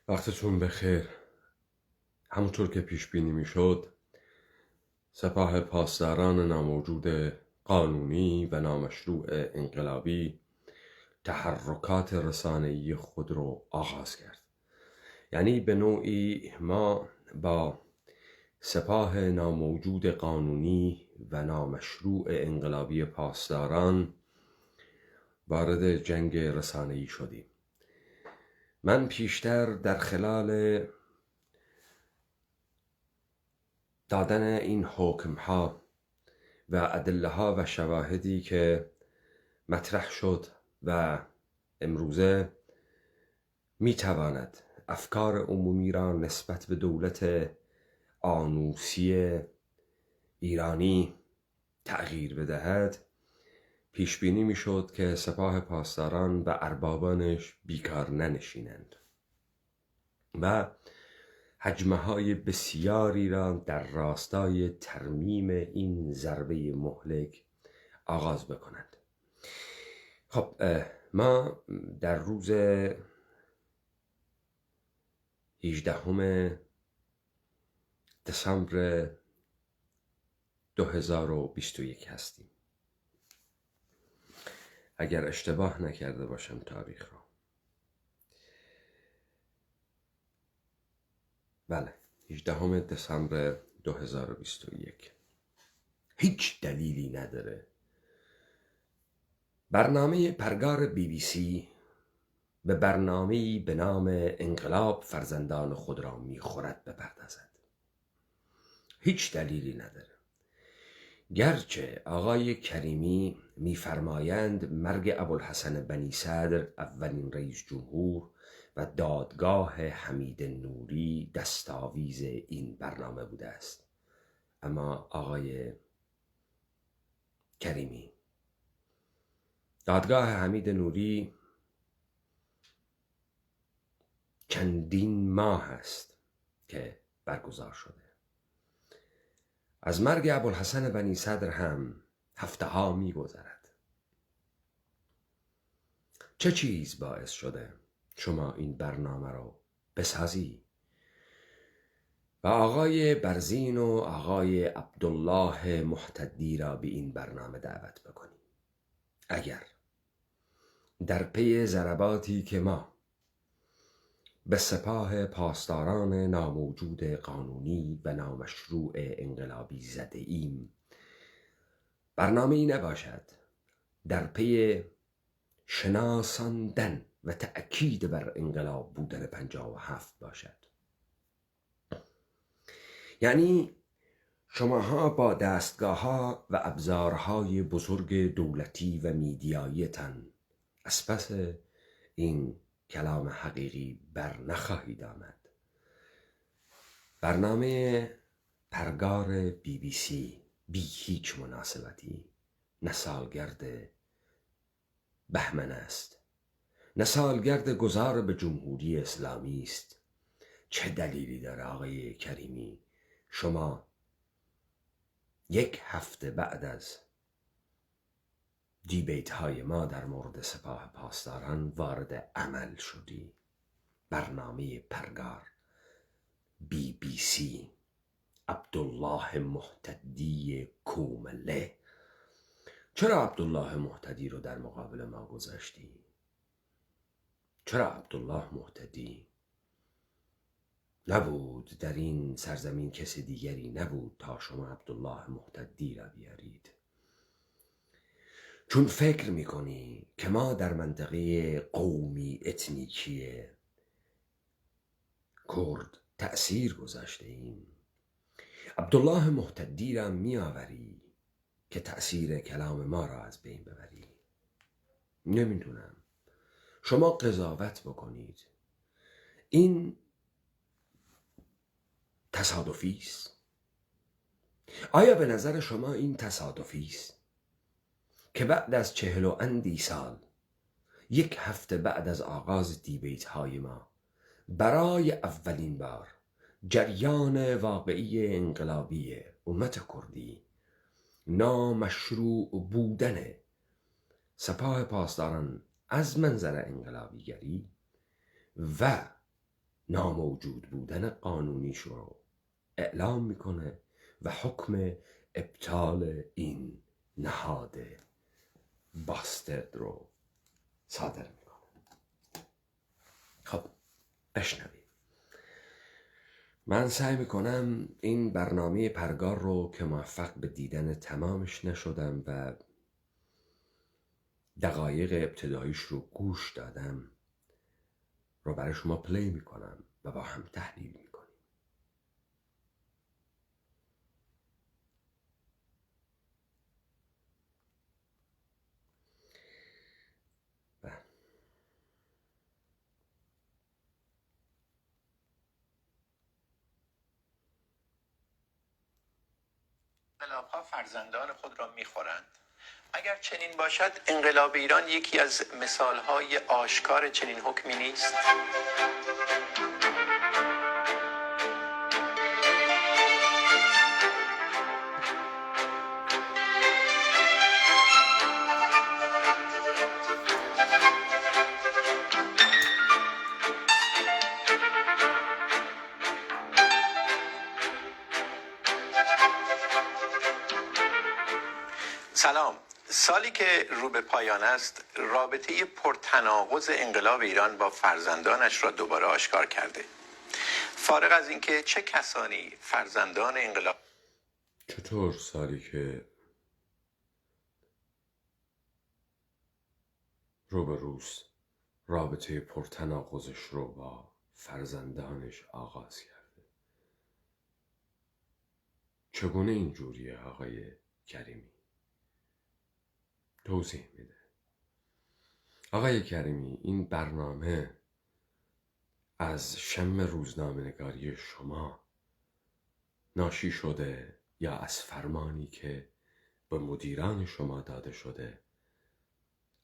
وقتتون بخیر. همونطور که پیش بینی میشد، سپاه پاسداران ناموجود قانونی و نامشروع انقلابی تحرکات رسانه‌ای خود رو آغاز کرد. یعنی به نوعی ما با سپاه ناموجود قانونی و نامشروع انقلابی پاسداران وارد جنگ رسانه‌ای شدیم. من پیشتر در خلال دادن این حکم‌ها و ادله‌ها و شواهدی که مطرح شد و امروزه میتواند افکار عمومی را نسبت به دولت آنوسی ایرانی تغییر بدهد، پیش بینی میشد که سپاه پاسداران و اربابانش بیکار ننشینند و هجمه‌های بسیاری را در راستای ترمیم این ضربه مهلک آغاز بکنند. خب ما در روز 18 دسامبر 2021 هستیم، اگر اشتباه نکرده باشم تاریخ رو. بله، 18 دسامبر 2021. هیچ دلیلی نداره برنامه پرگار BBC به برنامه‌ای به نام انقلاب فرزندان خود را میخورد بپردازد. هیچ دلیلی نداره. گرچه آقای کریمی میفرمایند مرگ ابوالحسن بنی صدر اولین رئیس جمهور و دادگاه حمید نوری دستاویز این برنامه بوده است، اما آقای کریمی، دادگاه حمید نوری چندین ماه است که برگزار شده. از مرگ ابوالحسن بنی صدر هم هفته‌ها می‌گذرد. چه چیز باعث شده شما این برنامه رو بسازی و آقای برزین و آقای عبدالله محتدی را به این برنامه دعوت بکنی؟ اگر در پی ضرباتی که ما به سپاه پاسداران ناموجود قانونی و نامشروع انقلابی زده ایم، برنامه ای نباشد در پی شناساندن و تأکید بر انقلاب بودن 57 باشد. یعنی شماها با دستگاه‌ها و ابزارهای بزرگ دولتی و میدیایی‌تان از پس این کلام حقیقی بر نخواهید آمد. برنامه پرگار BBC بی هیچ مناسبتی نه سالگرد بهمن است، نه سالگرد گذار به جمهوری اسلامی است. چه دلیلی داره آقای کریمی شما 1 هفته بعد از دیبیت های ما در مورد سپاه پاسداران وارد عمل شدی؟ برنامه پرگار BBC، عبدالله محتدی کومله. چرا عبدالله محتدی رو در مقابل ما گذاشتی؟ چرا عبدالله محتدی؟ نبود در این سرزمین کسی دیگری نبود تا شما عبدالله محتدی را بیارید. چون فکر میکنی که ما در منطقه قومی اتنیکی کرد تأثیر گذاشته ایم. عبدالله محتدی را میآوری که تأثیر کلام ما را از بین ببری. نمیدونم، شما قضاوت بکنید. این تصادفی است؟ آیا به نظر شما این تصادفی است که بعد از 40 و اندی سال، 1 هفته بعد از آغاز دیبیت های ما، برای اولین بار جریان واقعی انقلابی امت کردی نامشروع بودن سپاه پاسداران از منظر انقلابیگری و ناموجود بودن قانونیش رو اعلام میکنه و حکم ابطال این نهاد باسترد رو صادر میکنه. خب بشنوید. من سعی میکنم این برنامه پرگار رو که موفق به دیدن تمامش نشدم و دقایق ابتداییش رو گوش دادم رو برای شما پلی میکنم و با هم تحلیل میکنیم. انقلاب‌ها فرزندان خود را می‌خورند. اگر چنین باشد انقلاب ایران یکی از مثال‌های آشکار چنین حکمی نیست. سلام. سالی که رو به پایان است، رابطه پرتناقض انقلاب ایران با فرزندانش را دوباره آشکار کرده. فارغ از اینکه چه کسانی فرزندان انقلاب چطور سالی که روبروست رابطه پرتناقضش رو با فرزندانش آغاز کرده؟ چگونه اینجوریه آقای کریمی؟ توضیح میده. آقای کریمی، این برنامه از شم روزنامه‌نگاری شما ناشی شده یا از فرمانی که به مدیران شما داده شده،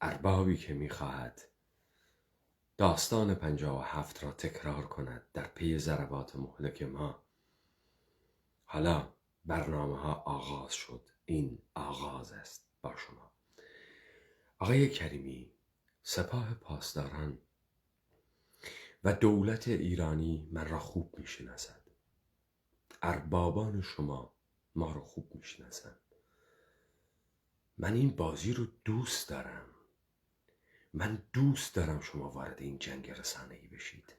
اربابی که میخواهد داستان 57 را تکرار کند در پی ضربات مهلک ما؟ حالا برنامه ها آغاز شد. این آغاز است با شما. آقای کریمی، سپاه پاسداران و دولت ایرانی من را خوب میشناسد. اربابان شما ما را خوب میشناسند. من این بازی رو دوست دارم. من دوست دارم شما وارد این جنگ رسانه‌ای بشید.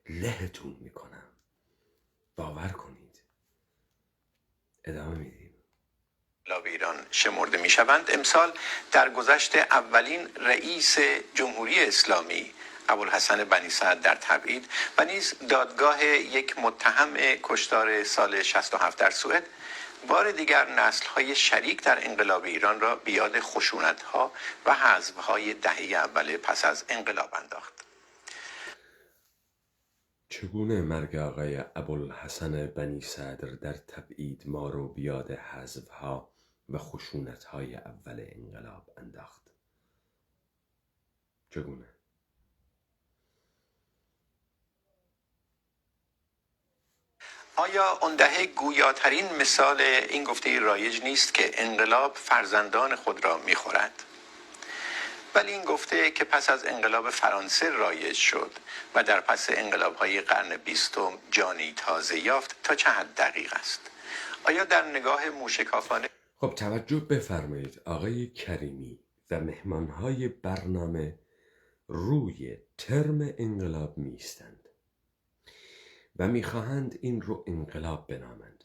لهتون میکنم. باور کنید. ادامه میدیم. انقلاب ایران شمرده می‌شوند. امسال در گذشت اولین رئیس جمهوری اسلامی ابوالحسن بنی سعد در تبعید و نیز دادگاه یک متهم کشتار سال 67 در سوئد بار دیگر نسل‌های شریک در انقلاب ایران را به یاد خشونت‌ها و حذف‌های دهه اول پس از انقلاب انداخت. چگونه مرگ آقای ابوالحسن بنی صدر در تبعید ما رو بیاد حذف‌ها و خشونت‌های اول انقلاب انداخت؟ چگونه؟ آیا آن دهه گویاترین مثال این گفته رایج نیست که انقلاب فرزندان خود را می‌خورد؟ ولی این گفته که پس از انقلاب فرانسه رایج شد و در پس انقلاب‌های قرن 20 جانی تازه یافت تا چه حد دقیق است؟ آیا در نگاه موشکافانه خب توجه بفرمایید آقای کریمی و مهمانهای برنامه روی ترم انقلاب میستند و میخواهند این رو انقلاب بنامند.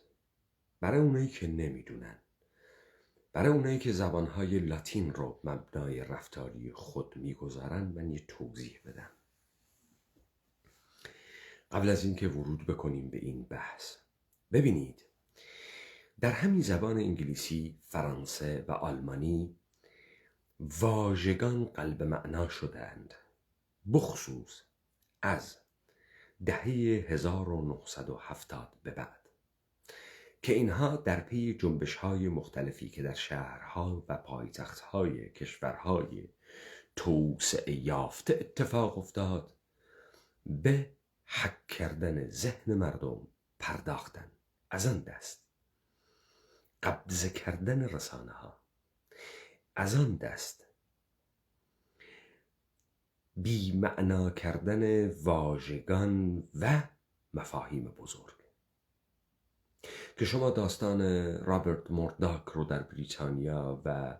برای اونایی که نمیدونن، برای اونایی که زبانهای لاتین رو مبنای رفتاری خود میگذارن، من یه توضیح بدم قبل از اینکه ورود بکنیم به این بحث. ببینید، در همین زبان انگلیسی، فرانسه و آلمانی واژگان قلب معنا شدند، بخصوص از دهه 1970 به بعد، که اینها در پی جنبش‌های مختلفی که در شهرها و پایتخت‌های کشورهای توسعه یافته اتفاق افتاد به حک کردن ذهن مردم پرداختن. از آن دست قبضه کردن رسانه ها، از آن دست بی معنا کردن واژگان و مفاهیم بزرگ که شما داستان رابرت مورداک رو در بریتانیا و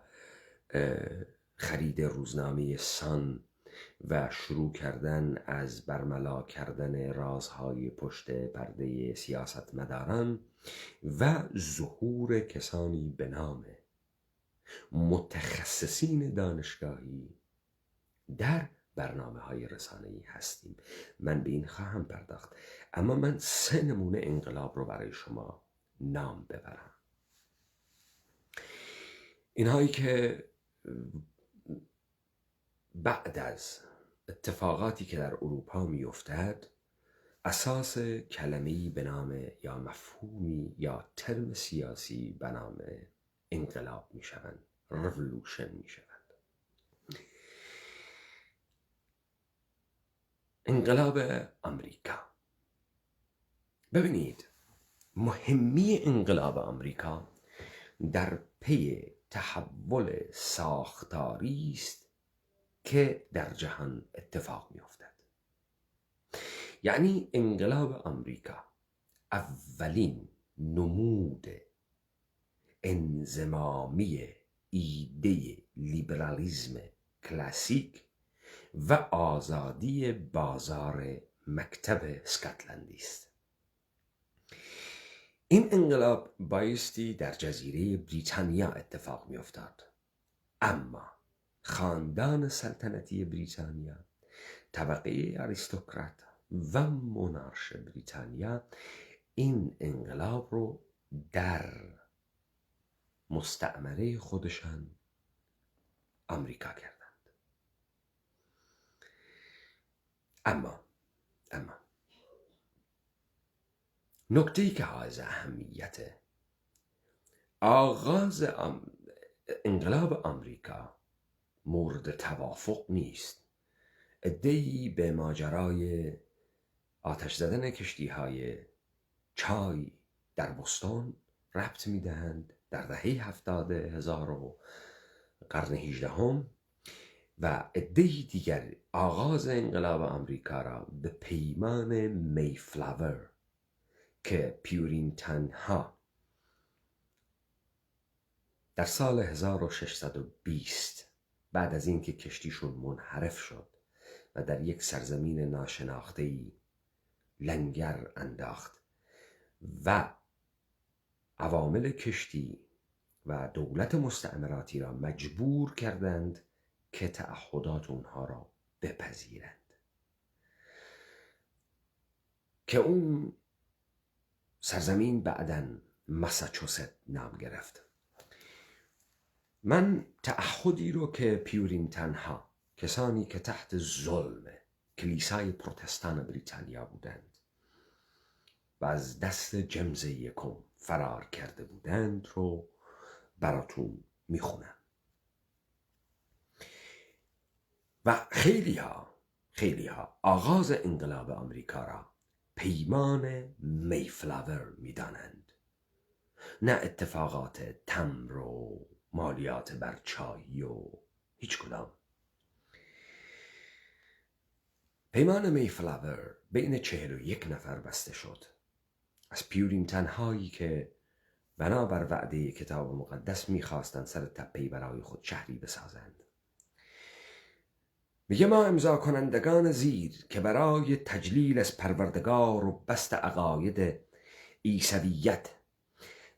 خرید روزنامه سان و شروع کردن از برملا کردن رازهای پشت پرده سیاستمداران و ظهور کسانی به نام متخصصین دانشگاهی در برنامه‌های رسانه‌ای هستیم. من به این خواهم پرداخت، اما من 3 نمونه انقلاب رو برای شما نام ببرم. اینهایی که بعد از اتفاقاتی که در اروپا می‌افتد اساس کلمه‌ای به نام یا مفهومی یا ترم سیاسی به نام انقلاب می‌شوند، revolution می‌شوند. انقلاب آمریکا. ببینید، مهمی انقلاب آمریکا در پی تحول ساختاری است که در جهان اتفاق می‌افتد. یعنی انقلاب آمریکا اولین نمود انضمامی ایده لیبرالیسم کلاسیک و آزادی بازار مکتب اسکاتلندی است. این انقلاب بایستی در جزیره بریتانیا اتفاق می افتاد، اما خاندان سلطنتی بریتانیا، طبقه آریستوکرات و مونارش بریتانیا این انقلاب رو در مستعمره خودشان آمریکا کردند. اما نکته‌ای که حائز اهمیت آغاز انقلاب آمریکا مورد توافق نیست. عده‌ای به ماجرای آتش زدن کشتی‌های چای در بوستون ربط می‌دهند در دهه 70 قرن 18 و عده‌ای دیگر آغاز انقلاب آمریکا را به پیمان میفلاور که پیورینتن ها در سال 1620 بعد از اینکه کشتیشون منحرف شد و در یک سرزمین ناشناخته‌ای لنگر انداخت و عوامل کشتی و دولت مستعمراتی را مجبور کردند که تعهدات اونها را بپذیرند، که اون سرزمین بعداً ماساچوست نام گرفت. من تعهدی رو که پیورینتن ها، کسانی که تحت ظلم کلیسای پروتستان بریتانیا بودند و از دست جیمز یکم فرار کرده بودند رو براتون میخونم. و خیلی ها آغاز انقلاب آمریکا را پیمان میفلاور میدانند، نه اتفاقات تمبر و مالیات بر چای و هیچ کدام. پیمان میفلاور بین 41 نفر بسته شد از پیورینتن هایی که بنابر وعده کتاب مقدس میخواستند سر تپه‌ای برای خود شهری بسازند. میگه ما امضا کنندگان زیر که برای تجلیل از پروردگار و بست عقاید عیسویت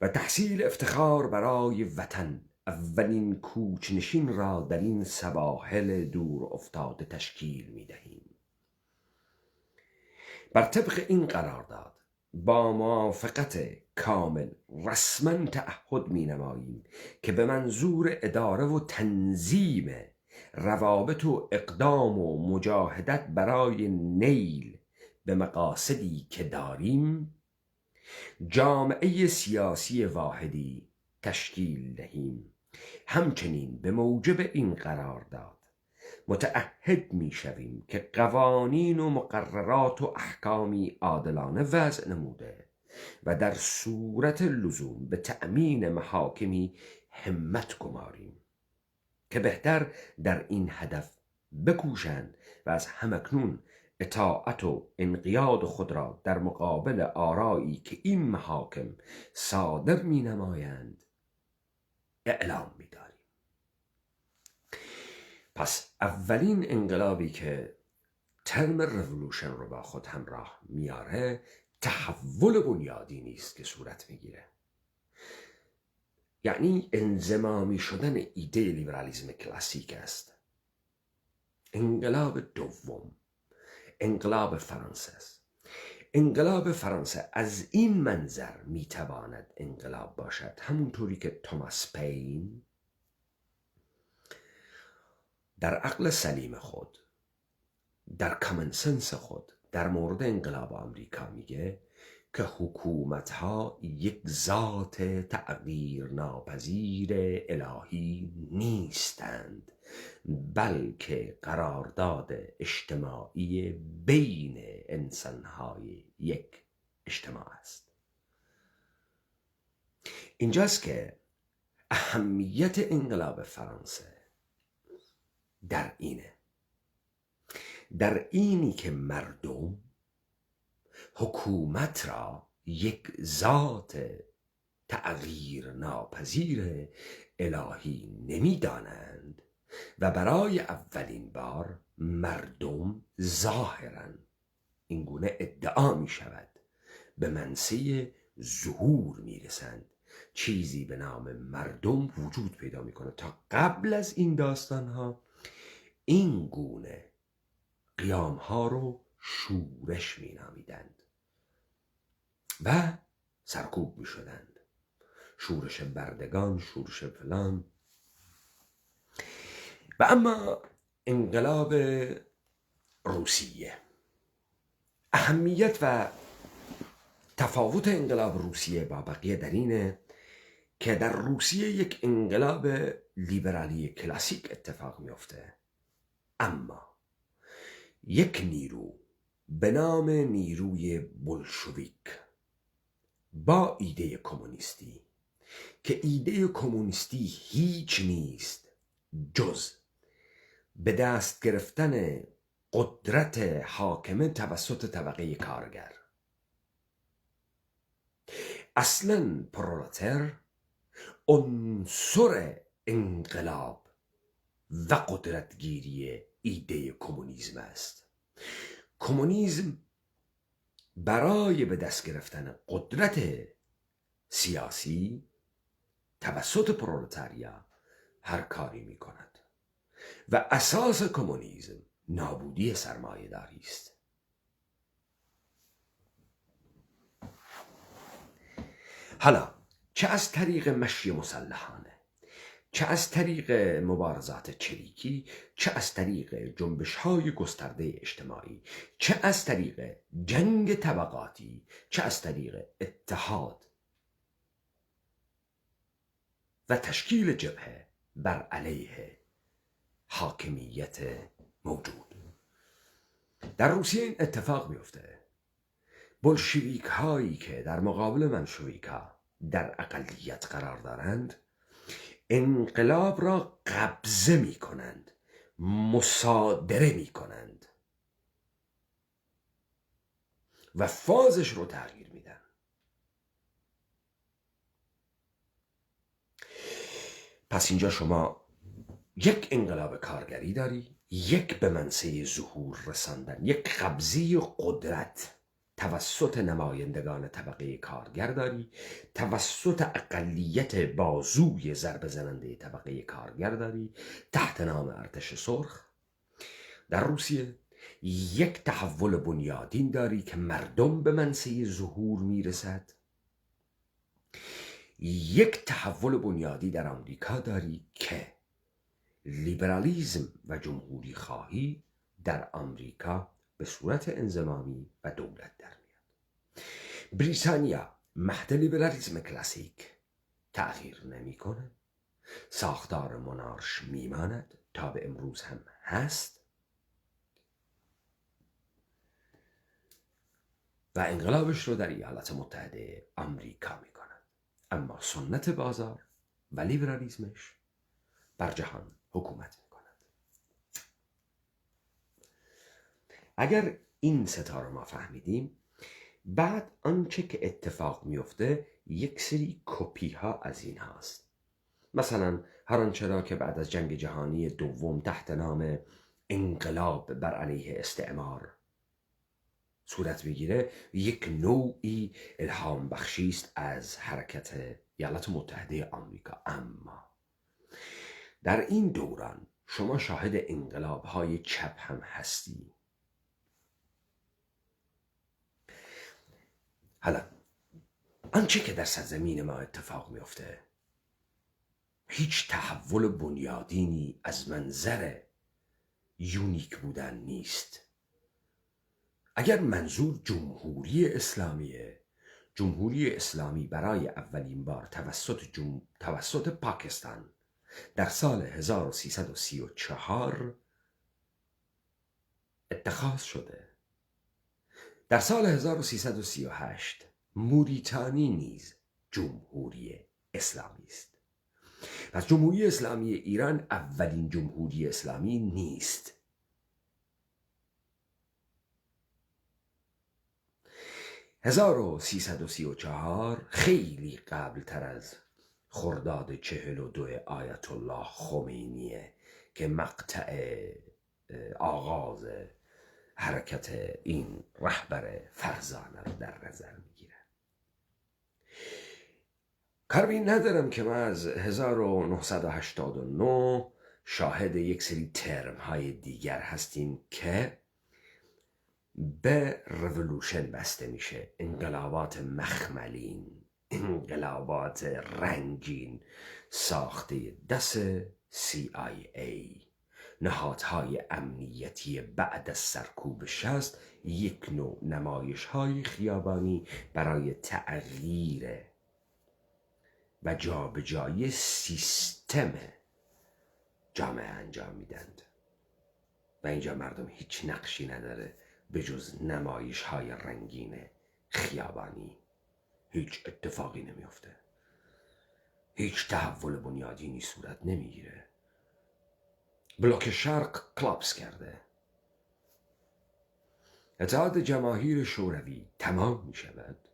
و تحصیل افتخار برای وطن اولین کوچنشین را در این سواحل دور افتاده تشکیل میدهیم. بر طبق این قرارداد با موافقت کامل رسما تعهد می نماییم که به منظور اداره و تنظیم روابط و اقدام و مجاهدت برای نیل به مقاصدی که داریم جامعه سیاسی واحدی تشکیل دهیم. همچنین به موجب این قرارداد متعهد می شویم که قوانین و مقررات و احکامی عادلانه وضع نموده و در صورت لزوم به تأمین محاکمی همت گماریم که بهتر در این هدف بکوشند و از همکنون اطاعت و انقیاد خود را در مقابل آرایی که این محاکم صادر می نمایند اعلام می داریم. پس اولین انقلابی که ترم رولوشن رو با خود همراه میاره تحول بنیادی نیست که صورت میگیره، یعنی انضمامی شدن ایده لیبرالیسم کلاسیک است. انقلاب دوم انقلاب فرانسه است. انقلاب فرانسه از این منظر میتواند انقلاب باشد، همونطوری که توماس پین در عقل سلیم خود، در کامن سنس خود در مورد انقلاب آمریکا میگه که حکومت‌ها یک ذات تغییر ناپذیر الهی نیستند، بلکه قرارداد اجتماعی بین انسان‌های یک اجتماع است. اینجاست که اهمیت انقلاب فرانسه در اینی که مردم حکومت را یک ذات تغییر ناپذیر الهی نمی‌دانند و برای اولین بار مردم ظاهراً اینگونه ادعا می شود به منصه ظهور می رسند. چیزی به نام مردم وجود پیدا می کنه. تا قبل از این داستان ها این گونه قیام ها رو شورش می نامیدند و سرکوب می شدند. شورش بردگان، شورش فلان. و اما انقلاب روسیه، اهمیت و تفاوت انقلاب روسیه با بقیه در اینه که در روسیه یک انقلاب لیبرالی کلاسیک اتفاق میفته، اما یک نیرو به نام نیروی بولشویک با ایده کمونیستی که ایده کمونیستی هیچ نیست جز به دست گرفتن قدرت حاکمه توسط طبقه کارگر. اصلاً پرولتر عنصر انقلاب و قدرتگیری ایده کمونیسم است. کمونیسم برای به دست گرفتن قدرت سیاسی توسط پرولتاریا هر کاری می کند و اساس کمونیسم نابودی سرمایه‌داری است. حالا چه از طریق مشی مسلحانه، چه از طریق مبارزات چریکی، چه از طریق جنبش‌های گسترده اجتماعی، چه از طریق جنگ طبقاتی، چه از طریق اتحاد و تشکیل جبهه بر علیه حاکمیت موجود. در روسیه این اتفاق میفته. بولشویک هایی که در مقابل منشویکا در اقلیت قرار دارند انقلاب را قبضه می کنند، مصادره می کنند و فازش رو تغییر میدن. پس اینجا شما یک انقلاب کارگری داری، یک به منصه ظهور رساندن، یک قبضه قدرت توسط نمایندگان طبقه کارگر داری، توسط اقلیت بازوی ضربه زننده طبقه کارگر داری تحت نام ارتش سرخ. در روسیه یک تحول بنیادین داری که مردم به منصه ظهور میرسد. یک تحول بنیادی در آمریکا داری که لیبرالیسم و جمهوری خواهی در آمریکا به صورت انضمامی و دولت در میاد. بریتانیا مهد لیبرالیسم کلاسیک تغییر نمیکنه، ساختار مونارش میماند، تا به امروز هم هست و انقلابش رو در ایالات متحده آمریکا میکند. اما سنت بازار و لیبرالیسمش بر جهان حکومت میکند. اگر این ستاره ما فهمیدیم، بعد آنچه که اتفاق میفته یک سری کپی ها از این هاست. مثلا هر آنچه را که بعد از جنگ جهانی دوم تحت نام انقلاب بر علیه استعمار صورت میگیره، یک نوعی الهام بخشی است از حرکت ایالات متحده آمریکا. اما در این دوران شما شاهد انقلاب های چپ هم هستی. حالا آنچه که در سرزمین ما اتفاق میفته هیچ تحول بنیادینی از منظر یونیک بودن نیست. اگر منظور جمهوری اسلامیه، جمهوری اسلامی برای اولین بار توسط پاکستان در سال 1334 اتخاذ شده. در سال 1338 موریتانی نیز جمهوری اسلامی است. پس جمهوری اسلامی ایران اولین جمهوری اسلامی نیست. « 1334 خیلی قبل تر از خرداد 42 آیت الله خمینیه که مقطع آغاز حرکت این رهبر فرزانه رو در نظر میگیره. کار به این ندارم که ما از 1989 شاهد یک سری ترم های دیگر هستیم که به رولوشن بسته میشه. انقلابات مخملین، انقلابات رنگین ساخته دست CIA، نهادهای امنیتی بعد از سرکوب 60، یک نوع نمایش های خیابانی برای تغییر و جابجایی سیستم جامعه انجام میدند و اینجا مردم هیچ نقشی نداره به جز نمایش های رنگین خیابانی. هیچ اتفاقی نمیفته، هیچ تحول بنیادینی صورت نمیگیره. بلوک شرق کلاپس کرده، اتحاد جماهیر شوروی تمام می شود.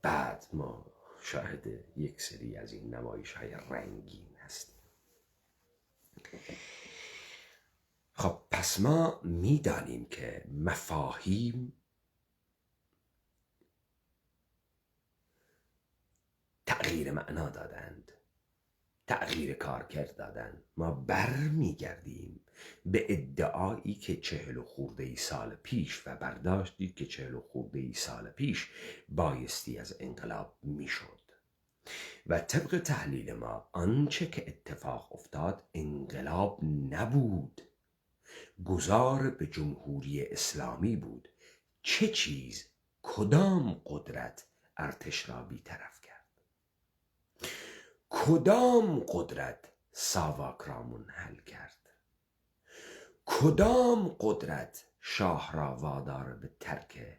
بعد ما شاهد یک سری از این نمایش های رنگین هستیم. خب پس ما می دانیم که مفاهیم تغییر معنا دادند، تغییر کارکرد دادند. ما برمی گردیم به ادعایی که 40 خورده سال پیش و برداشتی که 40 خورده سال پیش بایستی از انقلاب می شد. و طبق تحلیل ما آنچه که اتفاق افتاد انقلاب نبود، گذار به جمهوری اسلامی بود. چه چیز، کدام قدرت ارتش را بی‌طرف کرد؟ کدام قدرت ساواک را منحل کرد؟ کدام قدرت شاه را وادار به ترک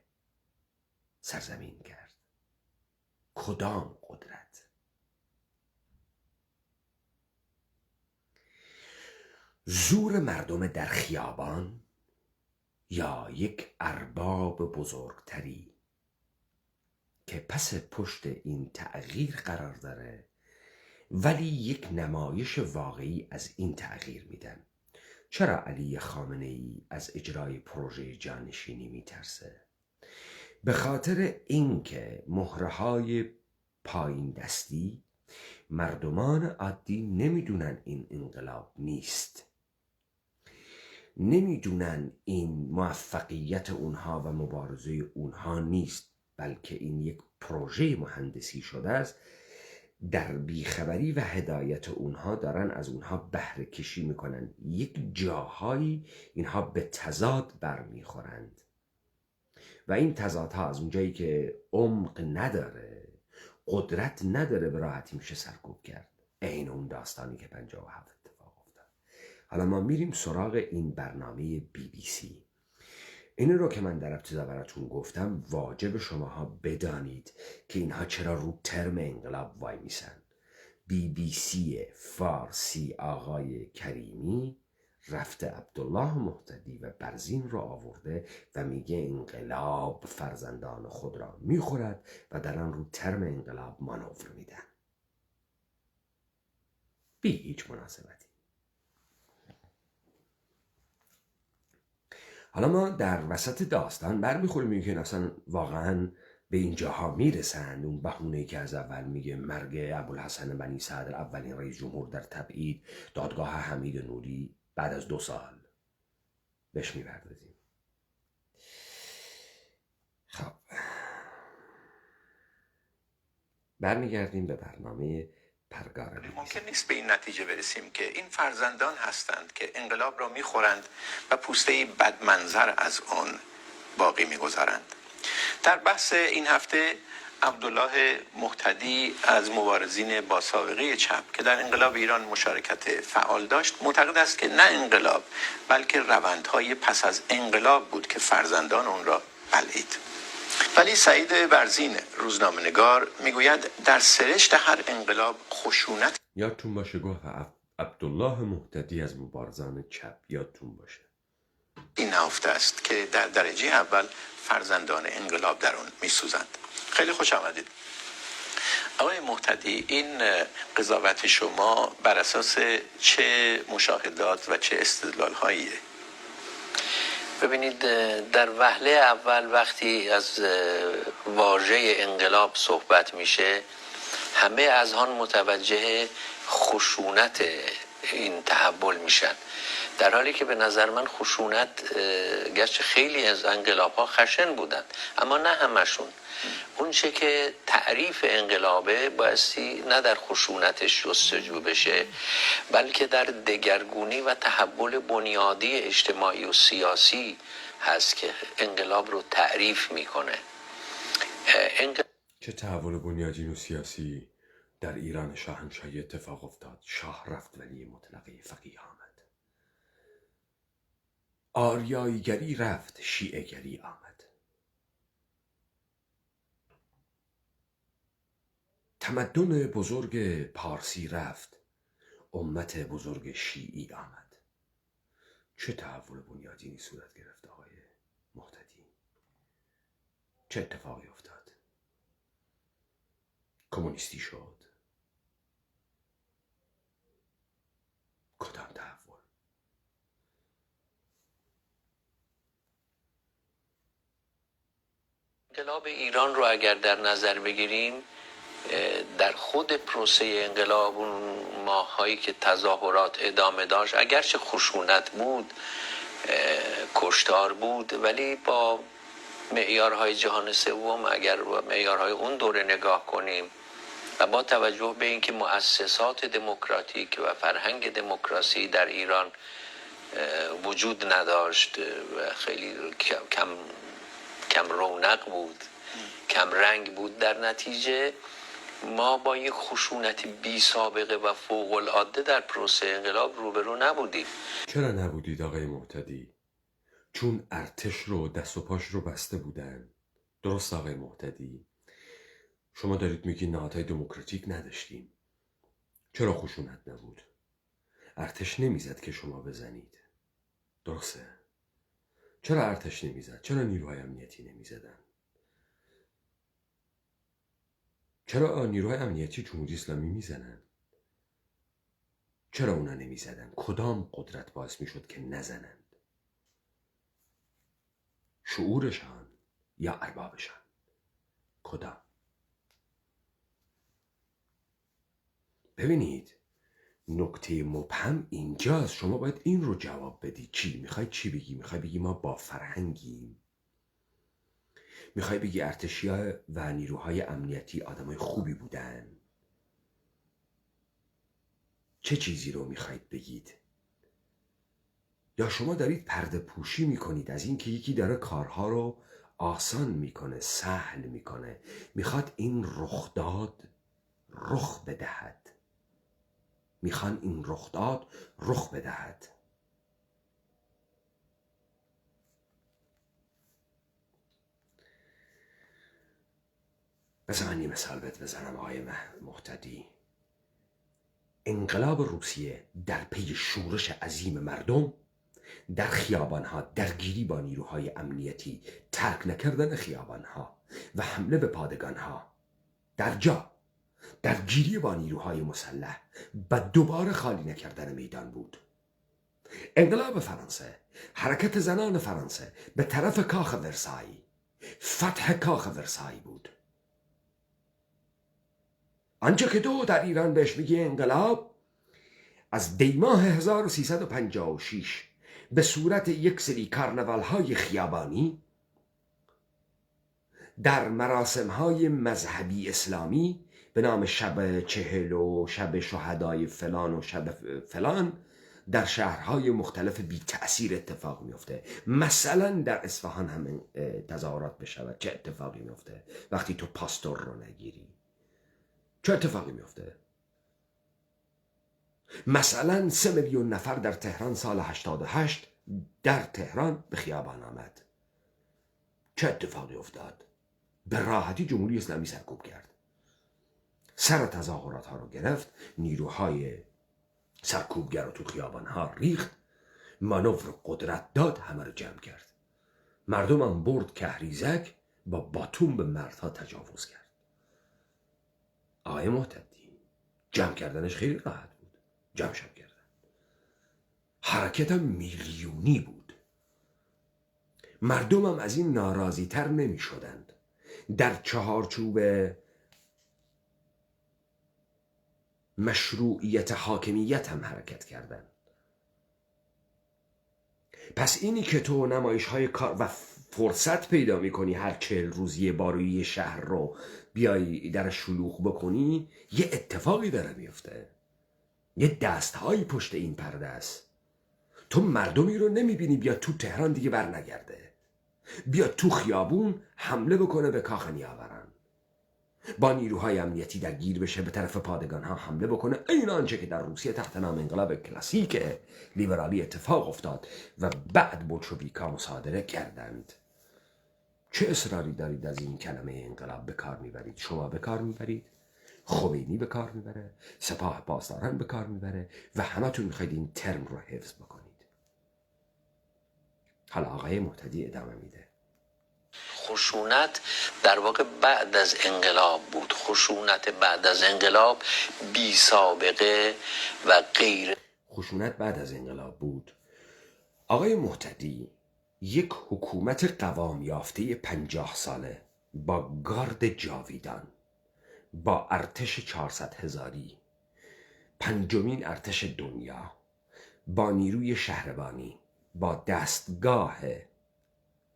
سرزمین کرد؟ کدام قدرت؟ زور مردم در خیابان یا یک ارباب بزرگتری که پس پشت این تغییر قرار داره ولی یک نمایش واقعی از این تغییر میدن؟ چرا علی خامنه ای از اجرای پروژه جانشینی میترسه؟ به خاطر اینکه مهرهای پایین دستی مردمان عادی نمیدونن این انقلاب نیست، نمیدونن این موفقیت اونها و مبارزه اونها نیست، بلکه این یک پروژه مهندسی شده است. در بیخبری و هدایت اونها دارن از اونها بهره کشی میکنن. یک جاهایی اینها به تضاد برمیخورند و این تضادها از اونجایی که عمق نداره، قدرت نداره، به راحتی میشه سرکوب کرد. عین اون داستانی که 57 اتفاق افتاد. حالا ما میریم سراغ این برنامه BBC. این رو که من در ابتدا براتون گفتم واجب شماها بدانید که اینها چرا رو ترم انقلاب وای میسن. BBC فارسی آقای کریمی رفته عبدالله محتدی و برزین را آورده و میگه انقلاب فرزندان خود را میخورد و در آن رو ترم انقلاب مانور میدن بی هیچ مناسبتی. حالا ما در وسط داستان برمیخوریم که اصلا واقعا به اینجاها میرسند. اون بهونه‌ای که از اول میگه مرگ ابوالحسن بنی صدر اولین رئیس جمهور در تبعید، دادگاه حمید نوری بعد از 2 سال بهش میپردازیم. خب برمیگردیم به برنامه پرگار. ممکن نیست به این نتیجه برسیم که این فرزندان هستند که انقلاب را میخورند و پوسته بدمنظر از آن باقی میگذارند. در بحث این هفته عبدالله محتدی از مبارزین با سابقه چپ که در انقلاب ایران مشارکت فعال داشت معتقد است که نه انقلاب بلکه روندهای پس از انقلاب بود که فرزندان اون را بلعید. ولی سعید برزین روزنامه‌نگار میگوید در سرشت هر انقلاب خشونت یادتون باشه گفت عبدالله محتدی از مبارزان چپ، یادتون باشه این نهفته است که در درجه اول فرزندان انقلاب در آن میسوزند. خیلی خوش آمدید آقای محتدی. این قضاوت شما بر اساس چه مشاهدات و چه استدلال‌هاییه؟ ببینید، در وهله اول وقتی از واژه انقلاب صحبت میشه همه از آن متوجه خشونت این تحول میشن، در حالی که به نظر من خشونت گرچه خیلی از انقلاب ها خشن بودن اما نه همشون. اون چه که تعریف انقلابه بایستی نه در خشونتش جستجو بشه بلکه در دگرگونی و تحول بنیادی اجتماعی و سیاسی هست که انقلاب رو تعریف میکنه. چه تحول بنیادین و سیاسی در ایران شاهنشاهی اتفاق افتاد. شاه رفت ولی مطلقه فقیه آمد، آریاییگری رفت، شیعه‌گری آمد، تمدن بزرگ پارسی رفت، امت بزرگ شیعی آمد. چه تحول بنیادینی صورت گرفت آقای محتدی؟ چه اتفاقی افتاد؟ کمونیستی شد؟ کدام تحول؟ انقلاب ایران رو اگر در نظر بگیریم، در خود پروسه انقلاب اون ماهایی که تظاهرات ادامه داشت اگرچه خشونت بود، کشتار بود، ولی با معیارهای جهان سوم اگر با معیارهای اون دوره نگاه کنیم و با توجه به اینکه مؤسسات دموکراتیک و فرهنگ دموکراسی در ایران وجود نداشت و خیلی کم رونق بود، کم رنگ بود، در نتیجه ما با یک خشونت بی سابقه و فوق العاده در پروسه انقلاب روبرو نبودیم. چرا نبودید آقای محتدی؟ چون ارتش رو دست و پاش رو بسته بودن. درست آقای محتدی؟ شما دارید میگی نهادهای دموکراتیک نداشتیم. چرا خشونت نبود؟ ارتش نمیزد که شما بزنید. درسته؟ چرا ارتش نمیزد؟ چرا نیروهای امنیتی نمیزدن؟ چرا نیروهای امنیتی جمهوری اسلامی میزنن؟ چرا اونا نمیزدن؟ کدام قدرت باعث میشد که نزنند؟ شعورشان یا اربابشان؟ کدام؟ ببینید، نکته مبهم اینجاست. شما باید این رو جواب بدی. میخوای چی بگی؟ میخوای بگی ما با فرهنگیم؟ میخوای بگی ارتشی‌ها و نیروهای امنیتی آدمای خوبی بودن؟ چه چیزی رو میخواید بگید؟ یا شما دارید پرده پوشی میکنید از این که یکی داره کارها رو آسان میکنه، سهل میکنه، میخواد این رخداد رخ بدهد، میخوان این رخداد رخ بدهد. بذار من یه مثال بهت بزنم آقای محتدی. انقلاب روسیه در پی شورش عظیم مردم در خیابانها درگیری با نیروهای امنیتی، ترک نکردن خیابانها و حمله به پادگانها، درگیری با نیروهای مسلح و دوباره خالی نکردن میدان بود. انقلاب فرانسه، حرکت زنان فرانسه به طرف کاخ ورسای، فتح کاخ ورسای بود. آنچه که تو در ایران بهش میگی انقلاب، از دیماه 1356 به صورت یک سری کارنوال‌های خیابانی در مراسم‌های مذهبی اسلامی به نام شب 40 و شب شهدای فلان و شب فلان در شهرهای مختلف بی تأثیر اتفاق میفته. مثلا در اصفهان هم تظاهرات بشود، چه اتفاقی میفته وقتی تو پاستور رو نگیری؟ چه اتفاقی میفته؟ مثلا 3 میلیون نفر در تهران سال 88 در تهران به خیابان آمد. چه اتفاقی افتاد؟ به راحتی جمهوری اسلامی سرکوب کرد، سر تظاهرات ها رو گرفت، نیروهای سرکوبگر رو تو خیابان ها ریخت، مانور قدرت داد، همه رو جمع کرد. مردم هم برد کهریزک، با باتون به مردها تجاوز کرد. آقای محتدی، جمع کردنش خیلی راحت بود، جمعشم کردن. حرکت هم میلیونی بود. مردم هم از این ناراضی تر نمی شدند. در چهارچوب مشروعیت حاکمیت هم حرکت کردند. پس اینی که تو نمایش های کار و فرصت پیدا میکنی هر 40 روز یه باروی شهر رو بیای در شلوغ بکنی، یه اتفاقی داره میفته، یه دستهایی پشت این پرده است. تو مردمی رو نمیبینی بیا تو تهران دیگه بر نگرده، بیا تو خیابون حمله بکنه به کاخ نیاوران، با نیروهای امنیتی درگیر بشه، به طرف پادگان ها حمله بکنه. این آنچه که در روسیه تحت نام انقلاب کلاسیک لیبرالی اتفاق افتاد و بعد بولشویک‌ها مصادره کردند. چه اصراری دارید از این کلمه انقلاب به کار میبرید؟ شما به کار میبرید، خمینی به کار میبره، سپاه پاسداران به کار میبره و همتون میخواید این ترم رو حفظ بکنید. حالا آقای محتدی ادامه میده. خشونت در واقع بعد از انقلاب بود. خشونت بعد از انقلاب بی سابقه و غیر. خشونت بعد از انقلاب بود. آقای محتدی یک حکومت قوام یافته 50 ساله با گارد جاویدان، با ارتش 400,000، 5مین ارتش دنیا، با نیروی شهربانی، با دستگاه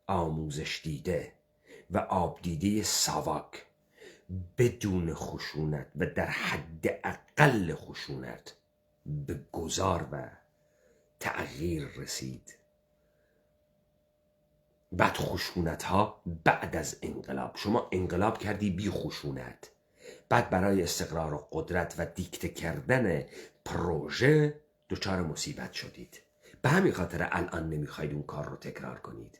آموزش دیده و آب دیده ساواک، بدون خشونت و در حد اقل خشونت به گذار و تغییر رسید. بعد خشونت ها بعد از انقلاب، شما انقلاب کردی بی خشونت، بعد برای استقرار و قدرت و دیکته کردن پروژه دچار مصیبت شدید. به همین خاطر الان نمیخواید اون کار رو تکرار کنید،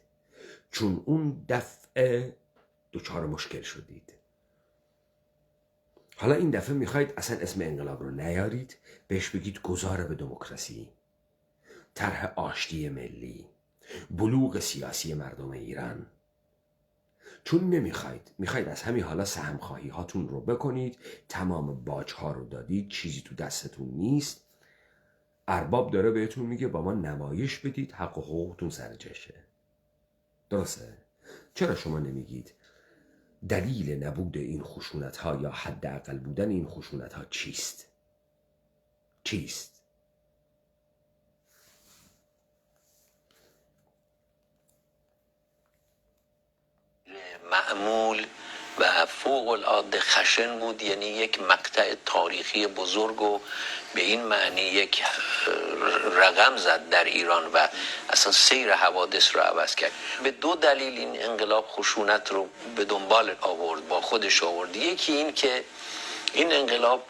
چون اون دفعه دچار مشکل شدید. حالا این دفعه میخواید اصلا اسم انقلاب رو نیارید، بهش بگید گذار به دموکراسی، طرح آشتی ملی، بلوغ سیاسی مردم ایران. چون میخواید از همین حالا سهمخواهی هاتون رو بکنید، تمام باج ها رو دادید، چیزی تو دستتون نیست، ارباب داره بهتون میگه با ما نمایش بدید، حق و حقوقتون سر جاشه. درسته؟ چرا شما نمیگید دلیل نبود این خشونت ها یا حداقل بودن این خشونت ها چیست؟ معمول و فوق العاده خشن بود، یعنی یک مقطع تاریخی بزرگ و به این معنی یک رقم زد در ایران و اصلا سیر حوادث رو عوض کرد. به 2 دلیل این انقلاب خشونت رو به دنبال آورد، با خودش آورد. یکی این که این انقلاب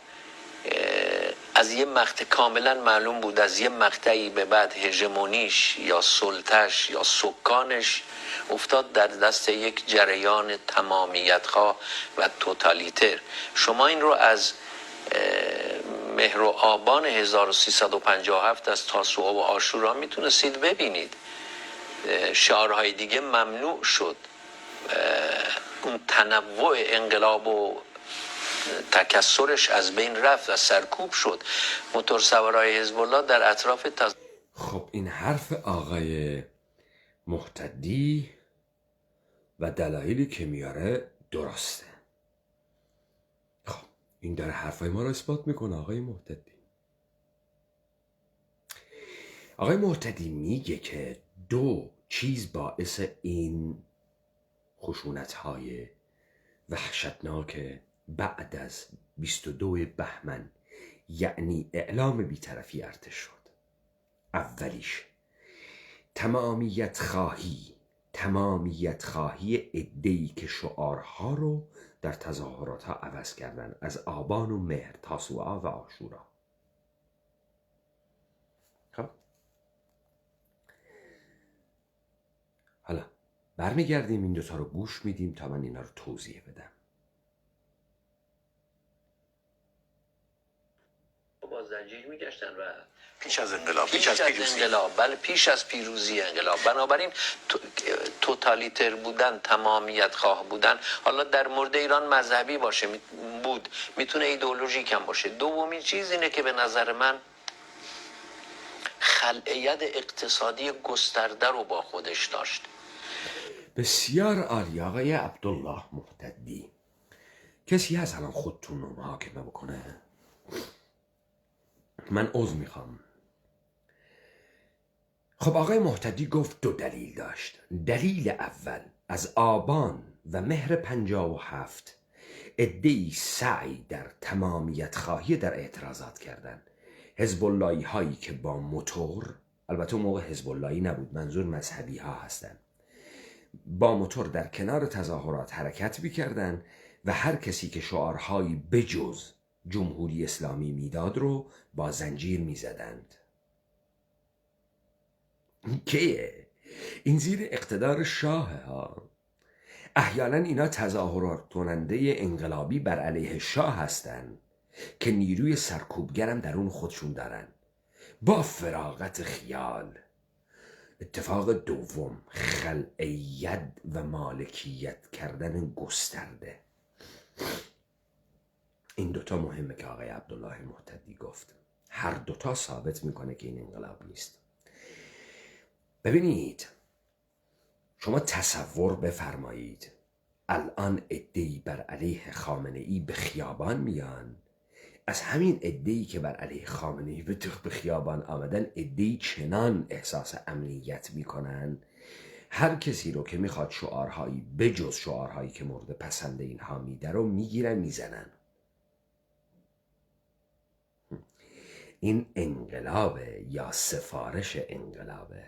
از یه مقطع کاملا معلوم بود، از یه مقطعی به بعد هژمونیش یا سلطش یا سکانش افتاد در دست یک جریان تمامیت‌خواه و توتالیتر. شما این رو از مهر و آبان 1357 از تاسوعا و عاشورا میتونستید ببینید. شعارهای دیگه ممنوع شد. اون تنوع انقلاب و تکثرش از بین رفت و سرکوب شد. موتورسوارهای حزب الله در اطراف خب این حرف آقای محتدی و دلایلی که میاره درسته. خب این در حرفای ما رو اثبات میکنه. آقای محتدی میگه که دو چیز باعث این خشونت‌های وحشتناک بعد از 22 بهمن یعنی اعلام بی‌طرفی ارتش شد. اولیش تمامیت خواهی عده‌ای که شعارها رو در تظاهرات ها عوض کردن، از آبان و مهر، تاسوعا و عاشورا. خب حالا برمیگردیم این دوتا رو گوش میدیم تا من اینا رو توضیح بدم. با زنجیر میگشتن و پیش از انقلاب، پیش از پیروزی انقلاب. بنابراین توتالیتر بودن، تمامیت خواه بودن، حالا در مورد ایران مذهبی باشه میتونه ایدئولوژیک هم باشه. دومین چیز اینه که به نظر من خلعیت اقتصادی گسترده رو با خودش داشت. بسیار عالی آقای عبدالله محتدی. کسی هست الان خودتون رو محاکمه بکنه؟ من عذر میخوام. خب آقای محتدی گفت دو دلیل داشت. دلیل اول، از آبان و مهر 57 عده‌ای سعی در تمامیت خواهی در اعتراضات کردن. حزب اللهی هایی که با موتور، البته اون موقع حزب اللهی نبود، منظور مذهبی ها هستن، با موتور در کنار تظاهرات حرکت میکردن و هر کسی که شعارهایی بجز جمهوری اسلامی میداد رو با زنجیر میزدند. که این زیر اقتدار شاه ها. احیانا اینا تظاهرات کننده انقلابی بر علیه شاه هستن که نیروی سرکوبگرم در اون خودشون دارن. با فراغت خیال. اتفاق دوم، خلعیت و مالکیت کردن گسترده. این دوتا مهمه که آقای عبدالله محتدی گفت. هر دوتا ثابت میکنه که این انقلاب نیست. ببینید، شما تصور بفرمایید الان عده‌ای بر علیه خامنه‌ای به خیابان میان. از همین عده‌ای که بر علیه خامنه‌ای به خیابان آمدن، عده‌ای چنان احساس امنیت میکنن هر کسی رو که میخواد شعارهایی بجز شعارهایی که مورد پسند اینها میده رو میگیرن میزنن. این انقلابه یا سفارش انقلابه؟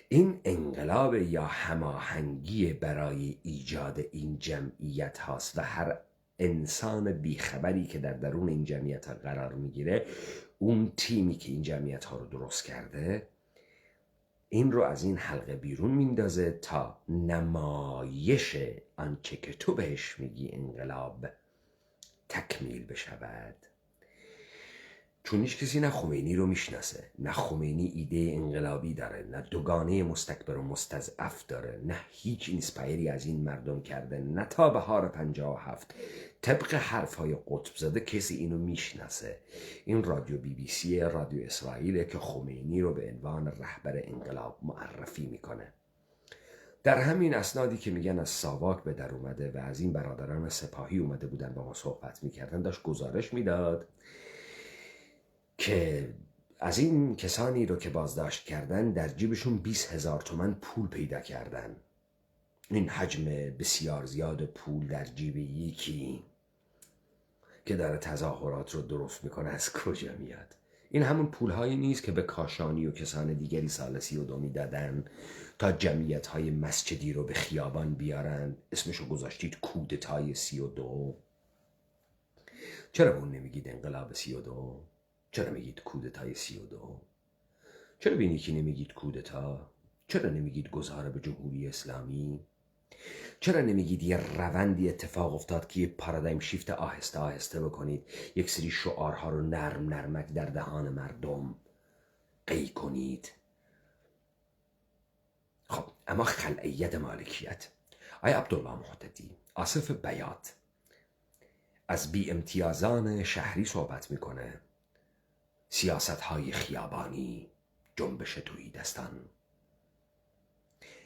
این انقلاب یا هماهنگی برای ایجاد این جمعیت هاست و هر انسان بیخبری که در درون این جمعیت ها قرار میگیره، اون تیمی که این جمعیت ها رو درست کرده، این رو از این حلقه بیرون میندازه تا نمایش آنچه که تو بهش میگی انقلاب تکمیل بشود. چون هیچ کسی نه خمینی رو میشناسه، نه خمینی ایده انقلابی داره، نه دوگانه مستکبر و مستضعف داره، نه هیچ اینسپایری از این مردم کرده، نه تا بهار 57 طبق حرفهای قطب زده کسی اینو میشناسه. این رادیو BBC، رادیو اسرائیل که خمینی رو به عنوان رهبر انقلاب معرفی میکنه. در همین اسنادی که میگن از ساواک به در اومده و از این برادران سپاهی اومده بودن با ما صحبت میکردن، داشت گزارش میداد که از این کسانی رو که بازداشت کردن در جیبشون 20,000 تومان پول پیدا کردن. این حجم بسیار زیاد پول در جیب یکی که داره تظاهرات رو درست میکنه از کجا میاد؟ این همون پولهایی نیست که به کاشانی و کسان دیگری سال 32 میدادن تا جمعیت‌های مسجدی رو به خیابان بیارن. اسمشو گذاشتید کودتای 32. چرا اون نمیگید انقلاب 32؟ چرا میگید کودتای 32؟ چرا به این یکی نمیگید کودتا؟ چرا نمیگید گذار به جمهوری اسلامی؟ چرا نمیگید یه روندی اتفاق افتاد که یه پارادایم شیفت آهسته آهسته بکنید، یک سری شعارها رو نرم نرمک در دهان مردم قی کنید؟ خب اما خلعیت مالکیت. آیا عبدالله محتدی، آصف بیات از بی امتیازان شهری صحبت میکنه، سیاست های خیابانی، جنبش توحیدستان،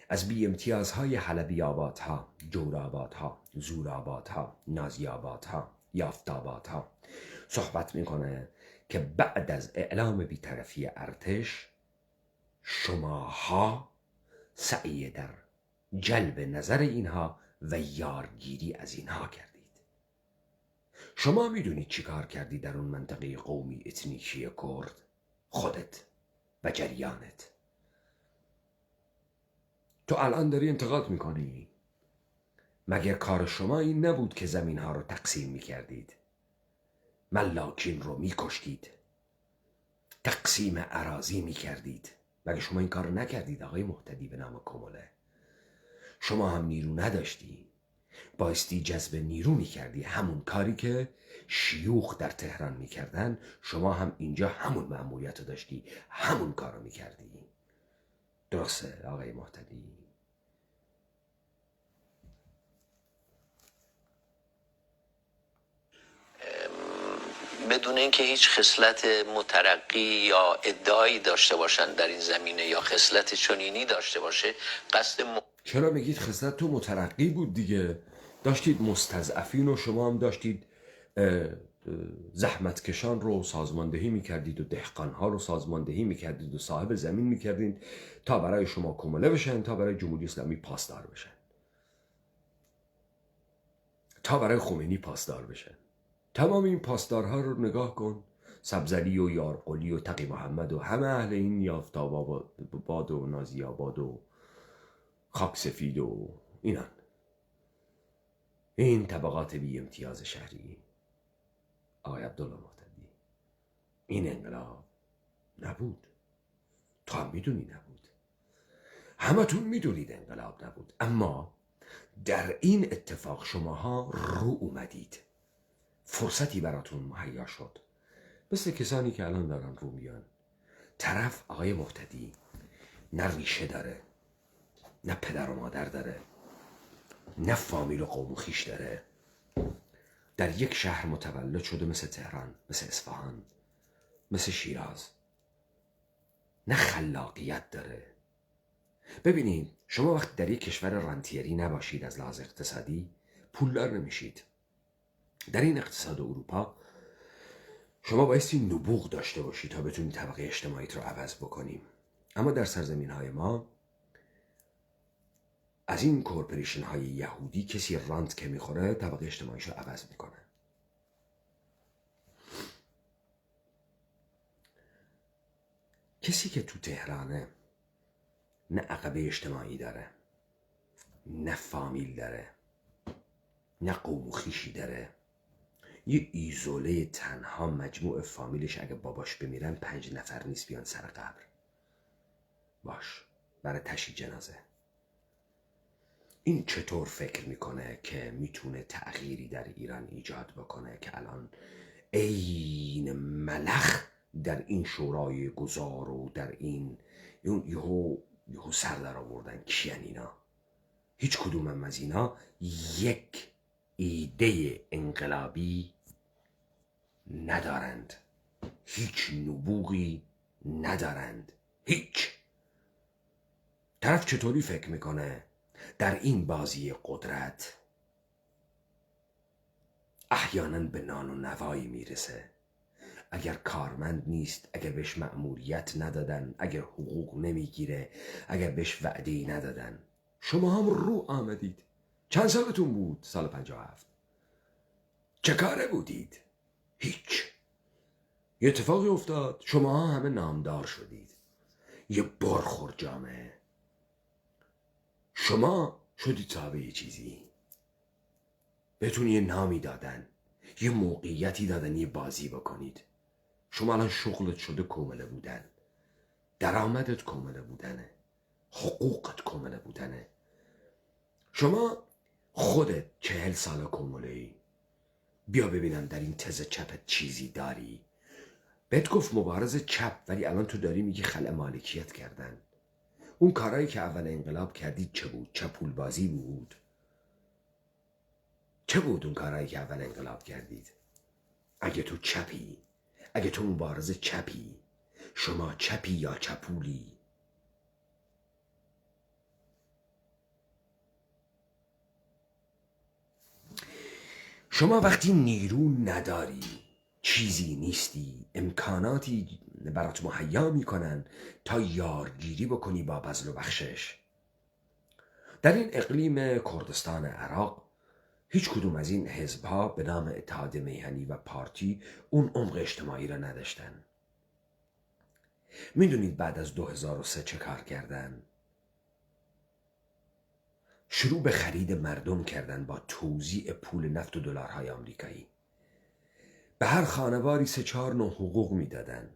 از بی امتیازهای حلبی آبادها، جورآبادها، زورآبادها، نازیآبادها، یافتآبادها صحبت میکنه که بعد از اعلام بیطرفی ارتش شماها سعی در جلب نظر اینها و یارگیری از اینها کردید. شما میدونید چی کار کردی در اون منطقه قومی اتنیکی کرد؟ خودت و جریانت. تو الان داری انتقاد میکنی؟ مگر کار شما این نبود که زمین ها رو تقسیم میکردید، ملاکین رو میکشتید، تقسیم اراضی میکردید؟ مگر شما این کار رو نکردید آقای محتدی به نام کموله؟ شما هم نیرو نداشتی، بایستی جذب نیرو میکردی، همون کاری که شیوخ در تهران میکردن، شما هم اینجا همون مأموریت رو داشتی، همون کار رو میکردی. درسته آقای محتدی؟ بدون اینکه هیچ خصلت مترقی یا ادعایی داشته باشن در این زمینه یا خصلت چنینی داشته باشه، چرا میگید خصلت تو مترقی بود دیگه؟ داشتید مستضعفین و شما هم داشتید زحمتکشان رو سازماندهی میکردید و دهقانها رو سازماندهی میکردید و صاحب زمین میکردید تا برای شما کموله بشن، تا برای جمهوری اسلامی پاسدار بشن، تا برای خمینی پاسدار بشن. تمام این پاسدارها رو نگاه کن، سبزلی و یارقلی و تقی محمد و همه اهل این یافت‌آباد و نازی‌آباد و خاک سفید و اینان، این طبقات بی امتیاز شهری. آقای عبدالله محتدی، این انقلاب نبود. تو هم میدونی نبود، همتون میدونید انقلاب نبود، اما در این اتفاق شماها رو اومدید، فرصتی براتون مهیا شد، مثل کسانی که الان دارن رو میان. طرف آقای محتدی نه ریشه داره، نه پدر و مادر داره، نه فامیل و قوم و خویش داره، در یک شهر متولد شده مثل تهران، مثل اصفهان، مثل شیراز، نه خلاقیت داره. ببینید شما وقتی در یک کشور رانتیری نباشید از لحاظ اقتصادی، پولدار نمیشید. در این اقتصاد اروپا شما بایستی نبوغ داشته باشید تا بتونید طبقه اجتماعیت رو عوض بکنیم، اما در سرزمین های ما از این کورپوریشن های یهودی کسی رانت که میخوره طبقه اجتماعیش رو عوض میکنه. کسی که تو تهرانه نه عقبه اجتماعی داره، نه فامیل داره، نه قوم و خویشی داره، یه ایزوله تنها، مجموع فامیلش اگه باباش بمیرن 5 نفر نیست بیان سر قبر باش برای تشییع جنازه. این چطور فکر میکنه که میتونه تغییری در ایران ایجاد بکنه که الان عین ملخ در این شورای گذار و در این یهو سر در آوردن؟ کیان اینا؟ هیچ کدوم از اینا یک ایده انقلابی ندارند، هیچ نبوغی ندارند، هیچ. طرف چطوری فکر میکنه در این بازی قدرت احیانا به نان و نوایی میرسه؟ اگر کارمند نیست، اگر بهش مأموریت ندادن، اگر حقوق نمیگیره، اگر بهش وعده‌ای ندادن. شما هم رو آمدید. چند سالتون بود؟ سال 57. چه کاره بودید؟ هیچ. یه اتفاقی افتاد، شما همه نامدار شدید، یه برخور جامعه، شما شدید صاحب یه چیزی، بهتون یه نامی دادن، یه موقعیتی دادن، یه بازی بکنید. شما الان شغلت شده کمله بودن، درآمدت کمله بودنه، حقوقت کمله بودنه. شما خودت 40 سال کموله‌ای، بیا ببینم در این تز چپت چیزی داری. بهت گفت مبارز چپ، ولی الان تو داری میگی خلع مالکیت کردن. اون کارهایی که اول انقلاب کردید چه بود؟ چه پول بازی بود؟ چه بود اون کارهایی که اول انقلاب کردید؟ اگه تو چپی، اگه تو مبارز چپی، شما چپی یا چپولی؟ شما وقتی نیرو نداری، چیزی نیستی، امکاناتی برات مهیا میکنن تا یارگیری بکنی با بذل و بخشش. در این اقلیم کردستان عراق هیچ کدوم از این حزبها به نام اتحاد میهنی و پارتی اون عمق اجتماعی را نداشتن. میدونید بعد از 2003 چه کار کردن؟ شروع به خرید مردم کردن با توزیع پول نفت و دلارهای آمریکایی. به هر خانواری 3-4 نوع حقوق میدادن.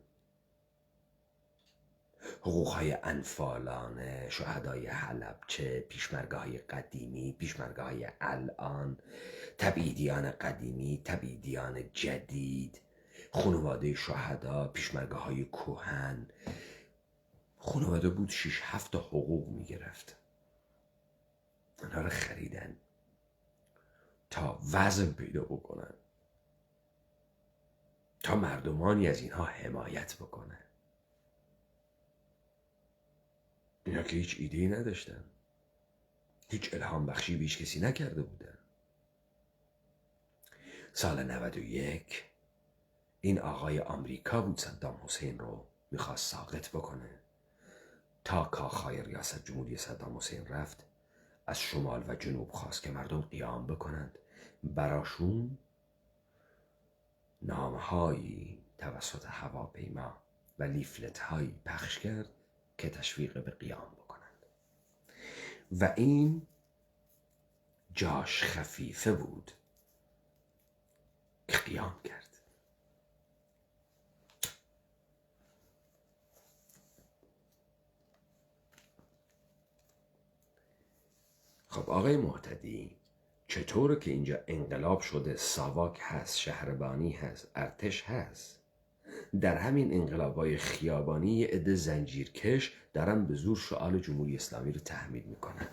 حقوقهای انفالانه، شهدای حلبچه، پیشمرگه‌های قدیمی، پیشمرگه‌های الان، تبعیدیان قدیمی، تبعیدیان جدید، خانواده شهدا، پیشمرگه‌های کهن. خانواده بود 6-7 تا حقوق میگرفت. آنها رو خریدن تا وزن پیدا بکنن، تا مردمانی از اینها حمایت بکنن. اینا که هیچ ایده‌ای نداشتن، هیچ الهام بخشی بیش کسی نکرده بودن. سال 91 این آقای آمریکا بود صدام حسین رو میخواست ساقط بکنه. تا کاخهای ریاست جمهوری صدام حسین رفت، از شمال و جنوب خواست که مردم قیام بکنند. براشون نامه‌هایی توسط هواپیما و لیفلت‌هایی پخش کرد که تشویق به قیام بکنند. و این جاش خفیفه بود که قیام کرد. خب آقای مهتدی، چطوره که اینجا انقلاب شده، ساواک هست، شهربانی هست، ارتش هست، در همین انقلابای خیابانی یه عده زنجیرکش دارن به زور شعار جمهوری اسلامی رو تحمیل میکنن؟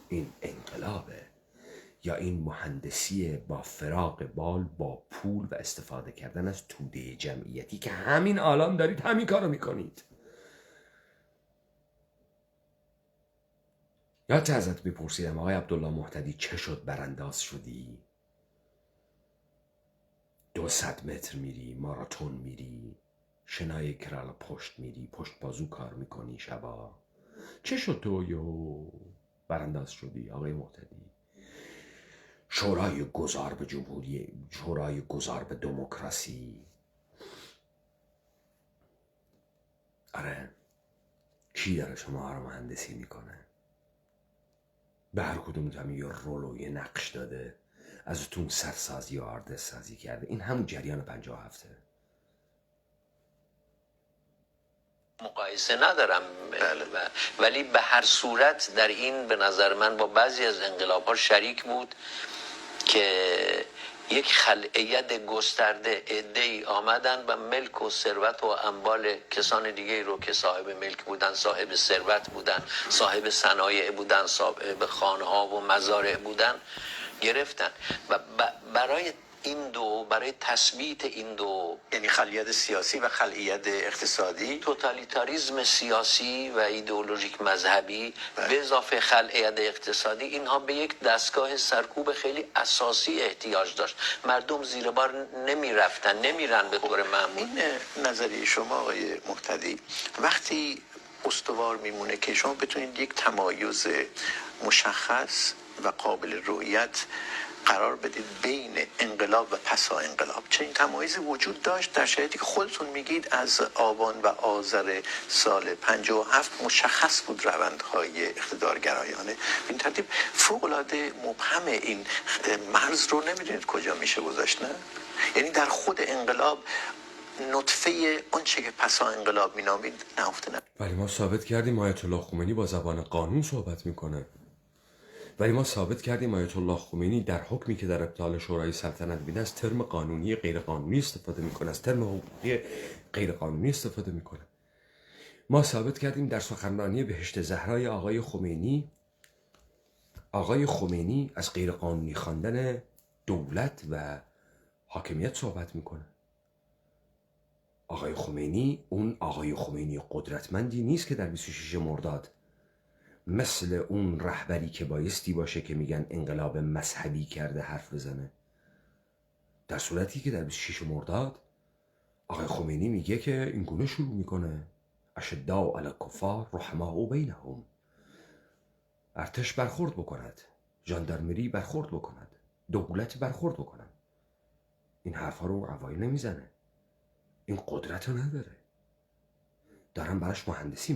این انقلابه یا این مهندسی با فراق بال، با پول و استفاده کردن از توده جمعیتی که همین الان دارید همین کارو میکنید؟ یا چه ازت بپرسیدم آقای عبدالله مهتدی چه شد برانداز شدی؟ 200 متر میری، ماراتون میری، شنای کرال پشت میری، پشت بازو کار میکنی شبا. چه شد تو یو برانداز شدی آقای مهتدی؟ شورای گذار به جمهوری، شورای گذار به دموکراسی. آره، کی داره شما رو مهندسی میکنه؟ به هر کدوم یه رول و یه نقش داده، ازتون سرسازی و آردس سازی کرده. این همون جریان 57. مقایسه ندارم ولی به هر صورت در این به نظر من با بعضی از انقلاب‌ها شریک بود که یک خلعیت گسترده عده‌ای آمدن و ملک و ثروت و اموال کسان دیگه رو که صاحب ملک بودن، صاحب ثروت بودن، صاحب صنایع بودن، صاحب خانه‌ها و مزارع بودن گرفتن و برای این دو، برای تثبیت این دو، یعنی خلیت سیاسی و خلیت اقتصادی، توتالیتاریسم سیاسی و ایدئولوژیک مذهبی به اضافه خلیت اقتصادی، اینها به یک دستگاه سرکوب خیلی اساسی احتیاج داشت. مردم زیر بار نمیرن به طور معمول. این نظریه شما آقای مهتدی وقتی استوار میمونه که شما بتونید یک تمایز مشخص و قابل رؤیت قرار بدید بین انقلاب و پسا انقلاب. چنین تمایزی وجود داشت در شرایطی که خودتون میگید از آبان و آذر سال 57 مشخص بود روندهای اقتدارگرایانه. این ترتیب فوق‌العاده مبهم این مرز رو نمیدونید کجا میشه گذاشت، نه؟ یعنی در خود انقلاب نطفه آنچه که پسا انقلاب مینامید نهفته. ولی ما ثابت کردیم آیت الله خمینی با زبان قانون صحبت میکنه. ولی ما ثابت کردیم آیت الله خمینی در حکمی که در ابطال شورای سلطنت میده از ترم قانونی غیر قانونی استفاده میکنه، از ترم حقوقی غیر قانونی استفاده میکنه. ما ثابت کردیم در سخنرانی بهشت زهرای آقای خمینی از غیر قانونی خواندن دولت و حاکمیت صحبت میکنه. آقای خمینی اون آقای خمینی قدرتمندی نیست که در 26 مرداد مثل اون رهبری که بایستی باشه که میگن انقلاب مذهبی کرده حرف بزنه. در صورتی که در 26 مرداد آقای خمینی میگه که این گونه شروع میکنه: اشداء علی الکفار رحماء بینهم. ارتش برخورد بکند، ژاندارمری برخورد بکند، دولت برخورد بکنن. این حرفا رو اوایل نمیزنه، این قدرت رو نداره. دارن براش مهندسی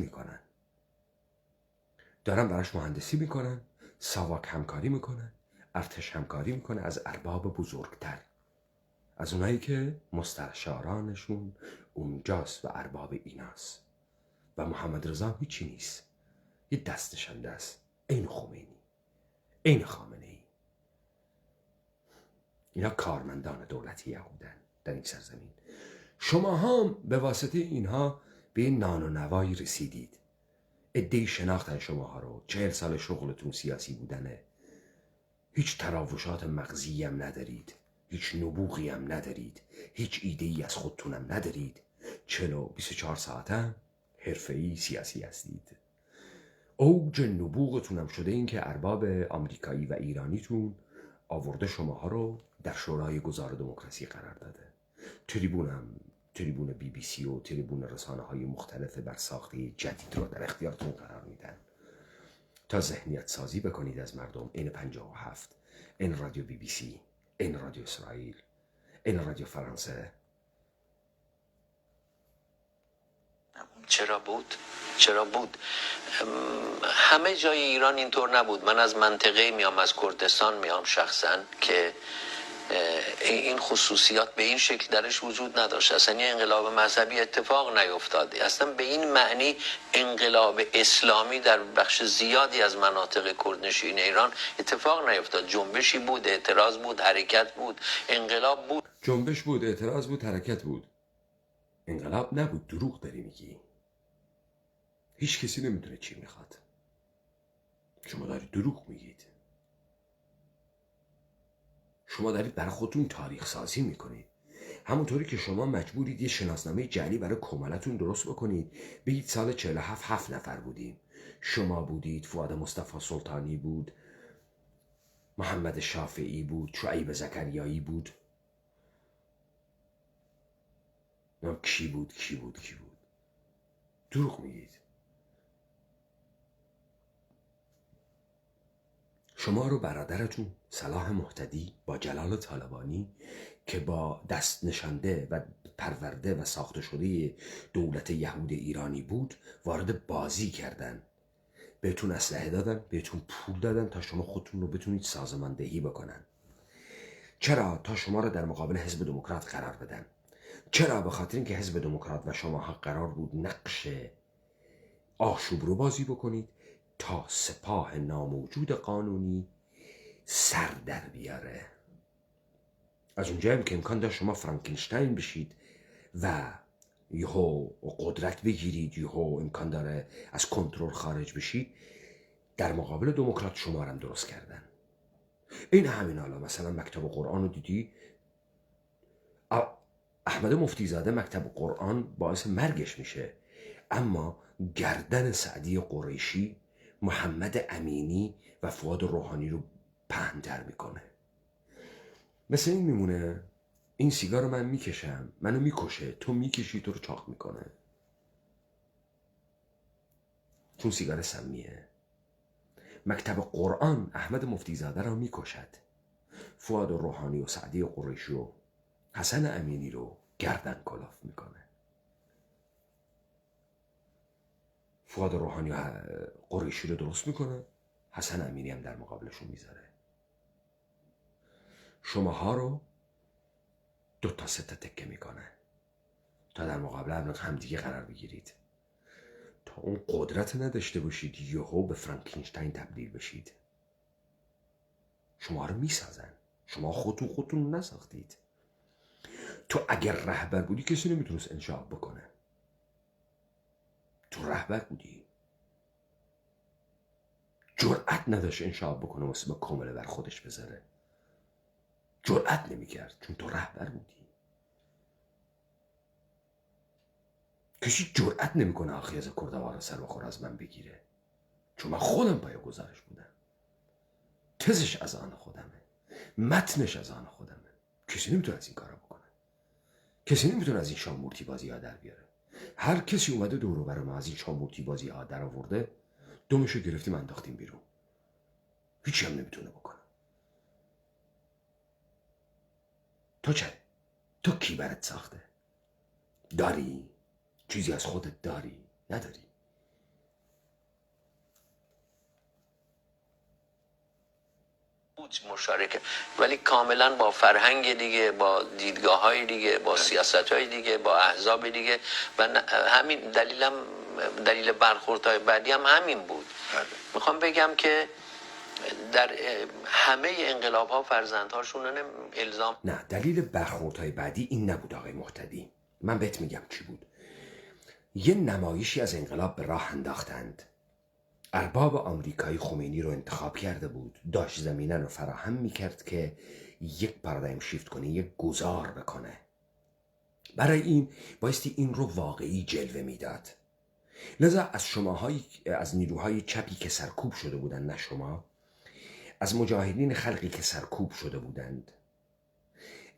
میکنن، ساواک همکاری میکنن، ارتش همکاری میکنه از ارباب بزرگتر، از اونایی که مستشارانشون اونجاست و ارباب ایناست. و محمد رضا هیچی نیست، یه دستشنده است، این خمینی، این خامنه ای. اینا کارمندان دولتی یهودن در این سرزمین. شما هم به واسطه اینها به این نان و نوایی رسیدید. عده‌ای شناختن شماها رو. 40 سال شغلتون سیاسی بودنه. هیچ تراوشات مغزی هم ندارید، هیچ نبوغی هم ندارید، هیچ ایده‌ای از خودتونم ندارید. 24 ساعته حرفه‌ای سیاسی هستید. اوج نبوغتون هم شده این که ارباب آمریکایی و ایرانیتون آورده شماها رو در شورای گذار دموکراسی قرار داده. تریبون BBC و تریبون رسانه‌های مختلف برساخته جدید رو در اختیارتون قرار میدن تا ذهنیت سازی بکنید از مردم. این 57، این رادیو BBC، این رادیو اسرائیل، این رادیو فرانسه. چرا بود همه جای ایران اینطور نبود. من از منطقه میام، از کردستان میام شخصا، که این خصوصیات به این شکل درش وجود نداشت. اصلا یه انقلاب مذهبی اتفاق نیفتاد. اصلا به این معنی انقلاب اسلامی در بخش زیادی از مناطق کردنشین ایران اتفاق نیفتاد. جنبشی بود، اعتراض بود، حرکت بود، انقلاب بود. جنبش بود، اعتراض بود، حرکت بود. انقلاب نبود. دروغ داری میگی. هیچ کسی نمیدونه چی میخواد. شما دارید دروغ میگید. شما دارید برای خودتون تاریخ سازی میکنید. همونطوری که شما مجبورید یه شناسنامه جعلی برای کمالتون درست بکنید. بگید سال 47 7 نفر بودیم. شما بودید، فؤاد مصطفی سلطانی بود، محمد شافعی بود، شعیب زکریایی بود. کی بود. دروغ میگید. شما رو برادرتون صلاح محتدی با جلال طالبانی که با دست نشانده و پرورده و ساخته شده دولت یهود ایرانی بود وارد بازی کردن. بهتون اسلحه دادن، بهتون پول دادن تا شما خودتون رو بتونید سازماندهی بکنن. چرا؟ تا شما رو در مقابل حزب دموکرات قرار بدن. چرا؟ به خاطر اینکه حزب دموکرات و شما قرار بود نقش آشوب رو بازی بکنید تا سپاه ناموجود قانونی سر در بیاره. از اونجا هم که امکان داشت شما فرانکنشتاین بشید و یهو قدرت بگیرید، یهو امکان داره از کنترل خارج بشید، در مقابل دموکرات شما رو هم درست کردن. این همین حالا مثلا مکتب قرآن رو دیدی، احمد مفتیزاده مکتب قرآن باعث مرگش میشه، اما گردن سعدی قریشی، محمد امینی و فؤاد روحانی رو پهن‌تر میکنه. مثل این میمونه این سیگار رو من میکشم، منو میکشه، تو میکشی، تو رو چاق میکنه، چون سیگار سمیه. مکتب قرآن احمد مفتیزاده رو میکشد، فؤاد روحانی و سعدی قریشی و حسن امینی رو گردن کلاف میکنه. فؤاد روحانی و قریشی رو درست میکنه، حسن امینی هم در مقابلشون میذاره. شماها رو 2 تا 3 تا تکه میکنه تا در مقابل هم دیگه قرار بگیرید، تا اون قدرت نداشته باشید یهو به فرانکنشتاین تبدیل بشید. شما رو میسازن. شما خودتون رو نساختید. تو اگر رهبر بودی کسی نمیتونست انشاء بکنه. تو رهبر بودی، جرأت نداشت انشاء بکنه اسم کامله بر خودش بذاره. جرأت نمیکرد چون تو رهبر بودی. کسی جرأت نمیکنه آخی از کردوار سر بخور از من بگیره، چون من خودم پای گزارش بودم. تزش از آن خودمه، متنش از آن خودمه. کسی نمیتونه از این کارا بکنه. کسی نمیتونه از این شامورتی بازی ها در بیاره. هر کسی اومده دورو برای ما از این شامورتی بازی ها در آورده، دومشو گرفتیم انداختیم بیرون. هیچی هم نمیتونه بکنه. تو چه؟ تو کی برات ساخته؟ داری؟ چیزی از خودت داری؟ نداری؟ مشارکه، ولی کاملا با فرهنگ دیگه، با دیدگاه های دیگه، با سیاست های دیگه، با احزاب دیگه. و همین دلیل برخوردهای بعدی هم همین بود. میخوام بگم که در همه انقلاب ها فرزندهاشون الزام. نه، دلیل برخوردهای بعدی این نبود آقای مهتدی. من بهت میگم چی بود. یه نمایشی از انقلاب به راه انداختند. ارباب آمریکایی خمینی رو انتخاب کرده بود، داشت زمینه رو فراهم میکرد که یک پارادایم شیفت کنه، یک گذار بکنه. برای این بایستی این رو واقعی جلوه میداد. لذا از نیروهای چپی که سرکوب شده بودند، نه شما، از مجاهدین خلقی که سرکوب شده بودند،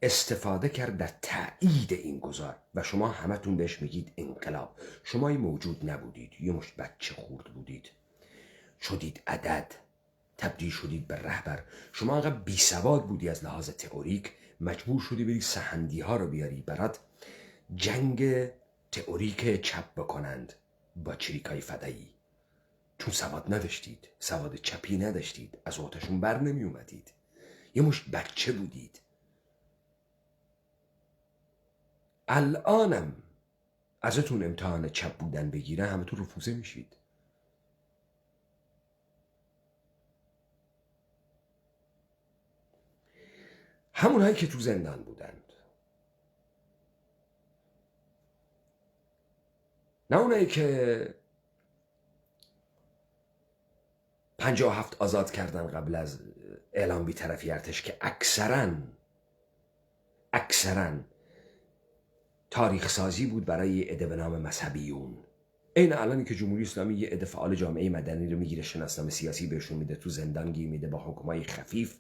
استفاده کرد در تأیید این گذار. و شما همتون بهش میگید انقلاب. شما موجود نبودید، یه مشت بچه خورد بودید، شدید عدد، تبدیل شدید به رهبر. شما انقدر بی سواد بودی از لحاظ تئوریک، مجبور شدی بری سحندی ها رو بیاری برات جنگ تئوریک چپ بکنند با چریکای فدایی. چون سواد نداشتید، سواد چپی نداشتید، از اوتشون بر نمی اومدید، یه مشت بچه بودید. الانم ازتون امتحان چپ بودن بگیره، همتون رفوزه میشید. همونهایی که تو زندان بودند، نه اونایی که 57 آزاد کردن قبل از اعلام بی‌طرفی ارتش، که اکثرا تاریخ سازی بود برای یه عده به نام مذهبیون. این الانی که جمهوری اسلامی یه عده فعال جامعه مدنی رو میگیره، شناسنامه سیاسی بهشون میده، تو زندان گیر میده با حکمای خفیف،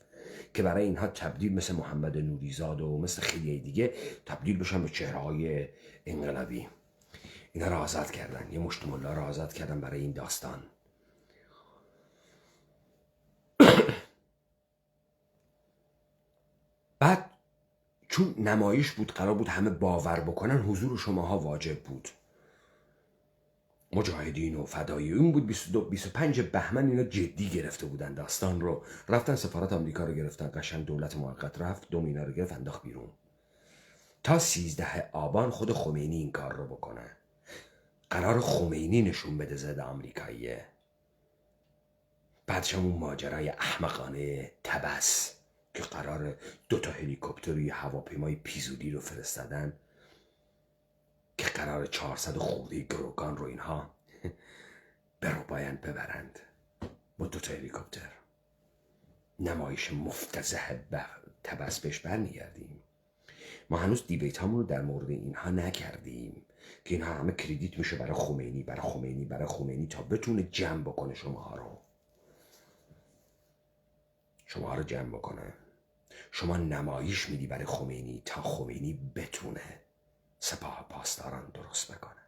که برای اینها تبدیل مثل محمد نوریزاد و مثل خیلی دیگه تبدیل بشن به چهره‌های انقلابی. اینا رو آزاد کردن، یه مشت ملا رو آزاد کردن برای این داستان. بعد چون نمایش بود، قرار بود همه باور بکنن، حضور شماها واجب بود. مجاهدین و فداییون بود. 25 بهمن اینا جدی گرفته بودن داستان رو، رفتن سفارت آمریکا رو گرفتن، قشنگ دولت موقت رفت دومینا رو گرفت انداخت بیرون، تا 13 آبان خود خمینی این کار رو بکنه. قرار خمینی نشون بده ضد آمریکاییه. بعدش هم اون ماجرای احمقانه تبس که قرار 2 هلیکوپتر و هواپیمای پیزولی رو فرستادن، که قرار 400 خورده گروگان رو اینها باید ببرند با 2 هلیکوپتر. نمایش مفتضح تبس بهش برمیگردیم. ما هنوز دیبیت همون رو در مورد اینها نکردیم که اینها همه کردیت میشه برای خمینی تا بتونه جمع بکنه شما رو جمع بکنه. شما نمایش میدی برای خمینی تا خمینی بتونه سپاه پاسداران درست بکنه.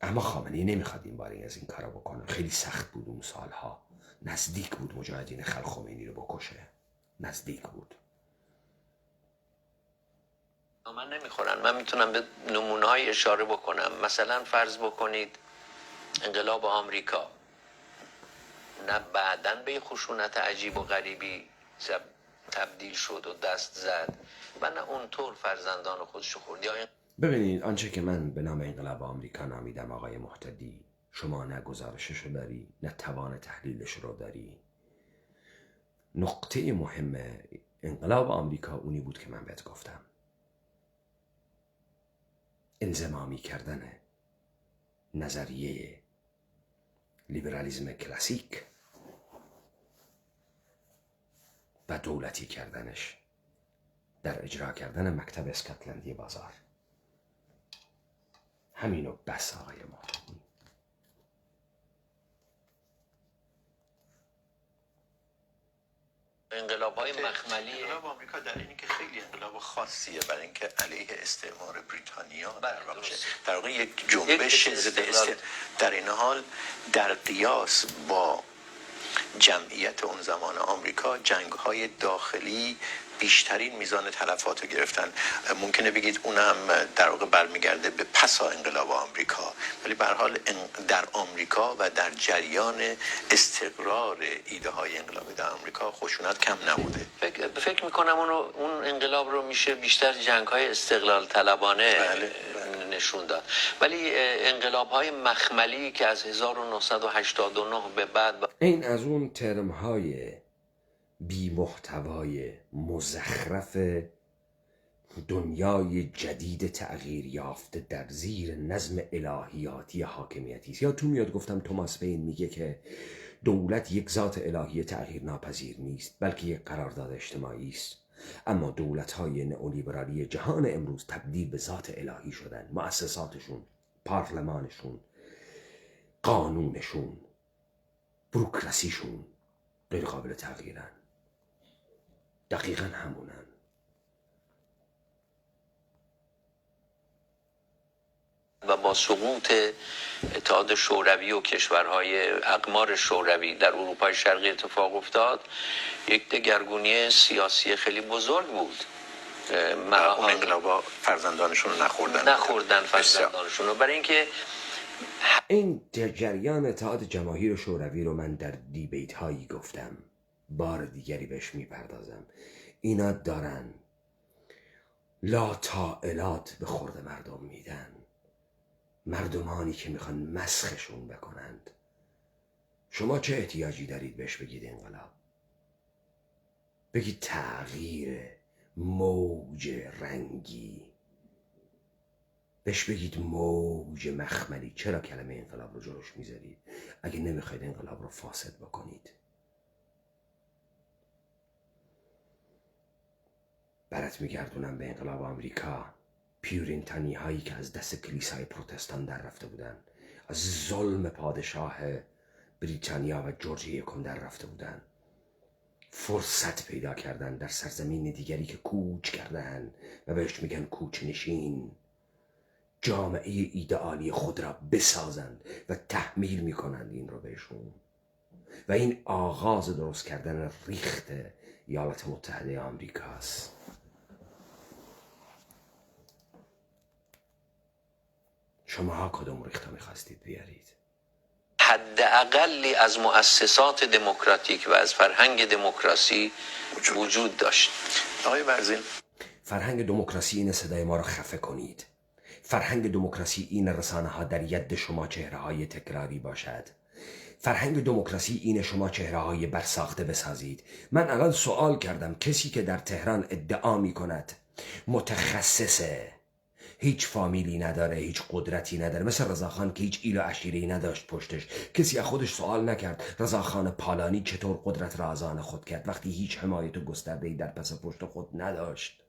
اما خامنه‌ای نمیخواد این بار از این کارا بکنه. خیلی سخت بود اون سالها، نزدیک بود مجاهدین خلق خمینی رو بکشه، نزدیک بود. من نمیخورن. من میتونم به نمونه‌های اشاره بکنم. مثلا فرض بکنید انقلاب آمریکا نه بعداً به خشونت عجیب و غریبی تبدیل شد و دست زد و نه اونطور فرزندان خودش خورد. ببینید آنچه که من به نام انقلاب آمریکا نامیدم آقای مهتدی، شما نه گزارشش رو داری، نه توان تحلیلش رو داری. نقطه مهم انقلاب آمریکا اونی بود که من بهت گفتم، انضمامی کردن نظریه لیبرالیسم کلاسیک و دولتی کردنش در اجرا کردن مکتب اسکاتلندی بازار. همینو بس آقای محترم. انقلاب‌های مخملی انقلاب آمریکا در اینی که خیلی انقلاب خاصیه، برای اینکه علیه استعمار بریتانیا در واقع یک جنبش ضد در این حال در قیاس با جمعیت اون زمان آمریکا جنگ‌های داخلی بیشترین میزان تلفات رو گرفتن. ممکنه بگید اونم در واقع برمیگرده به پسا انقلاب آمریکا، ولی به هر حال در آمریکا و در جریان استقرار ایده های انقلابی در آمریکا خشونت کم نبوده. فکر میکنم اون انقلاب رو میشه بیشتر جنگ‌های استقلال طلبانه نشون داد، ولی انقلاب‌های مخملی که از 1989 به بعد این از اون ترم‌های بی محتوای مزخرف دنیای جدید تغییر یافته در زیر نظم الهیاتی حاکمیتی است. یا تو میاد گفتم توماس پین میگه که دولت یک ذات الهی تغییر ناپذیر نیست، بلکه یک قرارداد اجتماعی است. اما دولت‌های نئولیبرالی جهان امروز تبدیل به ذات الهی شدن. مؤسساتشون، پارلمانشون، قانونشون، بروکراسیشون غیر قابل تغییرن. دقیقا همونن. و با سقوط اتحاد شوروی و کشورهای اقمار شوروی در اروپای شرقی اتفاق افتاد، یک دگرگونی سیاسی خیلی بزرگ بود. اون انقلابا فرزندانشون رو نخوردن فرزندانشون رو، برای اینکه این جریان اتحاد جماهیر شوروی رو من در دیبیت هایی گفتم، بار دیگری بهش میپردازم. اینا دارن لا طائلات به خورد مردم میدن، مردمانی که میخوان مسخشون بکنند. شما چه احتیاجی دارید بهش بگید انقلاب؟ بگید تغییر موج رنگی، بهش بگید موج مخملی. چرا کلمه انقلاب رو جلوش میذارید اگه نمیخواید انقلاب رو فاسد بکنید؟ برات میگردونم به انقلاب آمریکا. پیورینتانی هایی که از دست کلیسای پروتستان در رفته بودن، از ظلم پادشاه بریتانیا و جورج یکم در رفته بودن، فرصت پیدا کردن در سرزمین دیگری که کوچ کردن و بهش میگن کوچ نشین، جامعه ایدئالی خود را بسازند و تحمیل میکنند این رو بهشون. و این آغاز درست کردن ریخت ایالات متحده آمریکاست. شماها کدوم ریخت میخواستید بیارید؟ حداقلی از مؤسسات دموکراتیک و از فرهنگ دموکراسی وجود داشت. آقای برزین، فرهنگ دموکراسی این صدای ما رو خفه کنید. فرهنگ دموکراسی این رسانه ها در ید شما چهره های تکراری باشد. فرهنگ دموکراسی این شما چهره های برساخته بسازید. من الان سوال کردم، کسی که در تهران ادعا می کند متخصصه، هیچ فامیلی نداره، هیچ قدرتی نداره، مثل رضاخان که هیچ ایل و عشیره‌ای نداشت پشتش، کسی از خودش سوال نکرد رضاخان پالانی چطور قدرت را از آن خود کرد وقتی هیچ حمایت و گسترده‌ای در پس پشت خود نداشت؟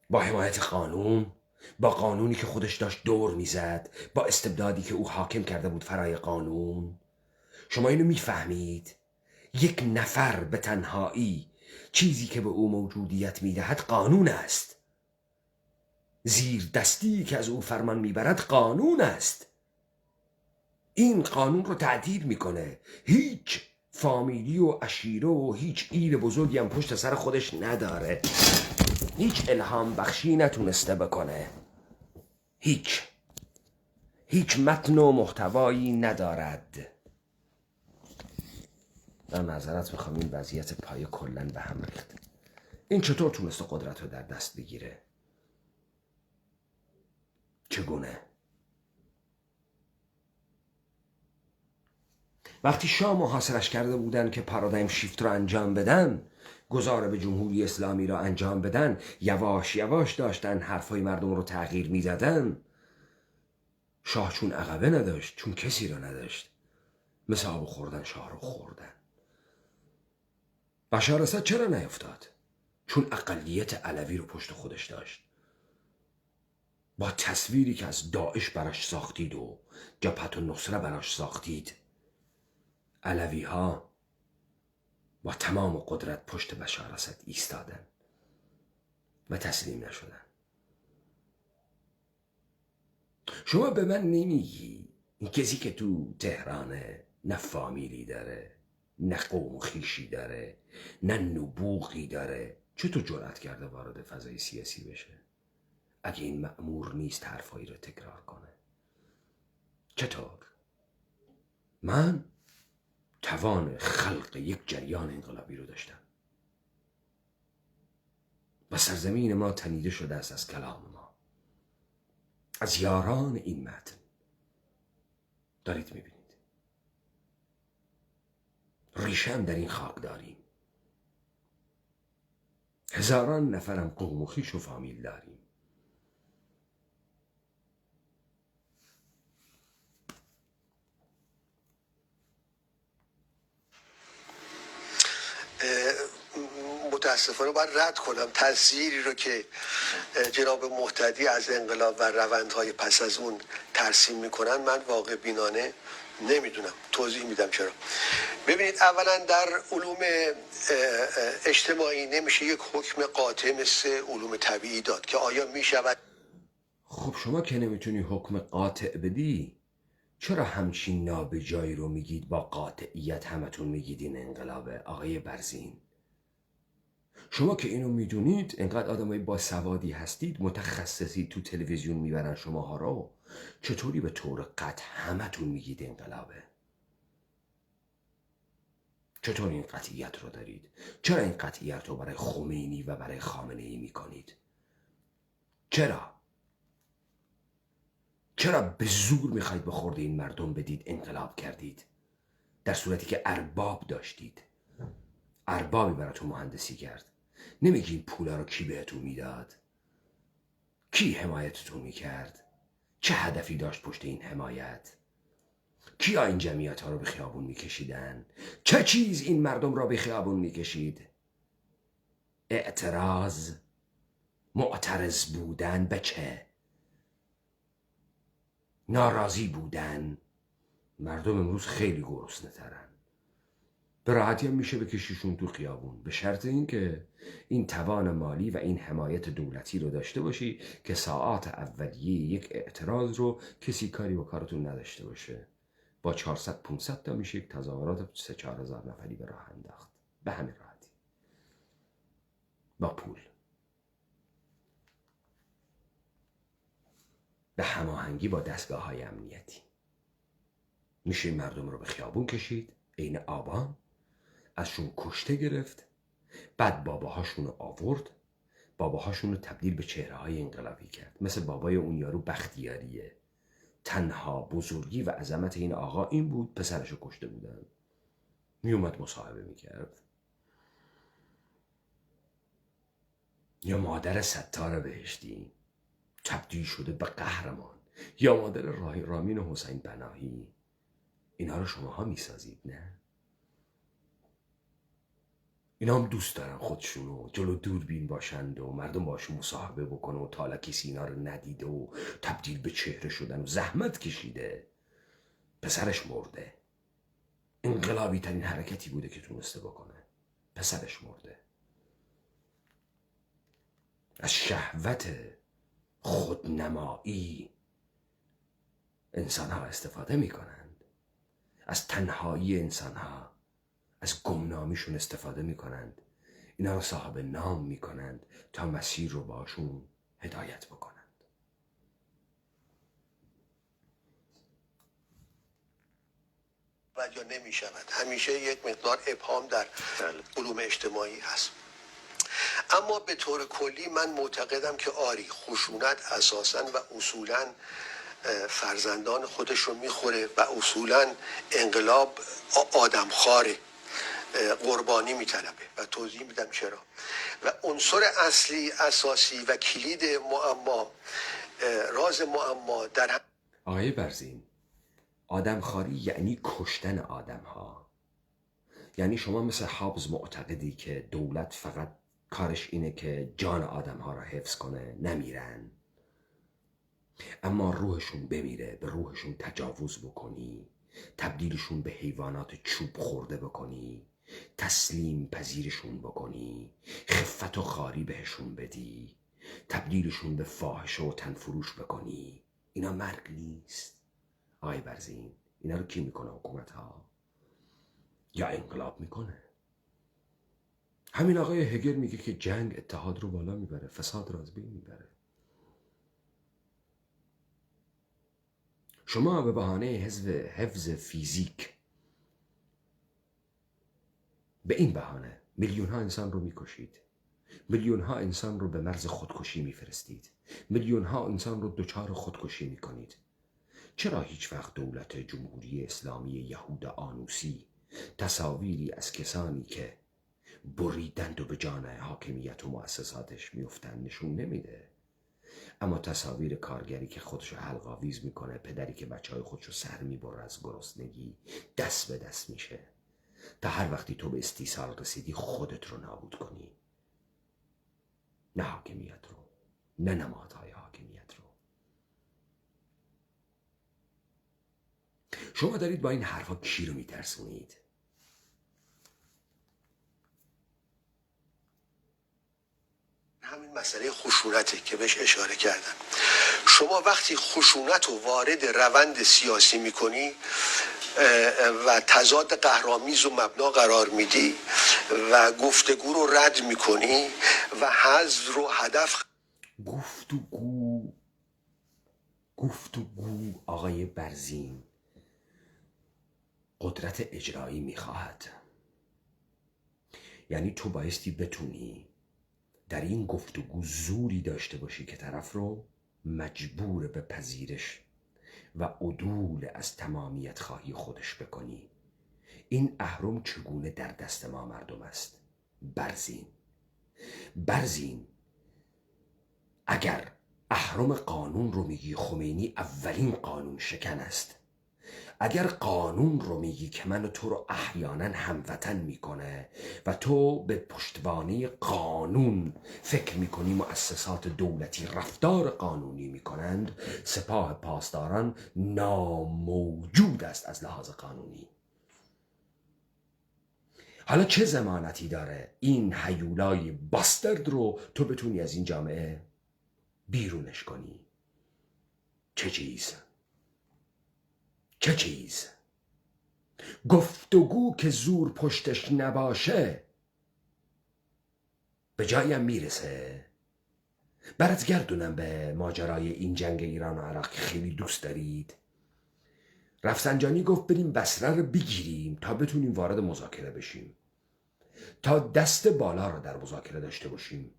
با حمایت قانون، با قانونی که خودش داشت دور میزد، با استبدادی که او حاکم کرده بود فرای قانون. شما اینو میفهمید؟ یک نفر به تنهایی چیزی که به او موجودیت میدهد قانون است. زیر دستی که از او فرمان میبرد قانون است. این قانون رو تعدیل میکنه. هیچ فامیلی و عشیره و هیچ ایل بزرگی هم پشت سر خودش نداره. هیچ الهام بخشی نتونسته بکنه. هیچ متن و محتوایی ندارد. من معذرت میخوام، این وضعیت پایه کلن به هم ریخت. این چطور تونسته قدرت رو در دست بگیره؟ چگونه؟ وقتی شاه محاصرش کرده بودن که پارادایم شیفت رو انجام بدن، گذار به جمهوری اسلامی را انجام بدن، یواش یواش داشتن حرفای مردم رو تغییر میدادن. شاه چون عقبه نداشت، چون کسی را نداشت، مثل آب خوردن شاه رو خوردن. بشار اسد چرا نیفتاد؟ چون اقلیت علوی رو پشت خودش داشت. با تصویری که از داعش براش ساختید و جبهت النصره براش ساختید، علوی ها با تمام قدرت پشت بشار اسد ایستادن و تسلیم نشدن. شما به من نمیگی این کسی که تو تهرانه نه فامیلی داره، نه قوم و خویشی داره، نه نبوغی داره، چطور جرأت کرده وارد فضای سیاسی بشه؟ اگه این مأمور نیست حرفایی رو تکرار کنه. چطور؟ من توان خلق یک جریان انقلابی رو داشتم و سرزمین ما تنیده شده است از کلام ما، از یاران این متن. دارید میبینید ریشم در این خاک داریم، هزاران نفرم قوم و خویش و فامیل داریم. متاسفانه باید رد کنم تاثیری رو که جناب مهتدی از انقلاب و روندهای پس از اون ترسیم میکنن من واقع بینانه نمیدونم. توضیح میدم چرا. ببینید، اولا در علوم اجتماعی نمیشه یک حکم قاطع مثل علوم طبیعی داد که آیا میشود. خب شما که نمیتونی حکم قاطع بدی، چرا همچین نابجایی رو میگید با قاطعیت همتون میگید این انقلابه؟ آقای برزین، شما که اینو میدونید، انقدر آدمای با سوادی هستید، متخصصی، تو تلویزیون میبرن شماها رو، چطوری به طور قطع همتون میگید انقلابه؟ چطور این قطعیت رو دارید؟ چرا این قطعیت رو برای خمینی و برای خامنه ای میکنید؟ چرا به زور میخواید به خورد این مردم بدید انقلاب کردید، در صورتی که ارباب داشتید؟ اربابی براتون مهندسی کرد. نمیگین پولا رو کی بهتون میداد؟ کی حمایتتون میکرد؟ چه هدفی داشت پشت این حمایت؟ کیا این جمعیت ها رو به خیابون میکشیدن؟ چه چیز این مردم را به خیابون میکشید؟ اعتراض، معترض بودن به چه؟ ناراضی بودن. مردم امروز خیلی گرسنه ترن، به راحتی هم میشه بکشیشون تو خیابون، به شرط اینکه این توان مالی و این حمایت دولتی رو داشته باشی که ساعات اولیه یک اعتراض رو کسی کاری با کارتون نداشته باشه. با 400-500 تا میشه یک تظاهرات 3-4 هزار نفری به راه انداخت، به همین راحتی، با پول، به هماهنگی با دستگاه های امنیتی. میشه مردم رو به خیابون کشید، عین آبان ازشون کشته گرفت، بعد باباهاشون رو آورد، باباهاشون رو تبدیل به چهره های انقلابی کرد. مثل بابای اون یارو بختیاریه. تنها بزرگی و عظمت این آقا این بود پسرشو کشته بودن، میومد مصاحبه میکرد. یا مادر ستار بهشتی تبدیل شده به قهرمان، یا مادر رامین و حسین پناهی. اینا رو شماها میسازید، نه؟ اینا هم دوست دارن خودشونو جلو دوربین باشند و مردم باشون مصاحبه بکنه و تا حالا کسی اینا رو ندیده و تبدیل به چهره شدن و زحمت کشیده، پسرش مرده. انقلابی ترین حرکتی بوده که تونسته بکنه، پسرش مرده. از شهوت خودنمایی انسان ها استفاده میکنند، از تنهایی انسان ها، از گمنامیشون استفاده میکنند، اینا رو صاحب نام میکنند تا مسیر رو باشون هدایت بکنند. و یا نمی شود. همیشه یک مقدار ابهام در علوم اجتماعی هست. اما به طور کلی من معتقدم که آری، خشونت اساساً و اصولاً فرزندان خودش رو میخوره و اصولا انقلاب آدمخواره، قربانی میطلبه و توضیح میدم چرا. و عنصر اصلی اساسی و کلید معما، راز معما در آقای برزین، آدمخواری یعنی کشتن آدم ها. یعنی شما مثل حافظ معتقدی که دولت فقط کارش اینه که جان آدم ها را حفظ کنه، نمیرن، اما روحشون بمیره، به روحشون تجاوز بکنی، تبدیلشون به حیوانات چوب خورده بکنی، تسلیم پذیرشون بکنی، خفت و خاری بهشون بدی، تبدیلشون به فاحشه و تنفروش بکنی، اینا مرگ نیست؟ آقای برزین، اینا رو کی میکنه؟ حکومت ها یا انقلاب میکنه؟ همین آقای هگل میگه که جنگ اتحاد رو بالا میبره، فساد رو از بین میبره. شما به بهانه حفظ فیزیک، به این بهانه میلیون ها انسان رو میکشید، میلیون ها انسان رو به مرز خودکشی میفرستید، میلیون ها انسان رو دچار خودکشی میکنید. چرا هیچ وقت دولت جمهوری اسلامی یهود آنوسی تصاویری از کسانی که بریدند و به جان حاکمیت و مؤسساتش میفتند نشون نمیده؟ اما تصاویر کارگری که خودشو حلق‌آویز میکنه، پدری که بچهای خودشو سر میبره از گرسنگی، دست به دست میشه تا هر وقتی تو به استیصال رسیدی خودت رو نابود کنی، نه حاکمیت رو، نه نمادهای حاکمیت رو. شما دارید با این حرفا کی رو میترسونید؟ همین مسئله خشونته که بهش اشاره کردم. شما وقتی خشونت رو وارد روند سیاسی میکنی و تضاد قهرآمیز و مبنا قرار میدی و گفتگو رو رد میکنی و حظ رو هدف گفتگو آقای برزین قدرت اجرایی میخواهد. یعنی تو بایستی بتونی در این گفتگو زوری داشته باشی که طرف رو مجبور به پذیرش و عدول از تمامیت خواهی خودش بکنی. این اهرم چگونه در دست ما مردم است؟ برزین، اگر اهرم قانون رو میگی، خمینی اولین قانون شکن است. اگر قانون رو میگی که من و تو رو احیانا هموطن میکنه و تو به پشتوانه قانون فکر میکنی مؤسسات دولتی رفتار قانونی میکنند، سپاه پاسداران ناموجود است از لحاظ قانونی. حالا چه ضمانتی داره این هیولای باسترد رو تو بتونی از این جامعه بیرونش کنی؟ چه چیز؟ گفتگو که زور پشتش نباشه به جایم میرسه. برات گردونم به ماجرای این جنگ ایران و عراق که خیلی دوست دارید. رفسنجانی گفت بریم بصره رو بگیریم تا بتونیم وارد مذاکره بشیم، تا دست بالا رو در مذاکره داشته باشیم.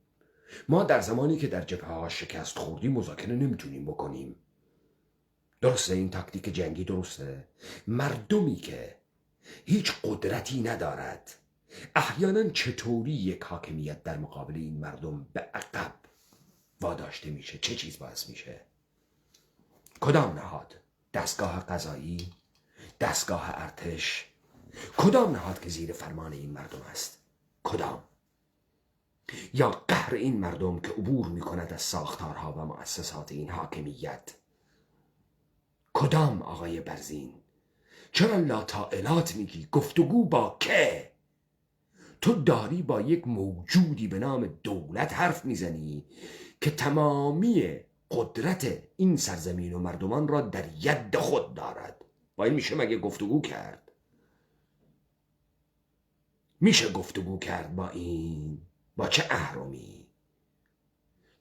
ما در زمانی که در جبهه ها شکست خوردیم مذاکره نمیتونیم بکنیم. درسته، این تاکتیک جنگی درسته. مردمی که هیچ قدرتی ندارد احیانا چطوری یک حاکمیت در مقابل این مردم به عقب واداشته میشه؟ چه چیز باعث میشه؟ کدام نهاد؟ دستگاه قضایی؟ دستگاه ارتش؟ کدام نهاد که زیر فرمان این مردم است؟ کدام؟ یا قهر این مردم که عبور میکند از ساختارها و مؤسسات این حاکمیت؟ کدام آقای برزین؟ چرا لاطائلات میگی؟ گفتگو با که؟ تو داری با یک موجودی به نام دولت حرف میزنی که تمامی قدرت این سرزمین و مردمان را در ید خود دارد. با این میشه مگه گفتگو کرد؟ میشه گفتگو کرد با این؟ با چه اهرمی؟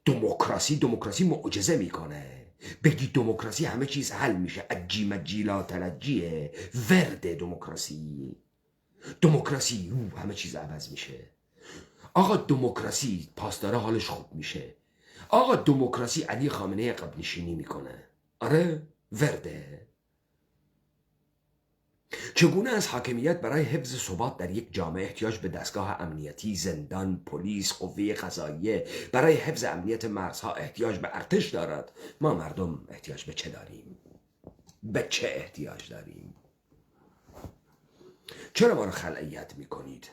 دموکراسی معجزه میکنه. بگی دموکراسی همه چیز حل میشه. عجی مجی لا تلجیه، ورد دموکراسی همه چیز عوض میشه. آقا دموکراسی پاسداره حالش خوب میشه. آقا دموکراسی علی خامنه‌ای عقب نشینی میکنه. آره ورده. چگونه از حاکمیت برای حفظ ثبات در یک جامعه احتیاج به دستگاه امنیتی، زندان، پلیس، قوه قضاییه، برای حفظ امنیت مرزها احتیاج به ارتش دارد، ما مردم احتیاج به چه داریم؟ به چه احتیاج داریم؟ چرا ما رو خلعیت میکنید؟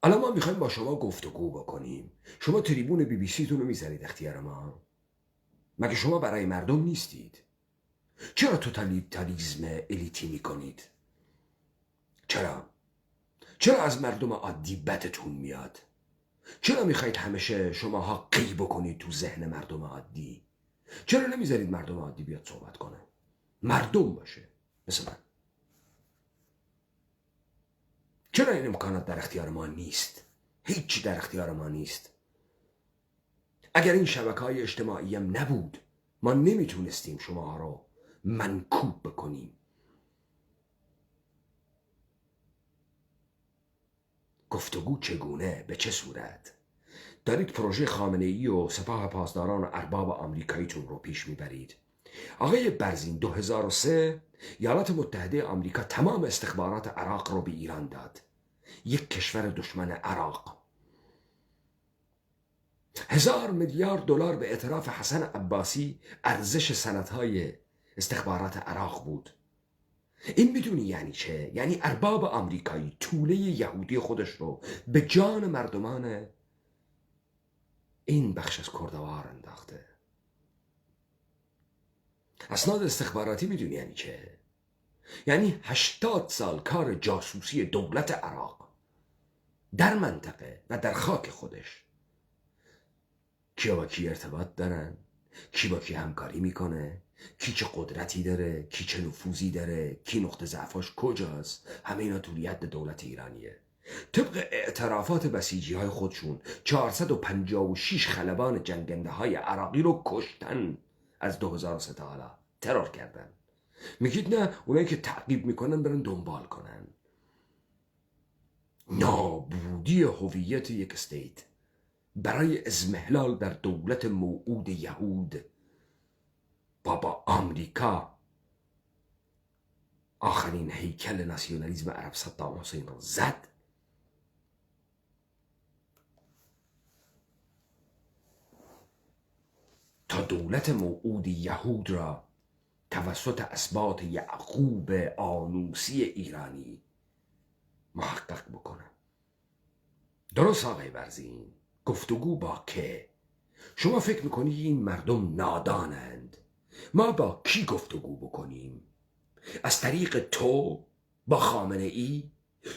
الان ما میخوایم با شما گفتگو بکنیم، شما تریبون BBC تون رو میذارید اختیار ما؟ مگه شما برای مردم نیستید؟ چرا توتالیتاریسم الیتی میکنید؟ چرا از مردم عادی بدتون میاد؟ چرا میخواید همیشه شماها قی بکنید تو ذهن مردم عادی؟ چرا نمیذارید مردم عادی بیاد صحبت کنه؟ مردم باشه مثل من. چرا این امکانات در اختیار ما نیست؟ هیچی در اختیار ما نیست. اگر این شبکه‌های اجتماعی هم نبود، ما نمیتونستیم شما رو منکوب بکنیم. گفتگو چگونه؟ به چه صورت؟ دارید پروژه خامنه‌ای و سپاه پاسداران و ارباب آمریکاییتون رو پیش میبرید. آقای برزین 2003 ایالات متحده آمریکا تمام استخبارات عراق رو به ایران داد، یک کشور دشمن عراق. 1000 میلیارد دلار به اعتراف حسن عباسی ارزش سندهای استخبارات عراق بود. این میدونی یعنی چه؟ یعنی ارباب آمریکایی توله یهودی خودش رو به جان مردمان این بخش از کردوار انداخته. اسناد استخباراتی میدونی یعنی چه؟ یعنی 80 سال کار جاسوسی دولت عراق در منطقه و در خاک خودش. کی با کی ارتباط دارن؟ کی با کی همکاری میکنه؟ کی چه قدرتی داره؟ کی چه نفوذی داره؟ کی نقطه ضعفش کجاست؟ همه اینا تو ید دولت ایرانیه. طبق اعترافات بسیجی های خودشون 456 خلبان جنگنده های عراقی رو کشتن از 2003 تا حالا، ترور کردن. میگید نه، اونایی که تعقیب میکنن برن دنبال کنن. نابودی هویت یک استیت برای اضمحلال در دولت موعود یهود با آمریکا آخرین هیکل ناسیونالیسم عرب صدام حسین رو زد. تا دولت موعود یهود را توسط اسباط یعقوب آنوسی ایرانی محقق بکنم. درست آقای برزین، گفتگو با که؟ شما فکر میکنی این مردم نادانند؟ ما با کی گفتگو بکنیم؟ از طریق تو با خامنه ای؟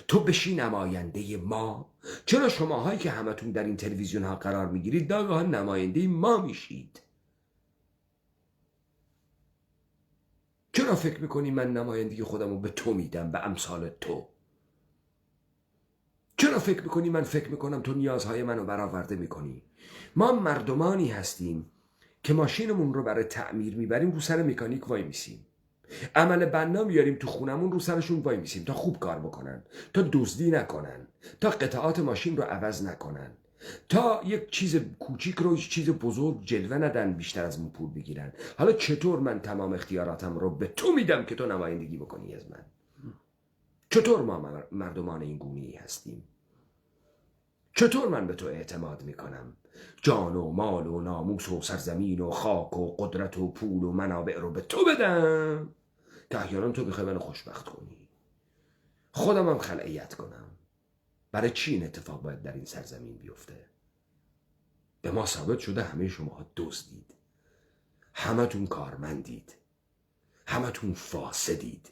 تو بشی نماینده ما؟ چرا شماهایی که همتون در این تلویزیون ها قرار میگیرید ناگهان نماینده ما میشید؟ چرا فکر میکنی من نمایندگی خودم رو به تو میدم، به امثال تو؟ چرا فکر میکنی من فکر میکنم تو نیازهای منو برآورده میکنی؟ ما مردمانی هستیم که ماشینمون رو برای تعمیر میبریم، رو سر مکانیک وای میسیم. عمل بنا میاریم تو خونمون، رو سرشون وای میسیم تا خوب کار بکنن، تا دزدی نکنن، تا قطعات ماشین رو عوض نکنن، تا یک چیز کوچیک رو چیز بزرگ جلوه ندن بیشتر از من پول بگیرن. حالا چطور من تمام اختیاراتم رو به تو میدم که تو نمایندگی بکنی از من؟ چطور ما مردمان این گونه‌ای هستیم؟ چطور من به تو اعتماد میکنم جان و مال و ناموس و سرزمین و خاک و قدرت و پول و منابع رو به تو بدم که احیانا تو بخوای منو خوشبخت کنی، خودم هم خلعیت کنم؟ برای چی این اتفاق باید در این سرزمین بیفته؟ به ما ثابت شده همه شما دزدید، همتون کارمندید، همتون فاسدید.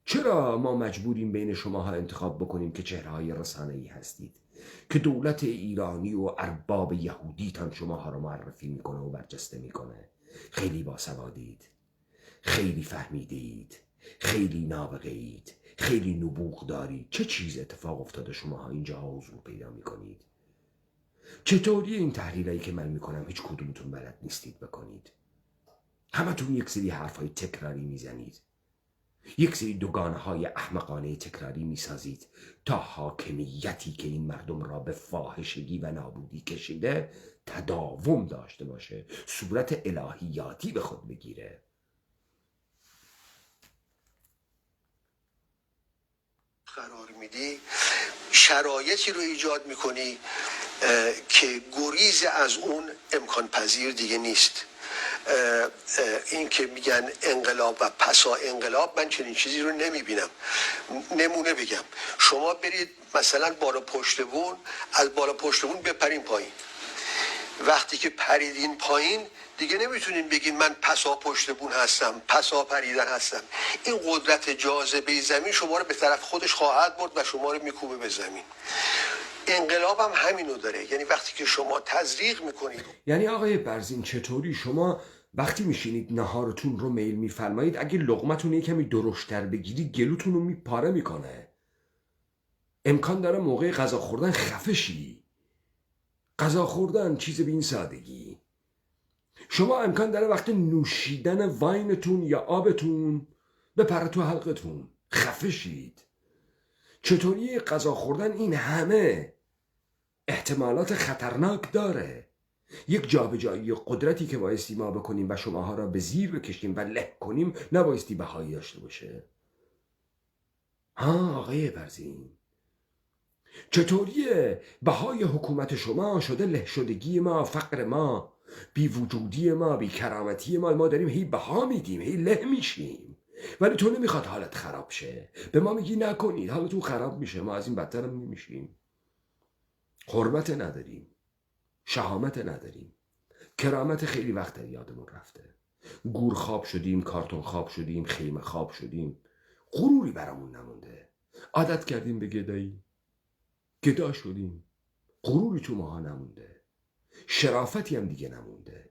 چرا ما مجبوریم بین شماها انتخاب بکنیم که چهره‌های رسانه‌ای هستید، که دولت ایرانی و ارباب یهودیتان شماها رو معرفی میکنه و برجسته میکنه؟ خیلی باسوادید، خیلی فهمیدید، خیلی نابغه‌اید، خیلی نبوغ دارید. چه چیز اتفاق افتاده شماها اینجا حضور پیدا میکنید؟ چطوری این تحلیلایی که من میکنم هیچ کدومتون بلد نیستید بکنید؟ همتون یک سری حرفای تکراری میزنید، یک سری دوگانه‌های احمقانه تکراری میسازید تا حاکمیتی که این مردم را به فاحشگی و نابودی کشیده تداوم داشته باشه، صورت الهیاتی به خود بگیره. قرار میدی، شرایطی رو ایجاد میکنی که گریز از اون امکان پذیر دیگه نیست. این که میگن انقلاب و پسا انقلاب، من چنین چیزی رو نمیبینم. نمونه بگم، شما برید مثلا بالا پشت بون، از بالا پشت بون بپرین پایین. وقتی که پریدین پایین دیگه نمیتونین بگین من پسا پشت بون هستم، پسا پریدن هستم. این قدرت جاذبه زمین شما رو به طرف خودش خواهد برد و شما رو میکوبه به زمین. انقلاب هم همینو داره، یعنی وقتی که شما تزریق میکنید. یعنی آقای برزین چطوری شما وقتی میشینید نهارتون رو میل میفرمایید، اگه لقمتون یه کمی درشتر بگیری گلوتون رو میپاره میکنه؟ امکان داره موقع غذا خوردن خفه شی. غذا خوردن چیز به این سادگی. شما امکان داره وقتی نوشیدن واینتون یا آبتون بپره تو حلقتون خفه شید. چطوری غذا خوردن این همه احتمالات خطرناک داره؟ یک جابجایی قدرتی که بایستی ما بکنیم و شماها را به زیر بکشیم و له کنیم نبایستی بهایی داشته باشه. آقای برزین، چطوریه بهای حکومت شما شده له شدگی ما، فقر ما، بی وجودی ما، بی کرامتی ما داریم هی بها میدیم، هی له میشیم، ولی تو نمیخواد حالت خراب شه. به ما میگی نکنید، حالتون خراب میشه، ما از این بدتر هم نمیشیم. حرمت نداریم، شهامت نداریم، کرامت خیلی وقت یادمون رفته. گور خواب شدیم، کارتون خواب شدیم، خیمه خواب شدیم، غروری برامون نمونده. عادت کردیم به گدایی، گدا شدیم، غروری تو ماها نمونده، شرافتی هم دیگه نمونده،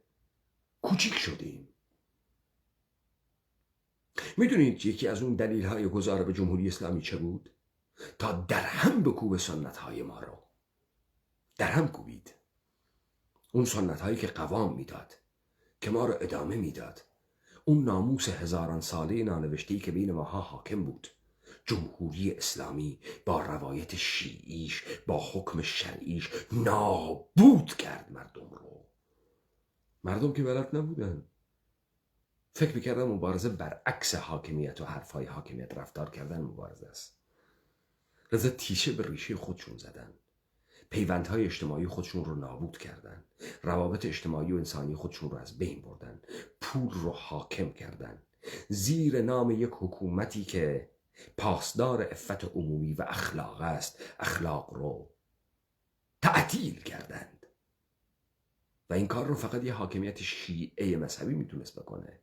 کوچیک شدیم. میدونید یکی از اون دلیل‌های گذار به جمهوری اسلامی چه بود؟ تا در هم بکوب سنت‌های ما رو. در هم کوبید. اون سنت‌هایی که قوام میداد، که ما رو ادامه میداد. اون ناموس هزاران ساله نانوشته‌ای که بین ماها حاکم بود. جمهوری اسلامی با روایت شیعیش، با حکم شرعیش نابود کرد مردم رو. مردم که بلد نبودن. فکر میکردن مبارزه برعکس حاکمیت و حرفای حاکمیت رفتار کردن مبارزه است. لذا تیشه به ریشه خودشون زدن. پیوندهای اجتماعی خودشون رو نابود کردن. روابط اجتماعی و انسانی خودشون رو از بین بردن. پول رو حاکم کردن. زیر نام یک حکومتی که پاسدار عفت عمومی و اخلاق است، اخلاق رو تعطیل کردند. و این کار رو فقط یه حاکمیت شیعه مذهبی میتونست بکنه.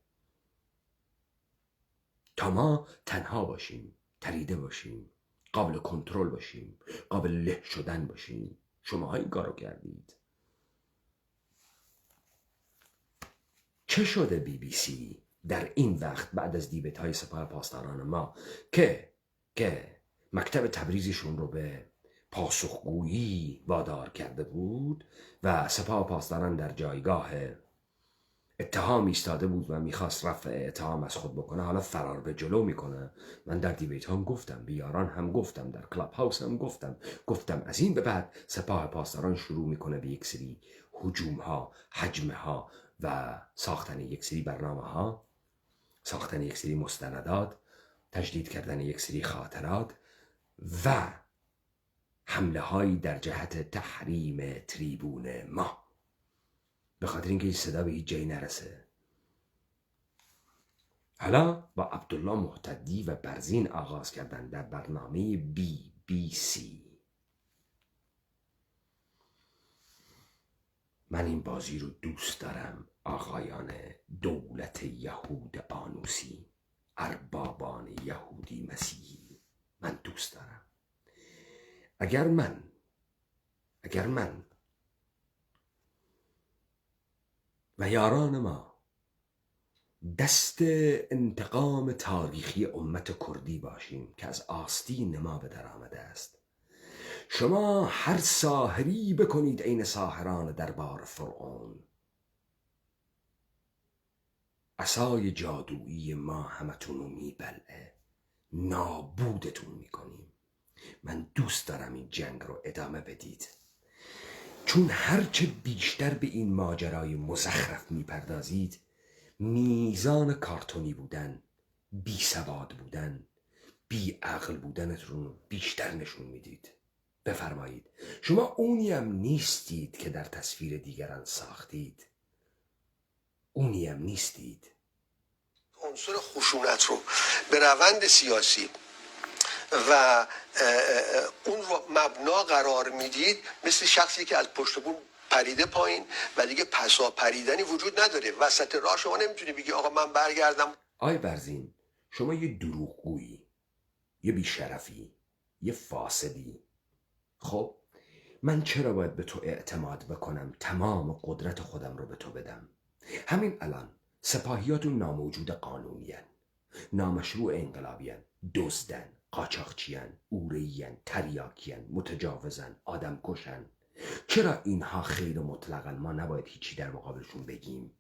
تا ما تنها باشیم، تریده باشیم، قابل کنترل باشیم، قابل له شدن باشیم. شماها این کارو کردید. چه شده BBC در این وقت بعد از دیبت‌های سپاه پاسداران ما که مکتب تبریزشون رو به پاسخگویی وادار کرده بود و سپاه پاسداران در جایگاه اتهام ایستاده بود و میخواست رفع اتهام از خود بکنه، حالا فرار به جلو میکنه. من در دیبیت هم گفتم، بیاران هم گفتم، در کلاب هاوس هم گفتم از این به بعد سپاه پاسداران شروع میکنه به یک سری هجوم ها، حجم ها و ساختن یک سری برنامه ها، ساختن یک سری مستندات، تجدید کردن یک سری خاطرات و حمله هایی در جهت تحریم تریبون ما، به خاطر اینکه این صدا به هیچ جایی نرسه. حالا با عبدالله محتدی و برزین آغاز کردن در برنامه BBC. من این بازی رو دوست دارم آقایان دولت یهود آنوسی، اربابان یهودی مسیحی. من دوست دارم. اگر من و یاران ما دست انتقام تاریخی امت کردی باشیم که از آستین ما به در آمده است، شما هر ساحری بکنید عین ساحران دربار فرعون، عصای جادویی ما همتون رو میبلعه، نابودتون میکنیم. من دوست دارم این جنگ رو ادامه بدید. چون هرچه بیشتر به این ماجرای مزخرف میپردازید میزان کارتونی بودن، بی سواد بودن، بی عقل بودنتون رو بیشتر نشون میدید. بفرمایید شما اونیم نیستید که در تصویر دیگران ساختید، اونیم نیستید. عنصر خشونت رو به روند سیاسی و اون رو مبنا قرار میدید، مثل شخصی که از پشت بوم پریده پایین و دیگه پسا پریدنی وجود نداره. وسط راه شما نمیتونی بگی آقا من برگردم. آی برزین، شما یه دروغگویی، یه بیشرفی، یه فاسدی. خب من چرا باید به تو اعتماد بکنم تمام قدرت خودم رو به تو بدم؟ همین الان سپاهیاتون ناموجود قانونیان، نامشروع انقلابیان، دزدن، قاچاقچیان، اوره‌ایان، تریاکیان، متجاوزن، آدم کشن. چرا اینها خیر مطلقا ما نباید هیچی در مقابلشون بگیم؟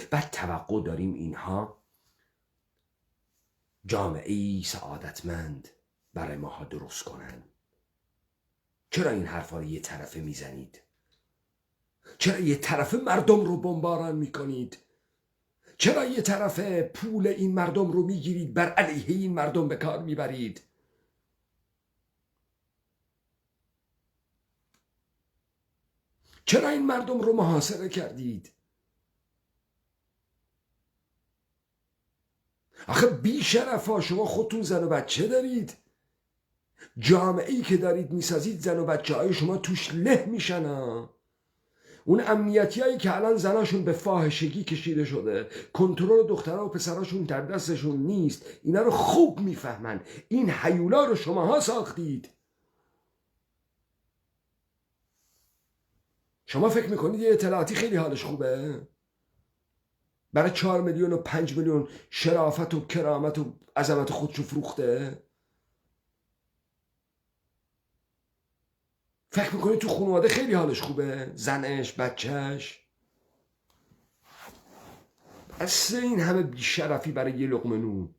بعد توقع داریم اینها جامعه‌ای سعادتمند برای ماها درست کنن. چرا این حرفا رو یه طرفه میزنید؟ چرا یه طرفه مردم رو بمباران میکنید؟ چرا یه طرفه پول این مردم رو میگیرید بر علیه این مردم به کار میبرید؟ چرا این مردم رو محاصره کردید؟ آخه بی شرفا، شما خودتون زن و بچه دارید. جامعه‌ای که دارید میسازید زن و بچه های شما توش له میشن. اون امنیتی هایی که الان زناشون به فاحشگی کشیده شده، کنترل دخترها و پسراشون در دستشون نیست، اینا رو خوب میفهمن. این هیولا رو شماها ساختید. شما فکر میکنید یه اطلاعاتی خیلی حالش خوبه؟ برای 4 میلیون و 5 میلیون شرافت و کرامت و عظمت خودشو فروخته؟ فکر میکنید تو خانواده خیلی حالش خوبه؟ زنش، بچهش؟ بس این همه بیشرفی برای یه لقمه نون.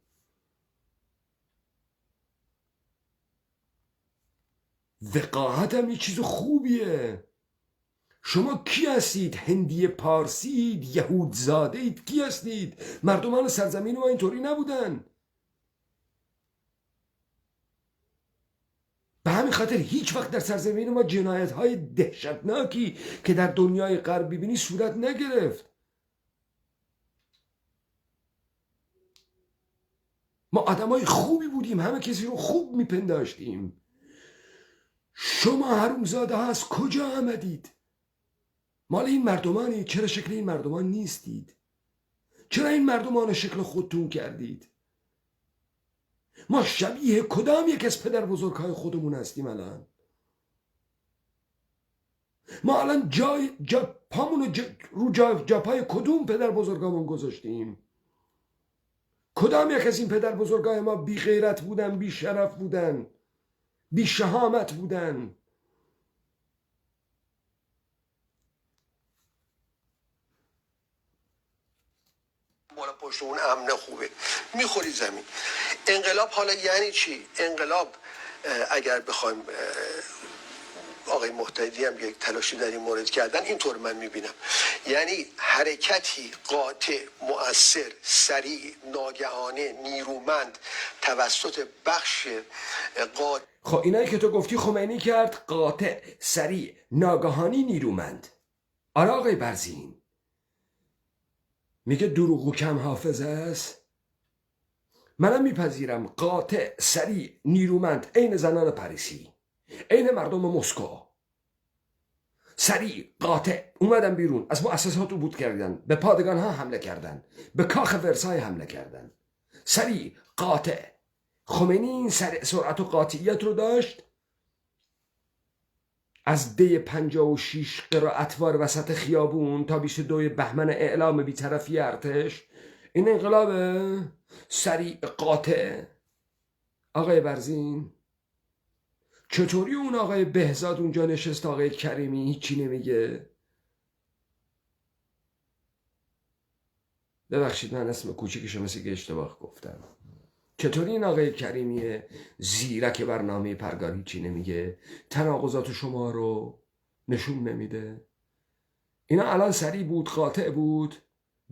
وقاحت هم یه چیز خوبیه. شما کی هستید؟ هندی پارسید؟ یهود زاده اید؟ کی هستید؟ مردمان سرزمین ما اینطوری نبودن. به همین خاطر هیچ وقت در سرزمین ما جنایت های دهشتناکی که در دنیای غرب ببینی صورت نگرفت. ما آدمای خوبی بودیم، همه کسی رو خوب میپنداشتیم. شما حرومزاده ها از کجا آمدید؟ مال این مردمانی؟ چرا شکل این مردمان نیستید؟ چرا این مردمان شکل خودتون کردید؟ ما شبیه کدام یک از پدر بزرگهای خودمون هستیم الان؟ ما الان پامونو رو جاپای کدوم پدر بزرگامون گذاشتیم؟ کدام یک از این پدر بزرگای ما بی غیرت بودن، بی شرف بودن، بی شهامت بودن؟ بالا پشت اون امن خوبه میخوری زمین. انقلاب حالا یعنی چی؟ انقلاب اگر بخوایم، آقای مهتدی هم یک تلاشی در این مورد کردن، اینطور من میبینم، یعنی حرکتی قاطع، مؤثر، سریع، ناگهانه، نیرومند توسط بخش قاطع. خب اینایی که تو گفتی خمینی کرد، قاطع، سریع، ناگهانی، نیرومند. آره آقای برزین، میگه دروغ و کم حافظه است. منم میپذیرم قاطع، سریع، نیرومند، عین زنان پاریسی، عین مردم مسکو. سریع، قاطع اومدن بیرون، از مؤسسات عبور کردن، به پادگان ها حمله کردن، به کاخ ورسای حمله کردن. سریع، قاطع. خمینی این سرعت و قاطعیت رو داشت. از دی 56 قرائتوار وسط خیابون تا 22 بهمن اعلام بی‌طرفی ارتش. این انقلابه؟ سریع، قاطع. آقای برزین، چطوری اون آقای بهزاد اونجا نشست، آقای کریمی هیچی نمیگه؟ ببخشید من اسم کوچیکشو مثل که اشتباه گفتم. چطوری این آقای کریمی زیرک برنامه پرگار هیچی نمیگه؟ تناقضات شما رو نشون نمیده. اینا الان سریع بود، قاطع بود.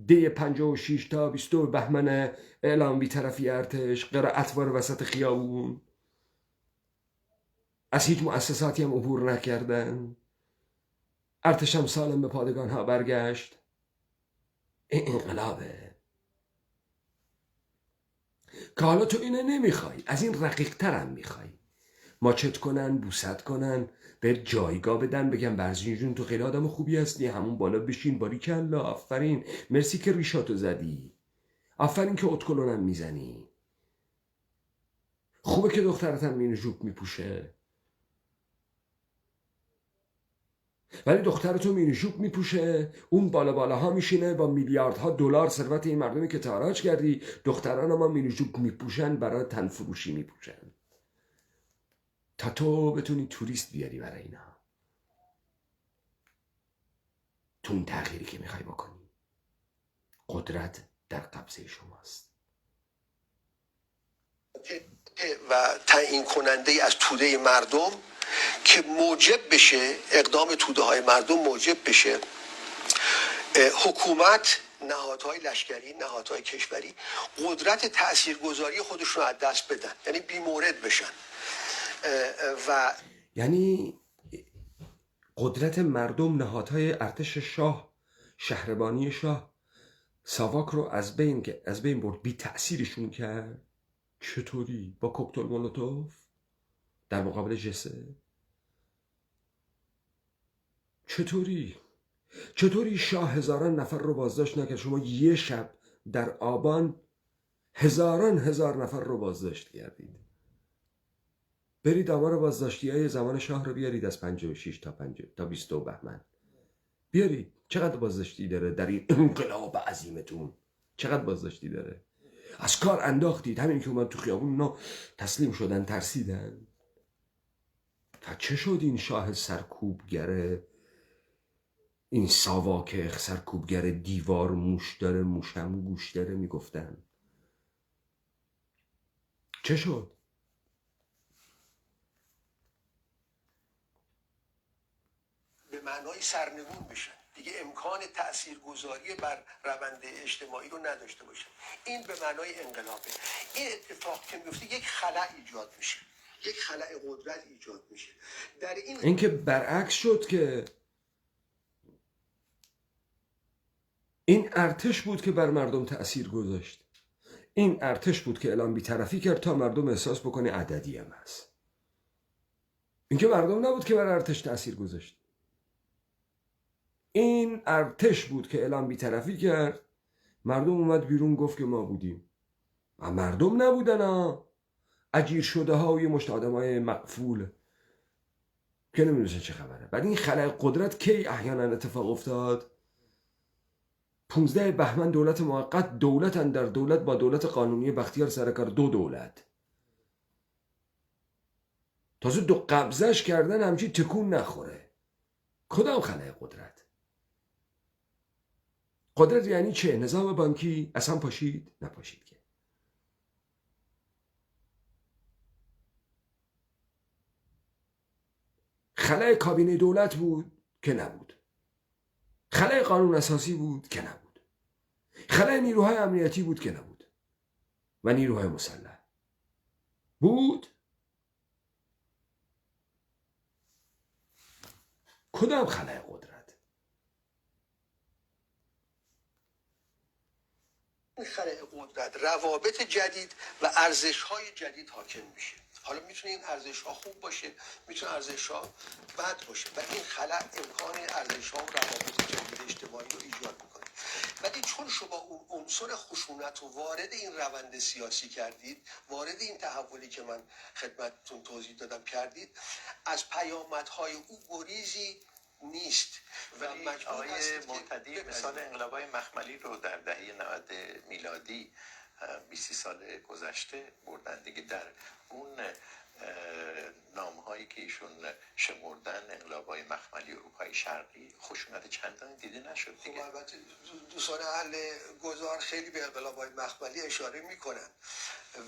دی 56 تا 22 بهمن اعلام بی‌طرفی ارتش، قرائت وار وسط خیابون. از هیچ مؤسساتی هم عبور نکردن. ارتش هم سالم به پادگان ها برگشت. این انقلابه که حالا تو اینه نمیخوای، از این رقیق ترم میخوای. ماچت کنن، بوست کنن، به جایگاه بدن، بگم برزین جون تو خیلی آدم خوبی هستی، همون بالا بشین، باریکلا، آفرین، مرسی که ریشاتو زدی، آفرین که اتکلونم میزنی، خوبه که دخترتم مینی جوب میپوشه. ولی دخترتو مینی جوب میپوشه، اون بالا بالاها میشینه با میلیاردها دلار ثروت این مردمی که تاراج کردی. دختران ما مینی جوب میپوشن، برای تنفروشی میپوشن تا تو بتونی توریست بیاری برای اینا. تو اون تغییری که میخوای بکنی، قدرت در قبضه شماست. و تعیین کننده از توده مردم که موجب بشه، اقدام توده های مردم موجب بشه حکومت، نهادهای لشکری، نهادهای کشوری قدرت تاثیرگذاری خودشون رو از دست بدن، یعنی بیمورد بشن. و یعنی قدرت مردم، نهادهای ارتش شاه، شهربانی شاه، ساواک رو از بین برد، بی تأثیرشون کرد. چطوری؟ با کوکتل مولوتوف در مقابل جسه؟ چطوری شاه هزاران نفر رو بازداشت نکرد؟ شما یه شب در آبان هزار نفر رو بازداشت کردید. برید آمار بازداشتی های زمان شاه رو بیارید از 56 تا 22 بهمن. بیارید چقدر بازداشتی داره در این انقلاب عظیمتون؟ چقدر بازداشتی داره؟ از کار انداختید. همین که اومد تو خیابون اونا تسلیم شدن، ترسیدن. تا چه شد این شاه سرکوبگره، این ساواک سرکوبگر دیوار موش داره، موشم گوش داره میگفتن؟ چه شد؟ به معنای سرنگون بشن، دیگه امکان تاثیرگذاری بر روند اجتماعی رو نداشته باشن. این به معنای انقلابه. این اتفاق که میفته یک خلأ ایجاد میشه، یک خلأ قدرت ایجاد میشه. در این که برعکس شد که این ارتش بود که بر مردم تأثیر گذاشت. این ارتش بود که اعلام بی‌طرفی کرد تا مردم احساس بکنه عددی هم هست. این که مردم نبود که بر ارتش تأثیر گذاشت. این ارتش بود که اعلام بی‌طرفی کرد، مردم اومد بیرون گفت که ما بودیم. و مردم نبودن ها، اجیر شده ها و یه مشت آدم های مقفول که نمیدونستن چه خبره. بعد این خلأ قدرت کی احیانا اتفاق افتاد؟ 15 بهمن دولت موقت، دولتن در دولت با دولت قانونی بختیار سرکار، دو دولت تازه دو قبضش کردن همچی تکون نخوره. کدام خلأ قدرت؟ قدرت یعنی چه؟ نظام بانکی اصلا پاشید؟ نپاشید که. خلأ کابینه دولت بود که نبود. خلأ قانون اساسی بود که نبود. خلأ نیروهای امنیتی بود که نبود. و نیروهای مسلح بود. کدام خلأ قدرت؟ این خلأ قدرت روابط جدید و ارزش‌های جدید حاکم میشه. حالا میتونه این ارزش‌ها خوب باشه، میتونه ارزش‌ها بد باشه و این خلأ امکان ارزش‌ها و روابط جدید اجتماعی رو ایجاد میکنه. ولی چون شما اون عنصر خشونت رو وارد این روند سیاسی کردید، وارد این تحولی که من خدمتتون توضیح دادم کردید، از پیامدهای او گریزی نیست. ولی آقای معتدی مثال انقلاب‌های مخملی رو در دهه 90 میلادی 20 سال گذشته بردن دیگه. در اون نام‌هایی که ایشون شمردن انقلاب‌های مخملی اروپای شرقی خشونت چندانی دیده نشد دیگه. البته دوستان اهل گذار خیلی به انقلاب‌های مخملی اشاره میکنن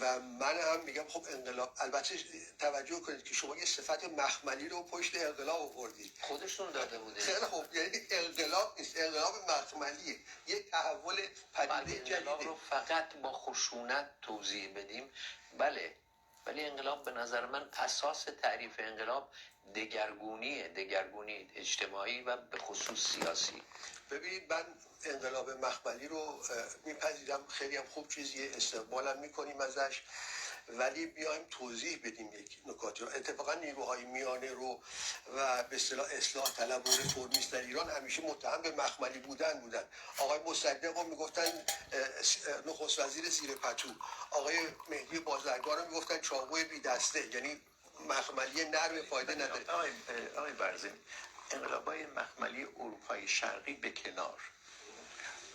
و من هم میگم خب انقلاب، البته توجه کنید که شما یه صفت مخملی رو پشت انقلاب آوردید. خودشون داده بوده. خیلی خوب، یعنی انقلاب نیست، انقلاب مخملیه، یه تحول پدیده جدیده. انقلاب رو فقط با خشونت توضیح بدیم، بله، ولی انقلاب به نظر من اساس تعریف انقلاب دگرگونی اجتماعی و به خصوص سیاسی. ببینید من انقلاب مخملی رو میپذیرم، خیلی هم خوب چیزیه، استقبالم میکنیم ازش، ولی بیایم توضیح بدیم یک نکاتی رو. اتفاقا نیروهای میانه رو و به اصطلاح اصلاح طلب و رفرمیست در ایران همیشه متهم به مخملی بودن. آقای مصدق رو میگفتن نخست وزیر زیر پتو، آقای مهدی بازرگان رو میگفتن چاقوی بی دسته، یعنی مخملی نرم فایده نداره. آقای برزین، انقلاب‌های مخملی اروپای شرقی به کنار،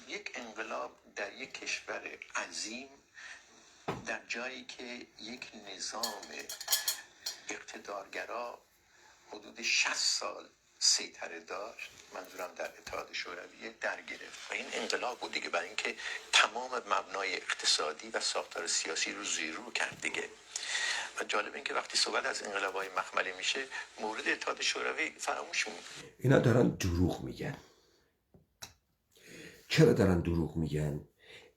یک انقلاب در یک کشور عظیم، در جایی که یک نظام اقتدارگرا حدود 60 سال سیطره داشت، منظورم در اتحاد شوروی، در گرفت و این انقلاب بود دیگه، برای اینکه تمام مبنای اقتصادی و ساختار سیاسی رو زیرو کرد دیگه. و جالب این که وقتی صحبت از انقلاب‌های مخملی میشه مورد اتحاد شوروی فراموش میمونه. اینا دارن دروغ میگن. چرا دارن دروغ میگن؟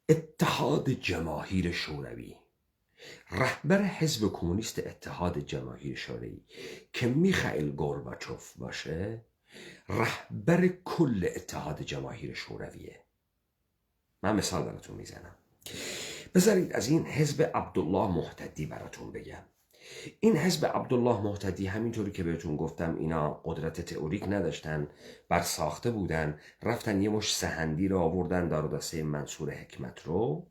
اتحاد جماهیر شوروی، رهبر حزب کمونیست اتحاد جماهیر شوروی که میخائیل گورباچوف باشه، رهبر کل اتحاد جماهیر شورویه. من مثال براتون میزنم. بذارید از این حزب عبدالله محتدی براتون بگم. این حزب عبدالله محتدی، همینطوری که بهتون گفتم اینا قدرت تئوریک نداشتن، بر ساخته بودن، رفتن یه مش سهندی رو آوردن دار و دسته منصور حکمت رو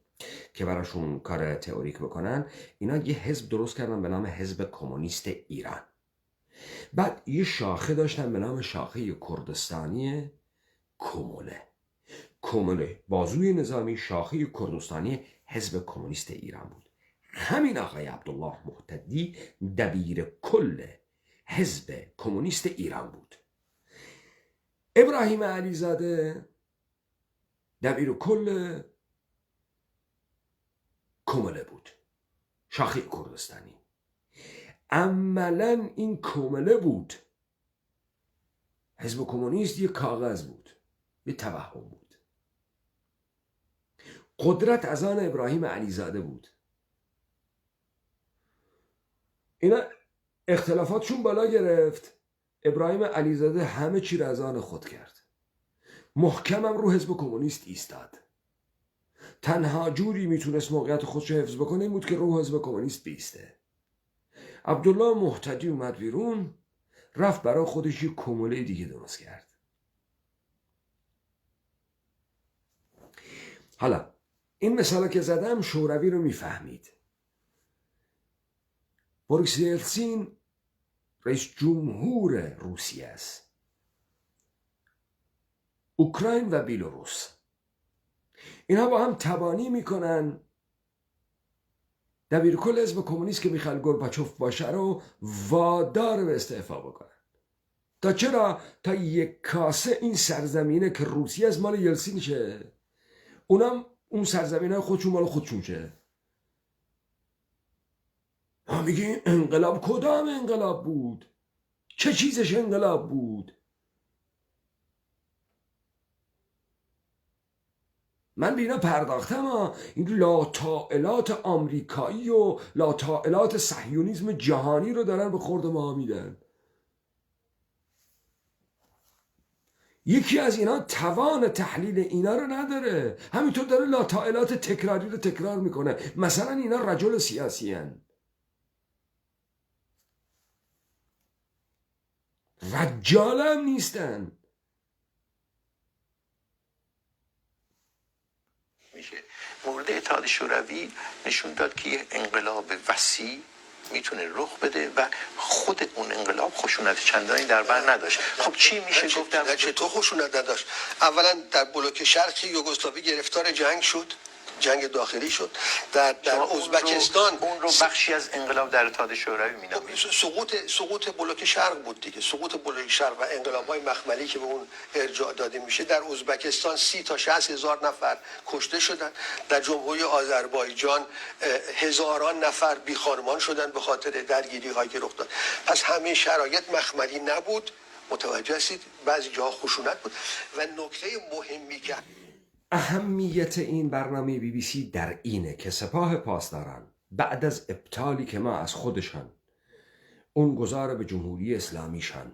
که براشون کار تئوریک بکنن. اینا یه حزب درست کردن به نام حزب کمونیست ایران. بعد یه شاخه داشتن به نام شاخه کردستانی کمونه، بازوی نظامی شاخه کردستانی حزب کمونیست ایران بود. همین آقای عبدالله محتدی دبیر کل حزب کمونیست ایران بود. ابراهیم علیزاده دبیر کل کمله بود، شاخه کردستانی. عملا این کمله بود. حزب کمونیست یه کاغذ بود، یه توهم بود. قدرت از آن ابراهیم علیزاده بود. اینا اختلافاتشون بالا گرفت، ابراهیم علیزاده همه چی را از آن خود کرد. محکمم رو حزب کمونیست ایستاد. تنها جوری میتونست موقعیت خودش رو حفظ بکنه این بود که رو حزب کمونیست بیسته. عبدالله محتدی اومد بیرون، رفت برای خودش یک کموله دیگه درست کرد. حالا این مثالا که زدم شوروی رو میفهمید. بوریس یلتسین رئیس جمهور روسیه است. اوکراین و بیلاروس اینها با هم تبانی میکنن دبیرکل حزب کمونیست که میخائیل گورباچوف باشه رو وادار به استعفا بکنن. تا چرا؟ تا یک کاسه این سرزمینه که روسیه از مال یلتسین شه، اونم اون سرزمینه خودشون مال خودشون شه. ما میگیم انقلاب کدام انقلاب بود؟ چه چیزش انقلاب بود؟ من به اینا پرداختم. این لاطائلات آمریکایی و لاطائلات صهیونیسم جهانی رو دارن به خورد ما میدن. یکی از اینا توان تحلیل اینا رو نداره، همینطور داره لاطائلات تکراری رو تکرار میکنه. مثلا اینا رجل سیاسی هن، رجال هم نیستن. میشه مورد اتحاد شوروی نشون داد که یه انقلاب وسیع میتونه رخ بده و خود اون انقلاب خشونت چندانی در بر نداشت. خب چی میشه گفت؟ چطور خشونت نداشت؟ اولا در بلوک شرقی یوگسلاوی گرفتار جنگ شد، جنگ داخلی شد. در ازبکستان اون رو بخشی از انقلاب در اتحاد شوروی می‌نامید. سقوط بلوک شرق بود دیگه. سقوط بلوک شرق و انقلاب‌های مخملی که به اون ارجاع داده میشه. در ازبکستان 30 تا 60 هزار نفر کشته شدن. در جمهوری آذربایجان هزاران نفر بی خانمان شدن به خاطر درگیری‌هایی که رخ داد. پس همه شرایط مخملی نبود. متوجه هستید؟ بعضی جاها خشونت بود و نکته مهمی که اهمیت این برنامه BBC در اینه که سپاه پاسداران بعد از ابطالی که ما از خودشان اون گذار به جمهوری اسلامیشان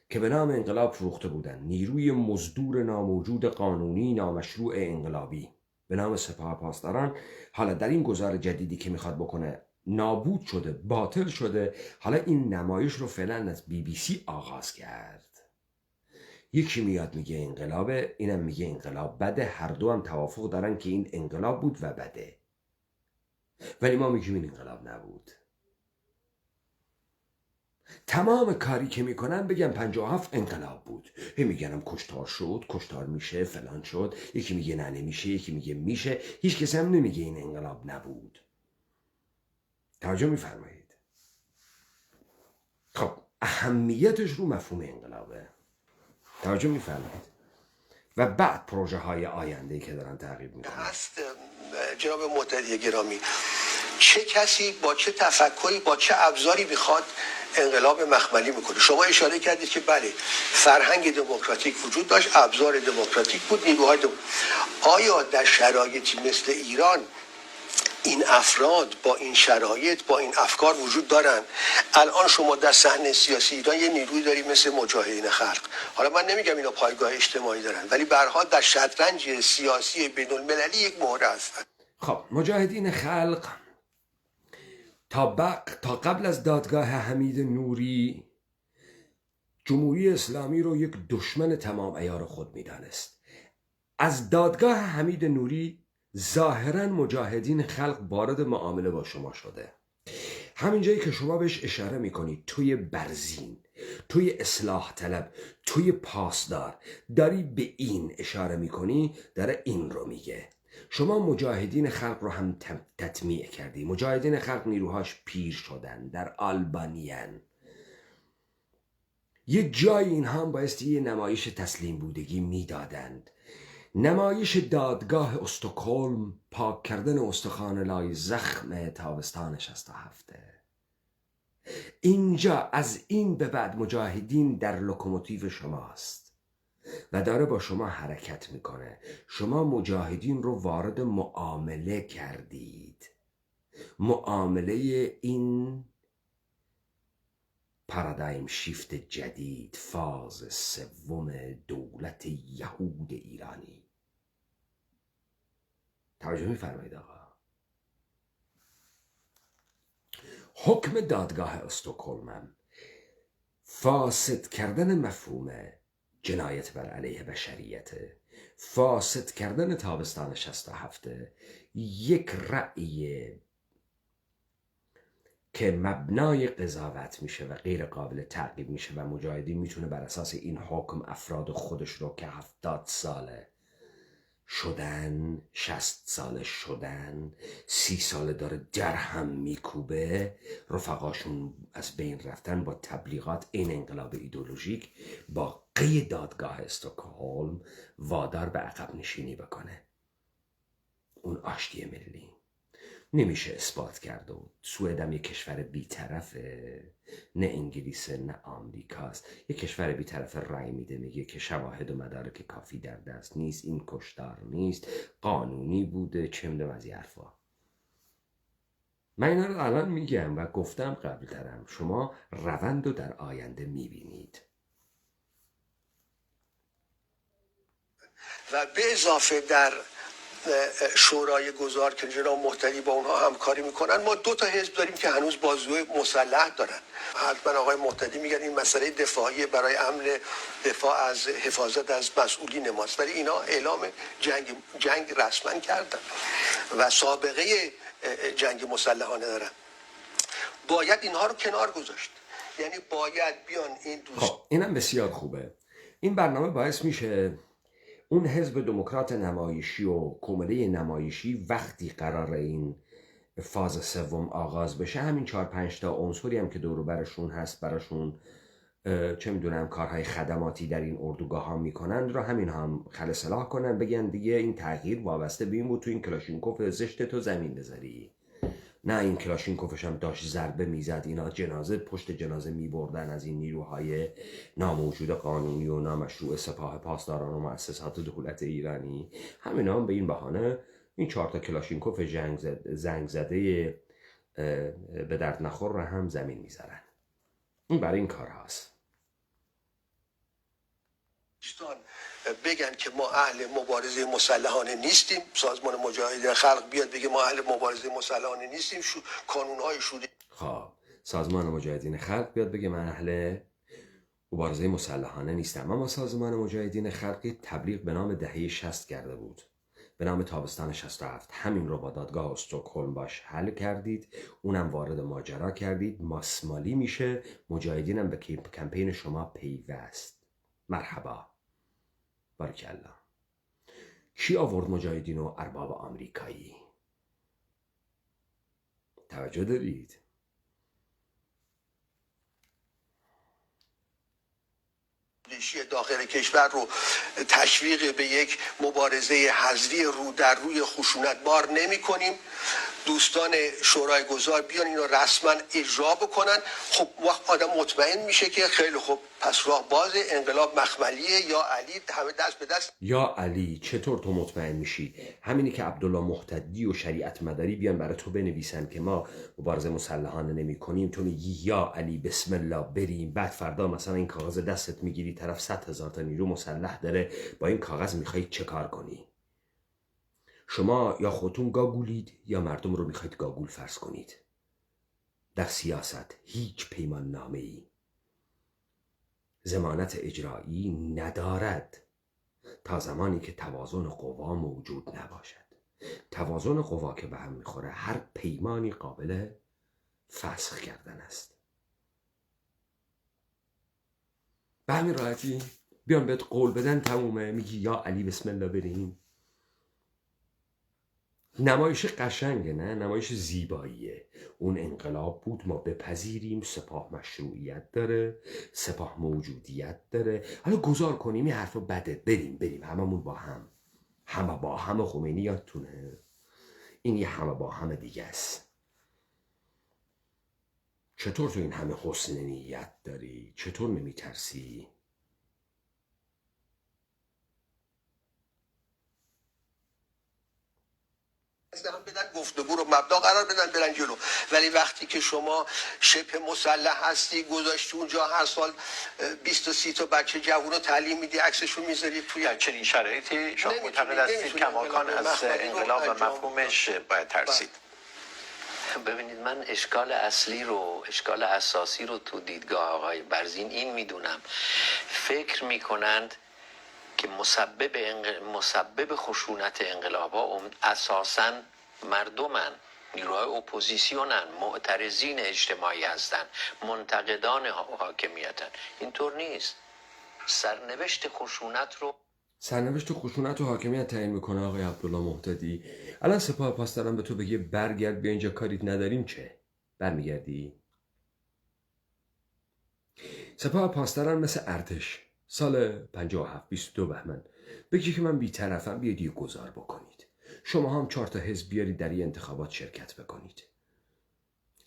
که به نام انقلاب فروخته بودن، نیروی مزدور ناموجود قانونی نامشروع انقلابی به نام سپاه پاسداران، حالا در این گذار جدیدی که میخواد بکنه نابود شده، باطل شده. حالا این نمایش رو فعلا از BBC آغاز کرد. یکی میاد میگه انقلابه، اینم میگه انقلاب بده. هر دو هم توافق دارن که این انقلاب بود و بده، ولی ما میگیم این انقلاب نبود. تمام کاری که میکنن بگن 57 انقلاب بود. میگنم کشتار شد، کشتار میشه، فلان شد. یکی میگه نه نمیشه، یکی میگه میشه. هیچ کسی هم نمیگه این انقلاب نبود. توجه میفرمایید؟ خب اهمیتش رو مفهوم انقلابه. توجه میفرمایید؟ و بعد پروژه های آینده که دارن تعقیب میکنن هست. جناب مهتدی گرامی، چه کسی با چه تفکری با چه ابزاری میخواد انقلاب مخملی میکنه؟ شما اشاره کردید که بله فرهنگ دموکراتیک وجود داشت، ابزار دموکراتیک بود، نیروهای آیا در شرایطی مثل ایران این افراد با این شرایط با این افکار وجود دارن؟ الان شما در صحنه سیاسی ایران یه نیروی داری مثل مجاهدین خلق. حالا من نمیگم اینا پایگاه اجتماعی دارن، ولی به هر حال در شطرنج سیاسی بین المللی یک مهره هستن. خب مجاهدین خلق تا قبل از دادگاه حمید نوری جمهوری اسلامی رو یک دشمن تمام عیار خود میدانست. از دادگاه حمید نوری ظاهراً مجاهدین خلق وارد معامله با شما شده. همین جایی که شما بهش اشاره میکنی، توی برزین، توی اصلاح طلب، توی پاسدار داری به این اشاره میکنی، داره این رو میگه. شما مجاهدین خلق رو هم تطمیع کردی. مجاهدین خلق نیروهاش پیر شدن، در آلبانیان. یک جای اینها هم بایستی یه نمایش تسلیم بودگی میدادند. نمایش دادگاه استکهلم، پاک کردن استخوان لای زخم تابستان 67. اینجا از این به بعد مجاهدین در لوکوموتیو شماست و داره با شما حرکت میکنه. شما مجاهدین رو وارد معامله کردید. معامله این پارادایم شیفت جدید، فاز سوم دولت یهود ایرانی. توجه میفرمایید آقا؟ حکم دادگاه استکهلم فاسد کردن مفهوم جنایت بر علیه بشریت، فاسد کردن تابستان 67، یک رأی که مبنای قضاوت میشه و غیر قابل تعقیب میشه و مجاهدین میتونه بر اساس این حکم افراد خودش رو که 70 ساله شدن، 60 ساله شدن، 30 ساله داره درهم میکوبه، رفقاشون از بین رفتن با تبلیغات این انقلاب ایدئولوژیک، با قید دادگاه استکهلم وادار به عقب نشینی بکنه. اون آشتی ملی نمیشه اثبات کرد و سوئد هم یک کشور بی‌طرفه، نه انگلیس نه آمریکاست. یک کشور بی‌طرف رأی میده، میگه که شواهد و مدارک کافی در دست نیست، این کشتار نیست، قانونی بوده، چه میدونم از این حرفا. من اینا رو الان میگم و گفتم قبل ترم، شما روند رو در آینده میبینید. و به اضافه در شورای گذار که جناب مهتدی با اونها همکاری میکنن، ما 2 تا حزب داریم که هنوز بازوی مسلح دارن. حتما آقای مهتدی میگن این مسئله دفاعی برای امن، دفاع از حفاظت از مسئولین ماست، ولی اینا اعلام جنگ رسما کردن و سابقه جنگ مسلحانه دارن. باید اینها رو کنار گذاشت. یعنی باید بیان این دوست. خب اینم بسیار خوبه. این برنامه باعث میشه اون حزب دموکرات نمایشی و کمله نمایشی وقتی قرار این فاز سوم آغاز بشه، همین 4-5 تا عنصری هم که دور و برشون هست براشون چه میدونم کارهای خدماتی در این اردوگاه ها میکنن رو همین هم خل اصلاح کنن، بگن دیگه این تغییر وابسته به این بود تو این کلاشینکوف زشت تو زمین بذاری. نه، این کلاشینکوفش هم داشت ضربه میزد، اینا جنازه پشت جنازه میبردن از این نیروهای ناموجود قانونی و نامشروع سپاه پاسداران و مؤسسات دولت ایرانی. همینا هم به این بهانه این 4 تا کلاشینکوف زنگ زده به درد نخور رو هم زمین میذارن. این برای این کار هست. بگن که ما اهل مبارزه مسلحانه نیستیم، سازمان مجاهدین خلق بیاد بگه ما اهل مبارزه مسلحانه نیستیم، کانونهای شوری. خب سازمان مجاهدین خلق بیاد بگه من اهل مبارزه مسلحانه نیستم. اما سازمان مجاهدین خلق تبلیغ به نام دهه 60 کرده بود، به نام تابستان 67. همین رو با دادگاه استکهلم باش حل کردید، اونم وارد ماجرا کردید، ماسمالی میشه، مجاهدینم به کمپین شما پیوست. مرحبا، بارکالله. کی آورد مجاهدین و ارباب آمریکایی؟ توجه دارید؟ داخل کشور رو تشویق به یک مبارزه حذفی رو در روی خشونت بار نمی کنیم. دوستان شورای گذار بیان اینو رسما اجرا بکنن. خب وقت آدم مطمئن میشه که خیلی خوب پس راه باز، انقلاب مخملیه، یا علی همه دست به دست. یا علی چطور تو مطمئن میشی؟ همینی که عبدالله محتدی و شریعت مداری بیان برای تو بنویسن که ما مبارزه مسلحانه نمی کنیم، تو میگی یا علی بسم الله بریم، بعد فردا مثلا این کاغذ دستت میگیری طرف 100,000 تا نیرو مسلح داره، با این کاغذ میخوای چه کار کنی؟ شما یا خودتون گاگولید یا مردم رو میخواید گاگول فرض کنید. در سیاست هیچ پیمان نامه‌ای ضمانت اجرایی ندارد تا زمانی که توازن قوا موجود نباشد. توازن قوا که به هم میخوره، هر پیمانی قابل فسخ کردن است. به همین راحتی بیان بهت قول بدن تمومه، میگی یا علی بسم الله بریم. نمایش قشنگه، نه نمایش زیباییه. اون انقلاب بود، ما بپذیریم، سپاه مشروعیت داره، سپاه موجودیت داره، حالا گذار کنیم این حرف رو بده، بریم هممون با هم، همه با هم. خمینی یادتونه این یه همه با هم دیگه است. چطور تو این همه حسن نیت داری؟ چطور نمیترسی؟ بدن گفتگو رو مبدا قرار بدن برن جلو. ولی وقتی که شما شبه مسلح هستی، گذاشتی اونجا هر سال 20 تا 30 تا بچه جوون رو تعلیم میدی، عکسشون میذاری توی در چنین شرایطی شما معتقد هستید کماکان از انقلاب و مفهومش باید ترسید؟ ببینید، من اشکال اساسی رو تو دیدگاه آقای برزین این میدونم. فکر میکنند که مسبب خشونت انقلاب ها اساساً مردمن، نیروهای اپوزیسیونن، معترضین اجتماعی هستن، منتقدان حاکمیتن. اینطور نیست. سرنوشت خشونت و حاکمیت تعیین میکنه آقای عبدالله محتدی. الان سپاه پاسداران به تو بگه برگرد بیا اینجا کاریت نداریم، چه؟ برمیگردی؟ سپاه پاسداران مثل ارتش سال 57 22 بهمن بگی که من بی‌طرفم، بیاید یه گذار بکنید، شما هم 4 تا حزب بیارید در این انتخابات شرکت بکنید.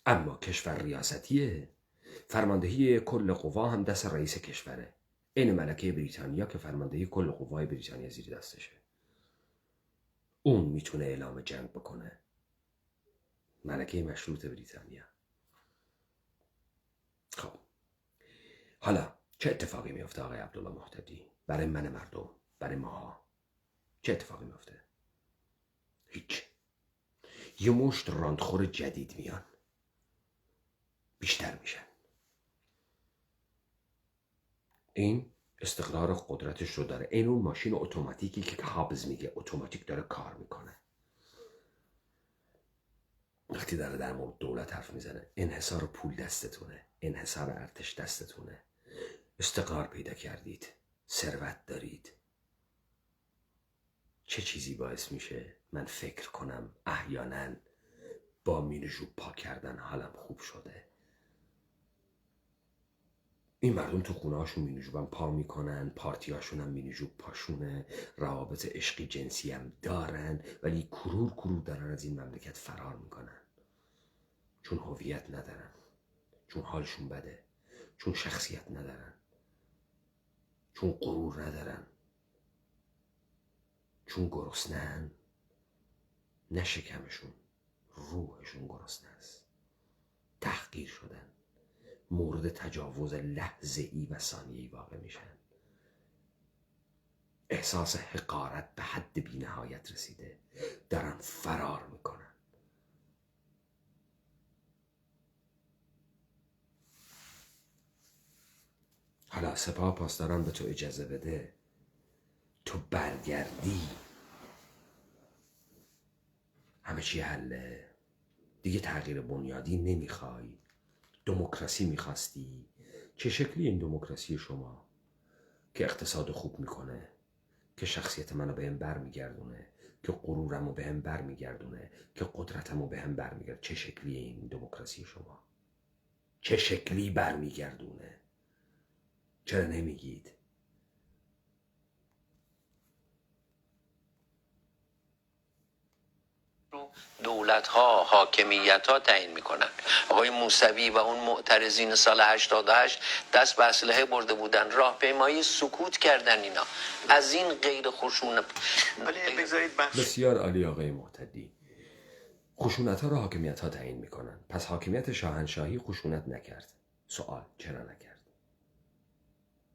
اما کشور ریاستیه، فرماندهی کل قوا هم دست رئیس کشوره، این ملکه بریتانیا که فرماندهی کل قوای بریتانیا زیر دستشه. اون میتونه اعلام جنگ بکنه، ملکه مشروط بریتانیا. خب حالا چه اتفاقی میفته آقای عبدالله محتدی؟ برای من مردم، برای ماها چه اتفاقی میفته؟ هیچ. یه مشت راندخور جدید میان، بیشتر میشن. این استقرار قدرتش رو داره. این اون ماشین اتوماتیکی که هابز میگه اتوماتیک داره کار میکنه. وقتی داره در مورد دولت حرف میزنه، انحصار پول دستتونه، انحصار ارتش دستتونه، استقرار پیدا کردید، ثروت دارید، چه چیزی باعث میشه من فکر کنم احیانا با مینیجوب پا کردن حالم خوب شده؟ این مردم تو خونه هاشون مینیجوبم پا میکنن، پارتی هاشون هم مینیجوب پاشونه، روابط عشقی جنسی هم دارن، ولی کرور دارن از این مملکت فرار میکنن، چون هویت ندارن، چون حالشون بده، چون شخصیت ندارن، چون غرور ندارن، چون گرسنه‌ان. نه شکمشون، روحشون گرسنه است. تحقیر شدن، مورد تجاوز لحظه‌ای و ثانیه‌ای واقع میشن. احساس حقارت به حد بی‌نهایت رسیده، دارن فرار میکنن. حالا سپاه پاسداران به تو اجازه بده تو برگردی، همه چی حله دیگه. تغییر بنیادی نمیخوای، دموکراسی میخواستی. چه شکلی این دموکراسی شما که اقتصاد خوب میکنه، که شخصیت منو به هم بر میگردونه، که غرورمو به هم بر میگردونه، که قدرتمو به هم بر میگردونه؟ چه شکلی این دموکراسی شما؟ چه شکلی بر میگردونه؟ چرا نمیگید؟ دولت ها، حاکمیت ها تعیین میکنن. آقای موسوی و اون معترضین سال 88 دست به اسلحه برده بودن، راهپیمایی سکوت کردن. اینا از این غیر خشونت. ولی بگذارید بسیار عالی آقای محتدی. خشونت ها را حاکمیت ها تعیین میکنن. پس حاکمیت شاهنشاهی خشونت نکرد. سوال چرا نکرد؟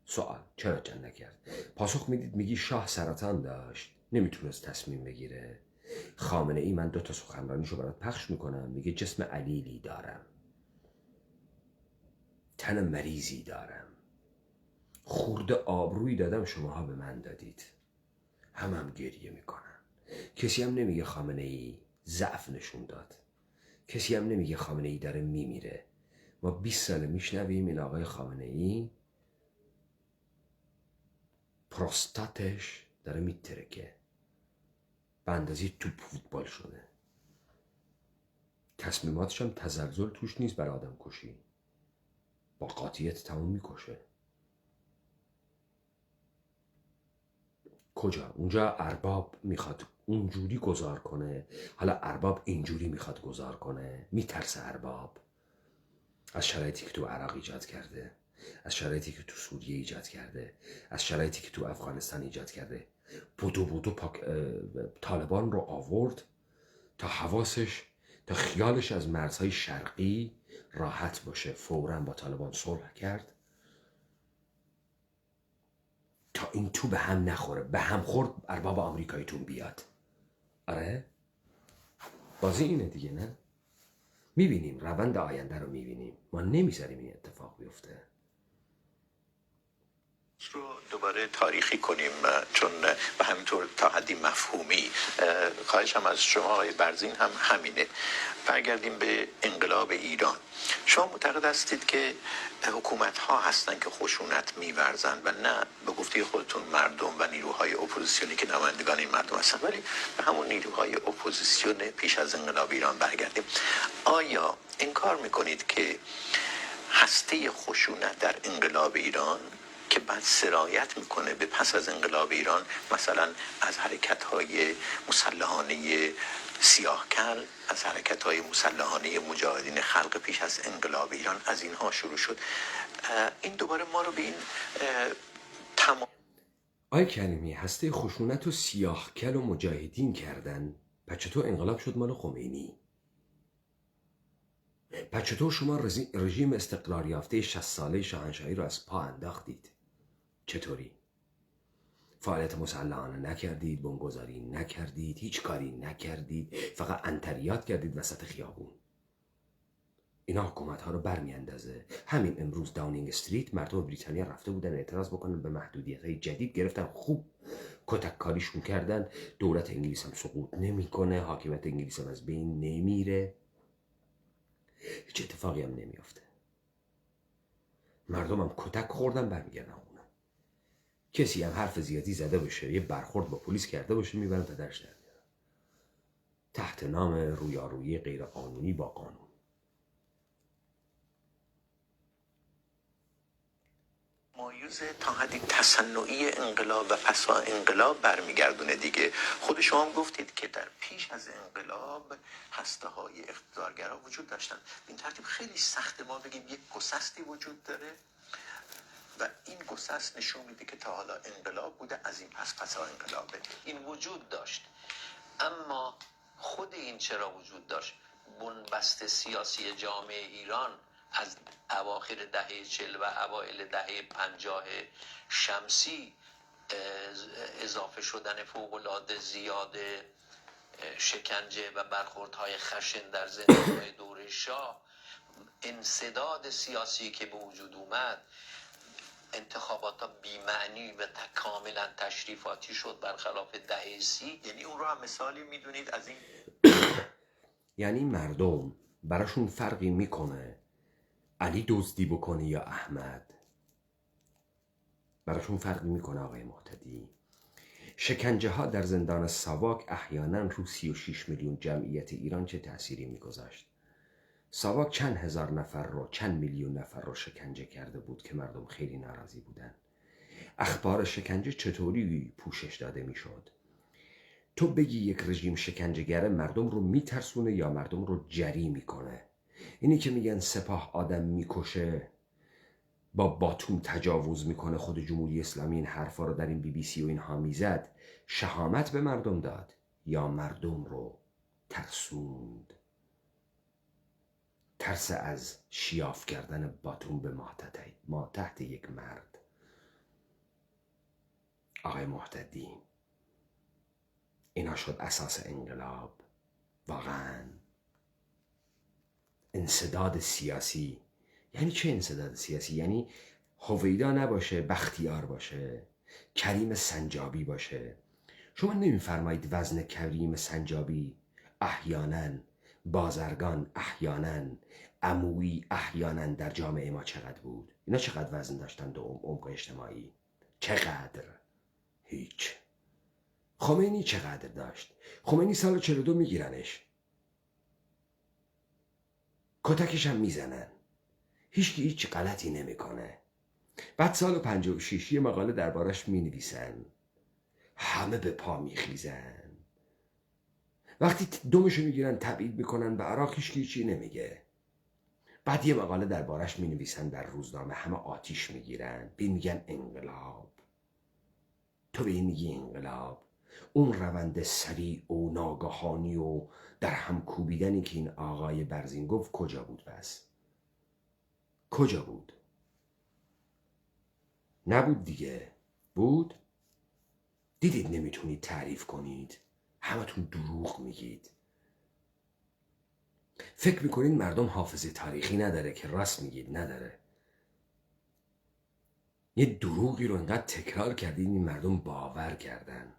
سوال چرا نکرد؟ پاسخ میدید میگی شاه سرطان داشت، نمیتونست تصمیم بگیره. خامنه ای، من 2 سخنرانیشو برات پخش میکنم، میگه جسم علیلی دارم، تن مریضی دارم، خورده آبرویی دادم، شماها به من دادید. هم گریه میکنن. کسی هم نمیگه خامنه ای ضعف نشون داد، کسی هم نمیگه خامنه ای داره میمیره. ما 20 ساله میشنویم این آقای خامنه ای پروستاتش داره میترکه، به اندازه توپ فوتبال شده. تصمیماتش هم تزلزل توش نیست برای آدم کشی، با قاطعیت تموم میکشه. کجا؟ اونجا ارباب میخواد اونجوری گذار کنه، حالا ارباب اینجوری میخواد گذار کنه. میترسه ارباب از شرایطی که تو عراق ایجاد کرده، از شرایطی که تو سوریه ایجاد کرده، از شرایطی که تو افغانستان ایجاد کرده. بودو طالبان رو آورد تا حواسش، تا خیالش از مرزهای شرقی راحت باشه. فوراً با طالبان صلح کرد تا این تو به هم نخوره. به هم خورد ارباب آمریکاییتون بیاد. آره بازی اینه دیگه، نه؟ میبینیم روند آینده رو، میبینیم. ما نمیذاریم این اتفاق بیفته. رو دوباره تاریخی کنیم، چون به همینطور تا حدی مفهومی. خواهشم از شما آقای برزین هم همینه. برگردیم به انقلاب ایران. شما معتقد هستید که حکومت ها هستن که خشونت می‌ورزن و نه به گفته خودتون مردم و نیروهای اپوزیسیونی که نمایندگان این مردم هستن؟ ولی به همون نیروهای اپوزیسیون پیش از انقلاب ایران برگردیم. آیا انکار میکنید که هسته خشونت در انقلاب ایران که بعد سرایت میکنه به پس از انقلاب ایران، مثلا از حرکت‌های مسلحانه سیاهکل، از حرکت‌های مسلحانه مجاهدین خلق پیش از انقلاب ایران، از اینها شروع شد، این دوباره ما رو به این تمام. آی کریمی، هسته خشونت و سیاهکل و مجاهدین کردن، پس چطور انقلاب شد مال خمینی؟ پس چطور شما رژیم استقرار یافته 60 ساله شاهنشاهی رو از پا انداختید؟ چطوری؟ فعالیت مسلحانه نکردید، بمبگذاری نکردید، هیچ کاری نکردید، فقط انتریات کردید وسط خیابون. اینا حکومت ها رو برمیاندازه. همین امروز داونینگ استریت مردم بریتانیا رفته بودن اعتراض بکنن به محدودیت های جدید، گرفتن خوب کتک کاریشون کردن. دولت انگلیس هم سقوط نمیکنه، حاکمیت انگلیس هم از بین نمیره، هیچ اتفاقی هم نمیافته. مردم هم کتک خوردن برمیگردن خونه. کسی هم حرف زیادی زده باشه، یه برخورد با پلیس کرده باشه، میبرن پدرش در میارن تحت نام رویارویی غیر قانونی با قانون. مایوز تا حدی تصنعی انقلاب و پسا انقلاب برمیگردونه دیگه. خود شما هم گفتید که در پیش از انقلاب هسته های اقتدارگرا وجود داشتن. این ترتیب خیلی سخته ما بگیم یک گسستی وجود داره و این گسست نشون میده که تا حالا انقلاب بوده، از این پس پسا انقلابه. این وجود داشت، اما خود این چرا وجود داشت؟ بنبست سیاسی جامعه ایران از اواخر دهه 40 و اوایل دهه 50 شمسی، اضافه شدن فوق‌العاده زیاد شکنجه و برخوردهای خشن در زندان‌های دوره شاه، انسداد سیاسی که به وجود اومد، انتخابات ها بی‌معنی و کاملا تشریفاتی شد برخلاف دهه 30. یعنی اون رو هم مثالی میدونید از این؟ یعنی مردم براشون فرقی میکنه علی دزدی بکنه یا احمد؟ براشون فرقی میکنه آقای محتدی؟ شکنجه ها در زندان ساواک احیانا رو 36 میلیون جمعیت ایران چه تأثیری میگذاشت؟ ساواک چند هزار نفر رو، چند میلیون نفر رو شکنجه کرده بود که مردم خیلی ناراضی بودن. اخبار شکنجه چطوری پوشش داده میشد؟ تو بگی یک رژیم شکنجه‌گر مردم رو میترسونه یا مردم رو جری میکنه؟ اینی که میگن سپاه آدم میکشه، با باتوم تجاوز میکنه، خود جمهوری اسلامی این حرفا رو در این BBC و اینها میزد، شهامت به مردم داد یا مردم رو ترسوند؟ ترس از شیاف کردن باتوم به ما تحت یک مرد. آقای محتدی، اینا شد اساس انقلاب. واقعا انسداد سیاسی یعنی چه؟ انسداد سیاسی یعنی هویدا نباشه، بختیار باشه، کریم سنجابی باشه. شما نمیفرمایید وزن کریم سنجابی احیانا، بازرگان احیانا، عمویی احیانا در جامعه ما چقدر بود؟ اینا چقدر وزن داشتن دو عمق اجتماعی؟ چقدر؟ هیچ. خمینی چقدر داشت؟ خمینی سال 42 میگیرنش، کتکش هم میزنن، هیچ غلطی نمیکنه. بعد سال 56 یه مقاله دربارش مینویسن، همه به پا میخیزن. وقتی دمشو میگیرن تبعید میکنن به عراق، هیچی نمیگه. بعد یه مقاله دربارش مینویسن در روزنامه، همه آتیش میگیرن، به این میگن انقلاب. تو به این میگی انقلاب؟ اون روند سریع و ناگهانی و در هم کوبیدنی که این آقای برزین گفت کجا بود؟ بس کجا بود؟ نبود دیگه. بود؟ دیدید نمیتونید تعریف کنید، همتون دروغ میگید. فکر میکنید مردم حافظه تاریخی نداره که راست میگید نداره. یه دروغی رو انقدر تکرار کردید این مردم باور کردن.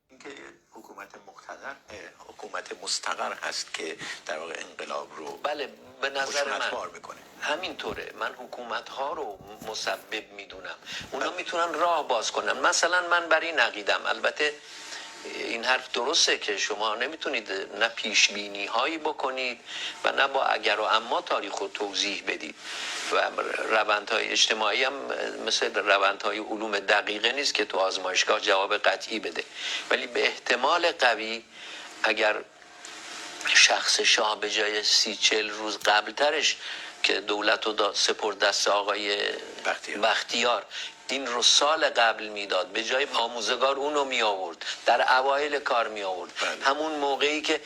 اینکه حکومت مقتدر حکومت مستقر هست که در واقع انقلاب رو بله، به نظر من خشونتبار میکنه. همینطوره. من حکومت ها رو مسبب میدونم، اونا میتونن راه باز کنن. مثلا من بر این عقیدم، البته این حرف درسته که شما نمیتونید نه پیش بینی هایی بکنید و نه با اگر و اما تاریخ رو توضیح بدید و روندهای اجتماعی هم مثل روندهای علوم دقیقه نیست که تو آزمایشگاه جواب قطعی بده. ولی به احتمال قوی اگر شخص شاه به جای 30-40 روز قبل ترش که دولت رو سپرد دست آقای بختیار این رو سال قبل میداد، به جای آموزگار اونو می آورد، در اوایل کار می آورد، همون موقعی که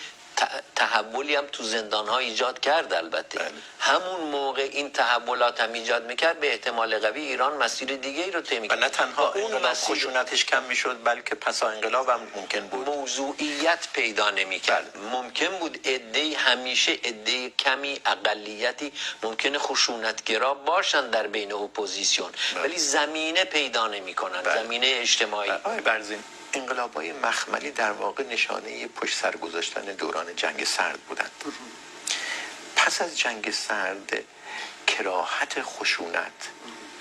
تحولی هم تو زندان ها ایجاد کرد، البته همون موقع این تحولات هم ایجاد میکرد، به احتمال قوی ایران مسیر دیگه ای رو طی می‌کرد. و نه تنها اون انقلاب خشونتش کم میشد، بلکه پسا انقلاب هم ممکن بود موضوعیت پیدا نمی‌کرد. ممکن بود عده‌ای، همیشه عده‌ای کمی اقلیتی ممکنه خشونتگرا باشن در بین اپوزیسیون، ولی زمینه پیدا نمی‌کنن، زمینه اجتماعی. آقای برزین، انقلاب‌های مخملی در واقع نشانه پشت سر گذاشتن دوران جنگ سرد بودند. پس از جنگ سرد کراهت خشونت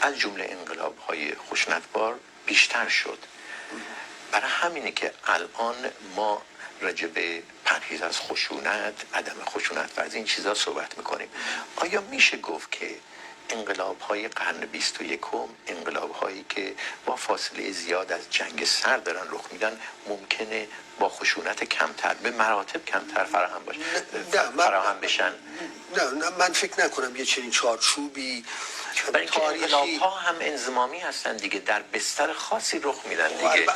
از جمله انقلاب‌های خشونتبار بیشتر شد. برای همینه که الان ما راجع به پرهیز از خشونت، عدم خشونت و از این چیزا صحبت میکنیم. آیا میشه گفت که انقلاب‌های قرن 21، انقلاب‌هایی که با فاصله زیاد از جنگ سرد دارن رخ میدن، ممکنه با خشونت کمتر، به مراتب کمتر فراهم باشه، فراهم بشن؟ نه من فکر نکنم یه چنین چارچوبی برای اینکه تاریخی. انقلاب‌ها هم انضمامی هستن دیگه، در بستر خاصی رخ میدن دیگه.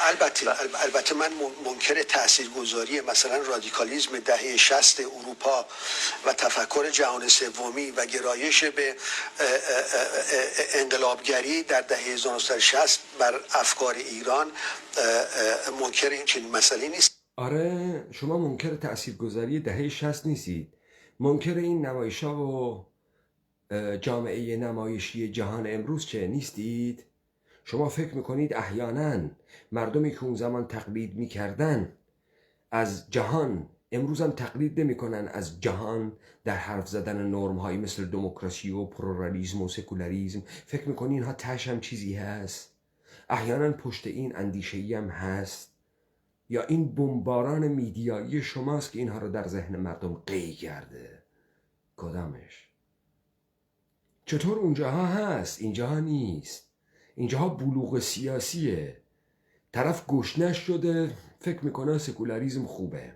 البته من منکر تاثیرگذاری مثلا رادیکالیسم دهه 60 اروپا و تفکر جهان سومی و گرایش به انقلابگری در دهه 1960 بر افکار ایران منکر این چنین مسئله نیست. آره، شما منکر تاثیرگذاری دهه 60 نیستید، منکر این نمایش‌ها و جامعه نمایشی جهان امروز چه نیستید؟ شما فکر میکنید احیانا مردمی که اون زمان تقلید میکردن از جهان امروز هم تقلید نمیکنن از جهان در حرف زدن نرم هایی مثل دموکراسی و پلورالیسم و سکولاریسم؟ فکر میکنید اینها تش هم چیزی هست؟ احیانا پشت این اندیشه‌ای هم هست؟ یا این بمباران میدیایی شماست که اینها رو در ذهن مردم قی کرده؟ کدامش؟ چطور اونجاها هست اینجاها نیست؟ اینجاها بلوغ سیاسیه، طرف گشنش شده فکر میکنه سکولاریسم خوبه،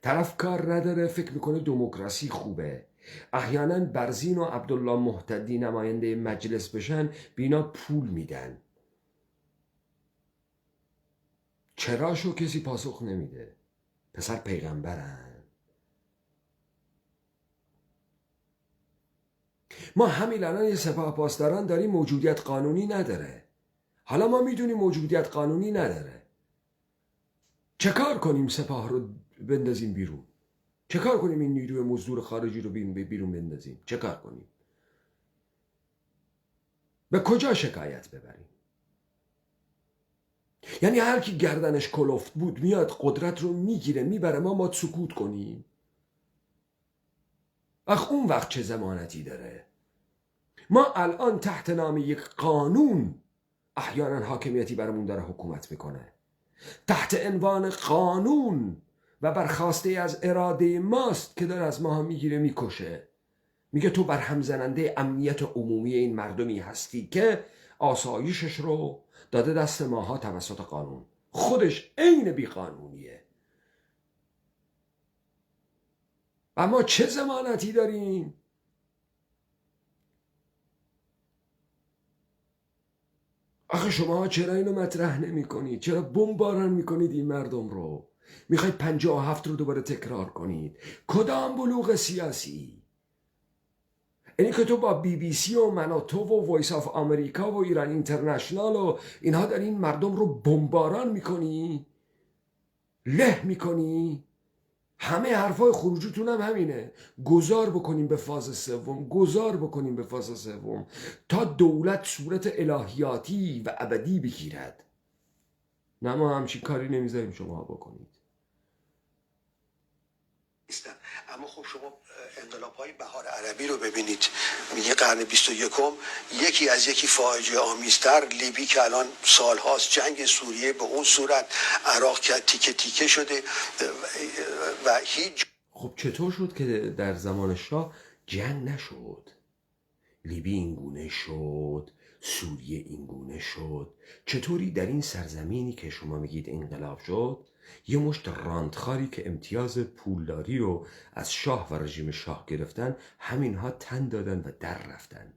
طرف کار نداره فکر میکنه دموکراسی خوبه. احیانا برزین و عبدالله مهتدی نماینده مجلس بشن بینا پول میدن. چراشو کسی پاسخ نمیده، پسر پیغمبرن. ما همین الان یه سپاه پاسداران داریم موجودیت قانونی نداره. حالا ما میدونیم موجودیت قانونی نداره، چه کار کنیم سپاه رو بندازیم بیرون؟ چه کار کنیم این نیروی مزدور خارجی رو بیرون بندازیم؟ چه کار کنیم؟ به کجا شکایت ببریم؟ یعنی هر کی گردنش کلفت بود میاد قدرت رو میگیره میبره، ما سکوت کنیم؟ اون وقت چه ضمانتی داره؟ ما الان تحت نام یک قانون احیانا حاکمیتی برامون داره حکومت میکنه، تحت عنوان قانون و برخواسته از اراده ماست که داره از ماها میگیره میکشه. میگه تو برهم زننده امنیت عمومی این مردمی هستی که آسایشش رو داده دست ماها توسط قانون. خودش عین بیقانونیه. و ما چه ضمانتی داریم؟ آخه شما چرا اینو مطرح نمی کنید؟ چرا بمباران میکنید این مردم رو؟ میخواید 57 رو دوباره تکرار کنید؟ کدام بلوغ سیاسی؟ اینی که تو با بی بی سی و من و تو و وایس آف آمریکا و ایران اینترنشنال و اینها در این مردم رو بمباران میکنی؟ له میکنی؟ همه حرفای خروجیتون هم همینه، گذار بکنیم به فاز سوم، گذار بکنیم به فاز سوم تا دولت صورت الهیاتی و ابدی بگیرد. نه ما همچین کاری نمیذاریم شما بکنید. اما خب شما انقلاب‌های بهار عربی رو ببینید، میگه قرن 21 یکی از یکی فاجعه آمیزتر، لیبی که الان سالهاست جنگ سوریه به اون صورت، عراق که تیکه تیکه شده و هیچ. خب چطور شد که در زمان شاه جنگ نشد؟ لیبی اینگونه شد، سوریه اینگونه شد. چطوری در این سرزمینی که شما میگید انقلاب شد، یه مشت راندخاری که امتیاز پولداری رو از شاه و رژیم شاه گرفتن، همینها تن دادن و در رفتن؟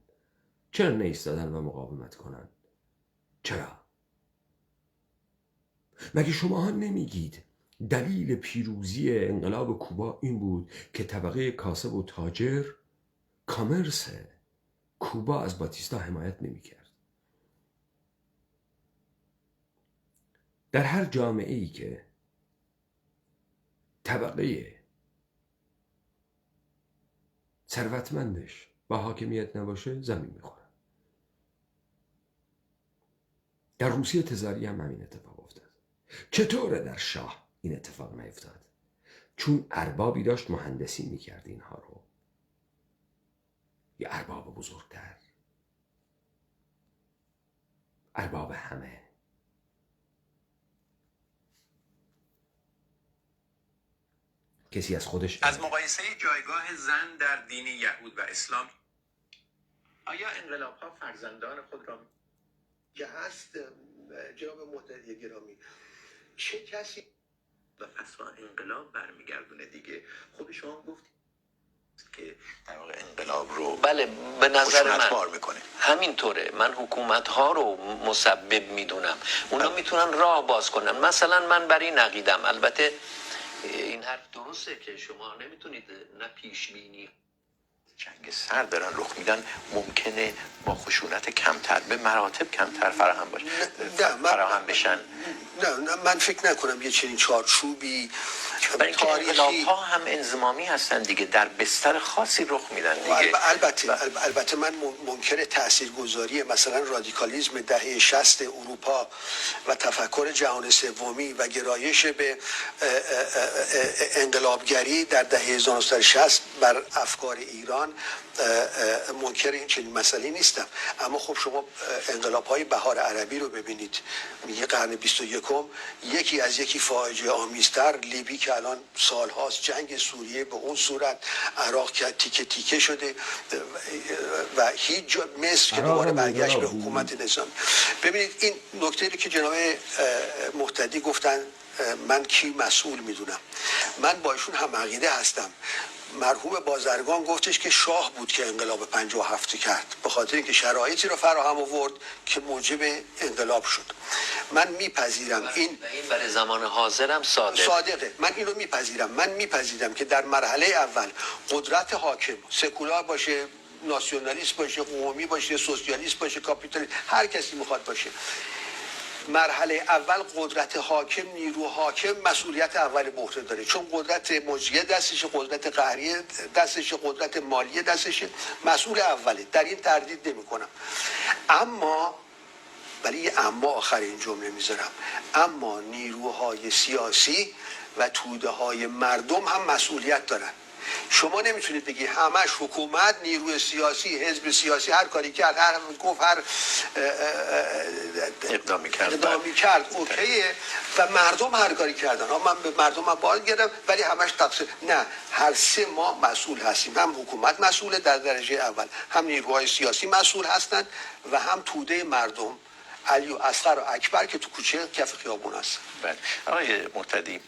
چرا نیستادن و مقاومت کنن؟ چرا؟ مگه شما ها نمیگید دلیل پیروزی انقلاب کوبا این بود که طبقه کاسب و تاجر، کامرس کوبا از باتیستا حمایت نمیکرد؟ در هر جامعه ای که طبقه ثروتمندش با حاکمیت نباشه زمین میخوره. در روسیه تزاری هم همین اتفاق افتاد. چطوره در شاه این اتفاق نیفتاد؟ چون اربابی داشت مهندسی میکرد اینها رو. یا ارباب بزرگتر، ارباب همه؟ کسی از خودش از مقایسه جایگاه زن در دین یهود و اسلام، آیا انقلاب‌ها فرزندان خود را که هست جناب محتدی گرامی، چه کسی به فصل انقلاب برمیگردونه دیگه؟ خود شما گفت که در واقع انقلاب رو بله، به نظر من خشونتبار میکنه. همینطوره. من حکومت ها رو مسبب میدونم، اونا میتونن راه باز کنن. مثلا من بر این عقیدم، البته این حرف درسته که شما نمیتونید نه پیش بینی جنگ سرد دارن رخ میدن، ممکنه با خشونت کمتر، به مراتب کمتر فراهم باشه، فراهم بشن. نه من فکر نکنم یه چنین چارچوبی برای اینکه تاریخی. انقلاب‌ها هم انضمامی هستن دیگه، در بستر خاصی رخ میدن دیگه. البته من منکر تاثیرگذاری مثلا رادیکالیسم دهه 60 اروپا و تفکر جهان سومی و گرایش به انقلابگری در دهه 1960 بر افکار ایران منکر این چنین مسئله نیستم. اما خب شما انقلاب‌های بهار عربی رو ببینید، میگه قرن 21 یکی از یکی فاجعه آمیزتر، لیبی که الان سالهاست، جنگ سوریه به اون صورت، عراق که تیکه تیکه شده و هیچ جا، مصر که دوباره برگشت به حکومت نظامی. ببینید این نکته رو که جناب محتدی گفتن من کی مسئول میدونم، من با ایشون هم عقیده هستم. مرحوم بازرگان گفتش که شاه بود که انقلاب 57 کرد، به خاطر اینکه شرایطی رو فراهم آورد که موجب انقلاب شد. من میپذیرم این برای زمان حاضرم صادقه. من اینو میپذیرم. من میپذیرم که در مرحله اول قدرت حاکم، سکولار باشه، ناسیونالیست باشه، قومی باشه، سوسیالیست باشه، کاپیتالیست، هر کسی میخواد باشه، مرحله اول قدرت حاکم، نیرو حاکم مسئولیت اول به عهده داره، چون قدرت مجریه دستشه، قدرت قهریه دستشه، قدرت مالیه دستشه، مسئول اوله، در این تردید نمی کنم. ولی یه اما آخرین جمله میذارم، اما نیروهای سیاسی و توده های مردم هم مسئولیت دارن. شما نمیتونید بگی همش حکومت، نیروی سیاسی، حزب سیاسی هر کاری کرد، هر گفت، هر اقدامی کرد اوکیه و مردم هر کاری کردن. من به مردم هم باید گردم ولی همش تقصیر. نه، هر سه ما مسئول هستیم. هم حکومت مسئوله در درجه اول، هم نیروهای سیاسی مسئول هستند و هم توده مردم، علی و اصغر و اکبر که تو کوچه کف خیابون هست. بله آقای محتدی،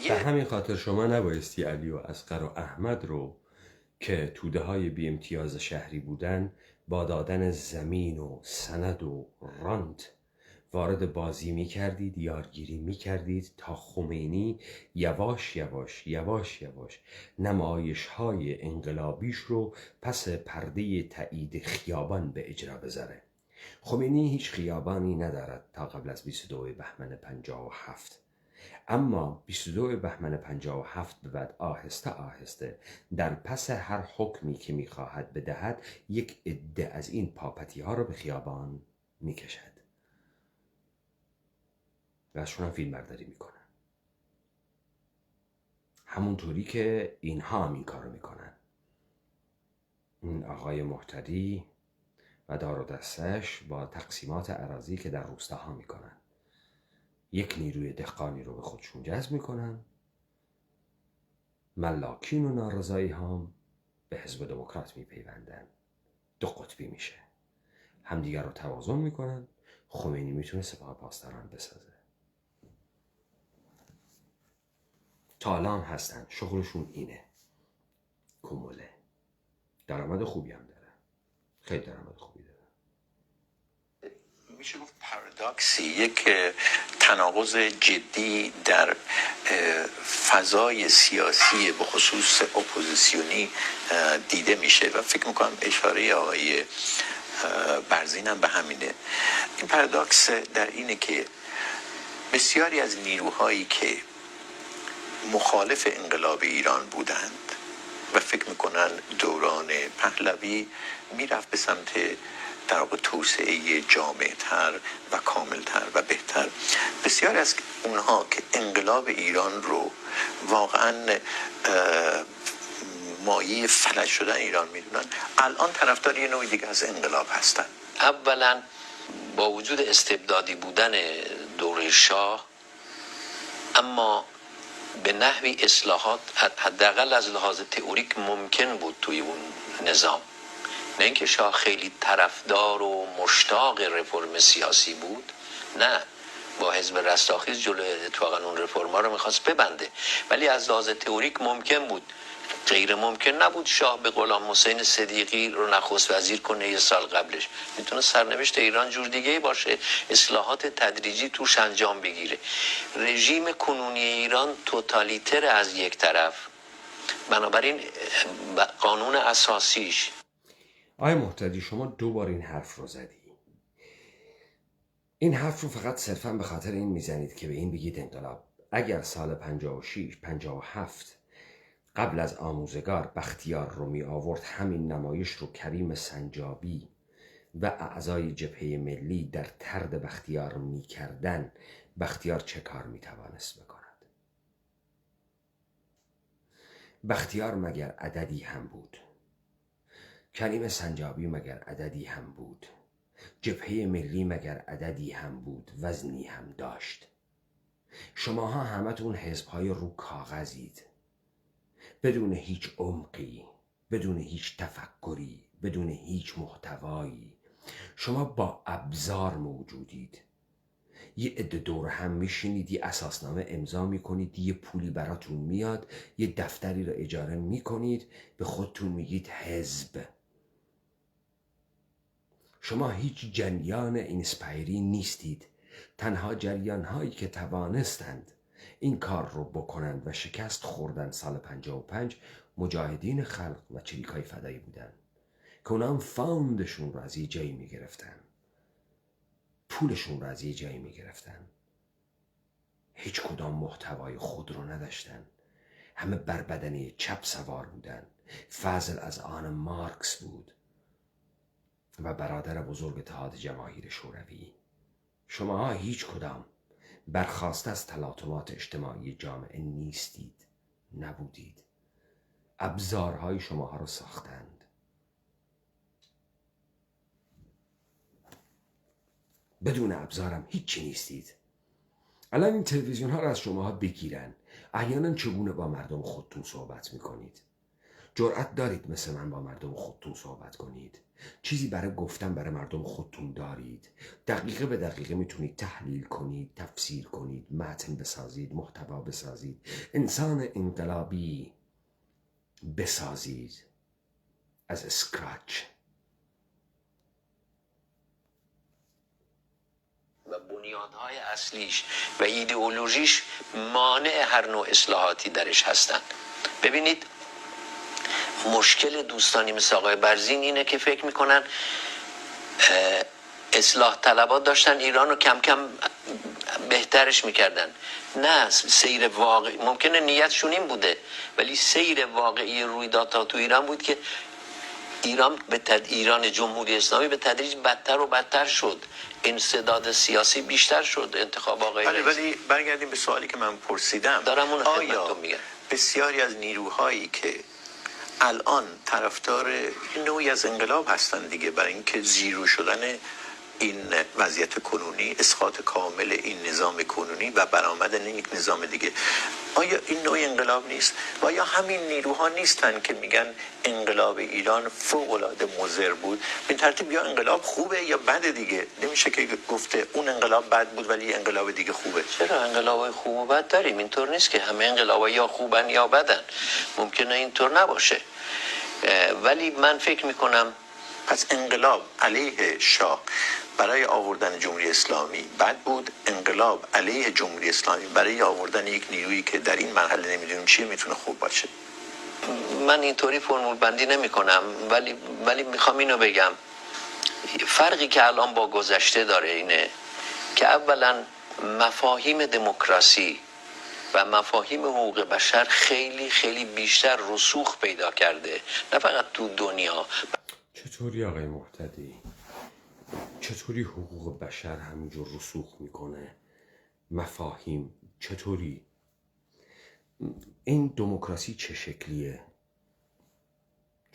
به همین خاطر شما نبایستی علی و اصغر و احمد رو که توده های بی امتیاز شهری بودن با دادن زمین و سند و رانت وارد بازی می کردید، یارگیری می کردید تا خمینی یواش یواش نمایش های انقلابیش رو پس پرده تایید خیابان به اجرا بذاره. خمینی هیچ خیابانی ندارد تا قبل از 22 بهمن 57، اما 22 بهمن 57 به بعد آهسته در پس هر حکمی که میخواهد بدهد یک عده از این پاپتی ها رو به خیابان میکشد و ازشون هم فیلم برداری میکنن، همونطوری که اینها هم این کار رو میکنن. این آقای محتدی و دار و دستش با تقسیمات اراضی که در روستاها میکنن، یک نیروی دهقانی رو به خودشون جذب میکنن، ملاکین و نارضایی هم به حزب دموکرات میپیوندن، دو قطبی میشه، همدیگر رو توازن میکنن. خمینی میتونه سپاه پاسداران بسازه. تالام هستن، شغلشون اینه، کموله، درآمد خوبی هم داره، خیلی درآمد خوبی داره. میشه گفت پارادوکسی، یک تناقض جدی در فضای سیاسی به خصوص اپوزیسیونی دیده میشه و فکر میکنم اشاره آقای برزین هم به همینه. این پارادوکس در اینه که بسیاری از نیروهایی که مخالف انقلاب ایران بودند و فکر میکنن دوران پهلوی میرفت به سمت در واقع توسعه جامع‌تر و کاملتر و بهتر، بسیار از اونها که انقلاب ایران رو واقعا مایه فلج شدن ایران میدونن، الان طرفدار یه نوع دیگه از انقلاب هستن. اولا با وجود استبدادی بودن دوره شاه، اما به نحوی اصلاحات حداقل از لحاظ تئوریک ممکن بود توی اون نظام. نه اینکه شاه خیلی طرفدار و مشتاق رفرم سیاسی بود، نه، با حزب رستاخیز جلوی اتفاقا اون رفرما رو میخواست ببنده، ولی از لحاظ تئوریک ممکن بود. غیر ممکن نبود شاه به غلام حسین صدیقی رو نخست وزیر کنه یه سال قبلش. میتونه سرنوشت ایران جور دیگه باشه، اصلاحات تدریجی توش انجام بگیره. رژیم کنونی ایران توتالیتر از یک طرف، بنابراین قانون اساسیش. آقای محتدی، شما 2 بار این حرف رو زدی. این حرف رو فقط صرفا به خاطر این میزنید که به این بگید انقلاب. اگر سال 56 57 قبل از آموزگار بختیار رو می آورد، همین نمایش رو کریم سنجابی و اعضای جبهه ملی در طرد بختیار می کردن، بختیار چه کار می توانست بکند؟ بختیار مگر عددی هم بود؟ کریم سنجابی مگر عددی هم بود؟ جبهه ملی مگر عددی هم بود؟ وزنی هم داشت؟ شماها همتون حزب‌های رو کاغذید، بدون هیچ عمقی، بدون هیچ تفکری، بدون هیچ محتوایی. شما با ابزار موجودید. یه عده دور هم میشینید، یه اساسنامه امضا میکنید، یه پولی براتون میاد، یه دفتری رو اجاره میکنید، به خودتون میگید حزب. شما هیچ جریان اینسپایری نیستید. تنها جریان هایی که توانستند این کار رو بکنند و شکست خوردن سال 55 مجاهدین خلق و چریکای فدایی بودن که اونا هم فاندشون رو از یه جایی میگرفتن، پولشون رو از یه جایی میگرفتن. هیچ کدام محتوای خود رو نداشتن، همه بر بدنه چپ سوار بودن. فضل از آن مارکس بود و برادر بزرگ اتحاد جماهیر شوروی. شماها هیچ کدام برخاسته از تلاطمات اجتماعی جامعه نیستید، نبودید. ابزارهای شماها رو ساختند. بدون ابزارم هیچی نیستید. الان این تلویزیون ها رو از شماها بگیرن، احیانا چگونه با مردم خودتون صحبت میکنید؟ جرأت دارید مثل من با مردم خودتون صحبت کنید؟ چیزی برای گفتن برای مردم خودتون دارید؟ دقیقه به دقیقه میتونید تحلیل کنید، تفسیر کنید، متن بسازید، محتوا بسازید، انسان انقلابی بسازید از اسکراچ. و بنیادهای اصلیش و ایدئولوژیش مانع هر نوع اصلاحاتی درش هستند. ببینید، مشکل دوستانی مثل آقای برزین اینه که فکر میکنن اصلاح طلبات داشتن ایران رو کم کم بهترش میکردن. نه، سیر واقعی ممکنه نیتشون این بوده، ولی سیر واقعی رویدادها تو ایران بود که ایران جمهوری اسلامی به تدریج بدتر و بدتر شد، انسداد سیاسی بیشتر شد. انتخاب آقای ولی برگردیم به سوالی که من پرسیدم. دارم اون آیا بسیاری از نیروهایی که الان طرفدار نوعی از انقلاب هستن دیگه، برای اینکه زیرو شدن این وضعیت کنونی، اسقاط کامل این نظام کنونی و برآمدن یک نظام دیگه، آیا این نوع انقلاب نیست؟ و آیا همین نیروها نیستن که میگن انقلاب ایران فوق العاده مضر بود؟ به ترتیب یا انقلاب خوبه یا بده دیگه. نمیشه که گفته اون انقلاب بد بود ولی انقلاب دیگه خوبه. چرا انقلابای خوب و بد داریم؟ اینطور نیست که همه انقلابا یا خوبن یا بدن. ممکنه اینطور نباشه، ولی من فکر میکنم پس انقلاب علیه شاه برای آوردن جمهوری اسلامی بد بود، انقلاب علیه جمهوری اسلامی برای آوردن یک نیرویی که در این مرحله نمیدونیم چیه میتونه خوب باشه. من اینطوری فرمول بندی نمی کنم، ولی میخوام اینو بگم، فرقی که الان با گذشته داره اینه که اولا مفاهیم دموکراسی و مفاهیم حقوق بشر خیلی خیلی بیشتر رسوخ پیدا کرده، نه فقط تو دنیا. چطوری آقای محتدی؟ چطوری حقوق بشر همینجور رسوخ میکنه؟ مفاهیم چطوری؟ این دموکراسی چه شکلیه؟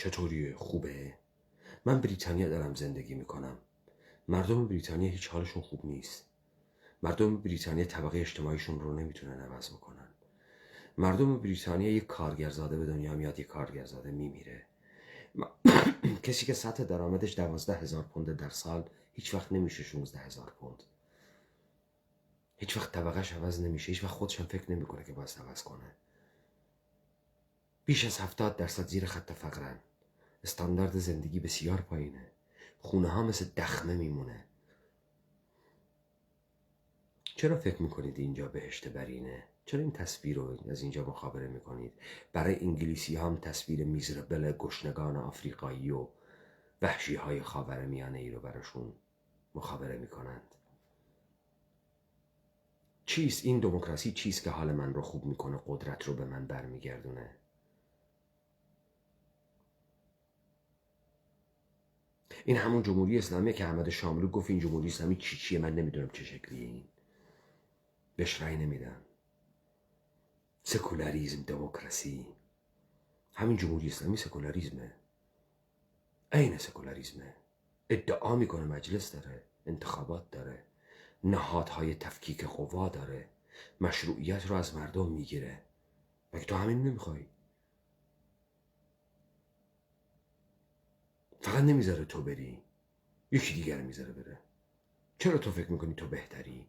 چطوریه؟ خوبه؟ من بریتانیا دارم زندگی میکنم. مردم بریتانیا هیچ حالشون خوب نیست. مردم بریتانیا طبقه اجتماعیشون رو نمیتونن عوض بکنن. مردم بریتانیا یک کارگرزاده به دنیا میاد، یک کارگرزاده میمیره. کسی که سطح درآمدش 12,000 پوند در سال هیچ وقت نمیشه 16,000 پوند. هیچ وقت طبقهش عوض نمیشه. هیچ وقت خودش هم فکر نمیکنه که باید عوض کنه. بیش از 70% زیر خط فقرن. استاندارد زندگی بسیار پایینه. خونه ها مثل دخمه میمونه. چرا فکر میکنید اینجا بهشت برینه؟ چرا این تصویر رو از اینجا مخابره میکنید؟ برای انگلیسی هم تصویر میزربل گشنگان آفریقایی و وحشی های خاورمیانه ای رو براشون مخابره میکنند. چیست این دموکراسی؟ چیست که حال من رو خوب میکنه، قدرت رو به من برمیگردونه؟ این همون جمهوری اسلامیه که احمد شاملو گفت این جمهوری اسلامی چیه، من نمیدونم چه شکلیه. این بهش رأی نمیدم. سکولاریزم، دموکراسی، همین جمهوری اسلامی سکولاریزمه، عین سکولاریزمه. ادعا میکنه مجلس داره، انتخابات داره، نهادهای تفکیک قوا داره، مشروعیت رو از مردم میگیره. مگه تو همین نمیخوای؟ فقط نمیذاره تو بری، یکی دیگر میذاره بره. چرا تو فکر میکنی تو بهتری؟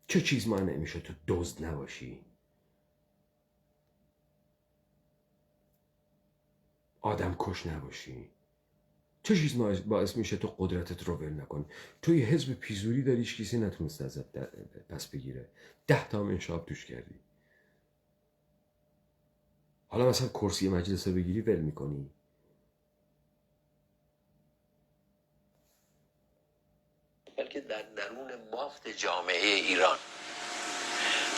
چه چیز مانع میشه تو دزد نباشی؟ آدم کش نباشی؟ چه چیز باعث میشه تو قدرتت رو ول نکنی؟ تو یه حزب پیزوری داری، هیچ کسی نتونست ازت پس بگیره. 10 تا هم انشاب توش کردی. حالا مثلا کرسی مجلس رو بگیری ول میکنی؟ بلکه در درون بافت جامعه ایران.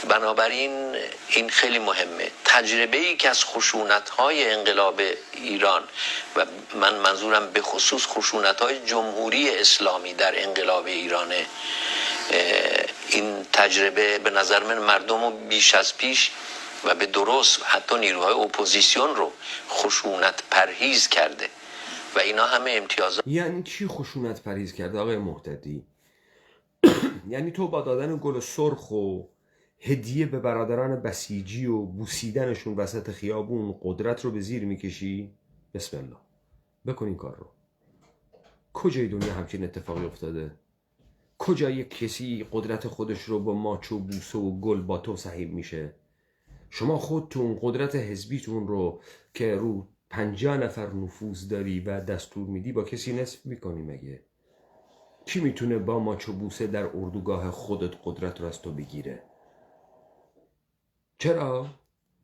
بنابراین این خیلی مهمه. تجربه‌ای که از خشونت‌های انقلاب ایران و من منظورم به خصوص خشونت‌های جمهوری اسلامی در انقلاب ایرانه، این تجربه به نظر من مردم رو بیش از پیش و به درست حتی نیروهای اپوزیسیون رو خشونت پرهیز کرده و اینا همه امتیازات. یعنی چی خشونت پرهیز کرده آقای مهتدی؟ یعنی تو با دادن گل سرخ و هدیه به برادران بسیجی و بوسیدنشون وسط خیابون قدرت رو به زیر میکشی؟ بسم الله بکن این کار رو. کجای دنیا همچین اتفاقی افتاده؟ کجا یک کسی قدرت خودش رو با ماچ و بوسه و گل با تو سهیم میشه؟ شما خودتون قدرت حزبیتون رو که رو 50 نفر نفوذ داری و دستور میدی با کسی نصف میکنی مگه؟ کی میتونه با ماچ و بوسه در اردوگاه خودت قدرت رو از تو بگیره؟ چرا؟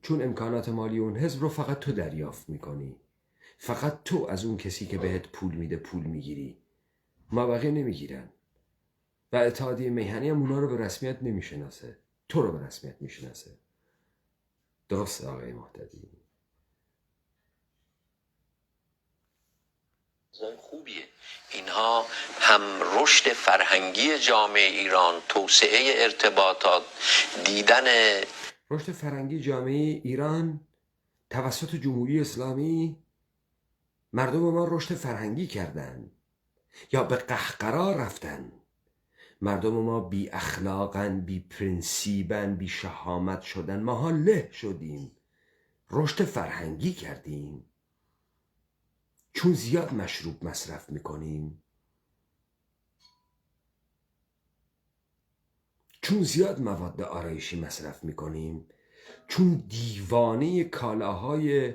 چون امکانات مالی اون حزب رو فقط تو دریافت میکنی. فقط تو از اون کسی که بهت پول میده پول میگیری. ما بقیه نمیگیرن. و اتحادیه میهنی هم اونا رو به رسمیت نمیشناسه. تو رو به رسمیت میشناسه. درسته آقای مهتدی؟ خوبیه. اینها هم رشد فرهنگی جامعه ایران، توسعه ارتباطات، دیدن رشد فرهنگی جامعه ایران توسط جمهوری اسلامی. مردم ما رشد فرهنگی کردن یا به قهقرا رفتن؟ مردم ما بی اخلاقن، بی پرنسیبن، بی شهامت شدن. ما له شدیم، رشد فرهنگی کردیم چون زیاد مشروب مصرف میکنیم، چون زیاد مواد آرایشی مصرف میکنیم، چون دیوانه کالاهای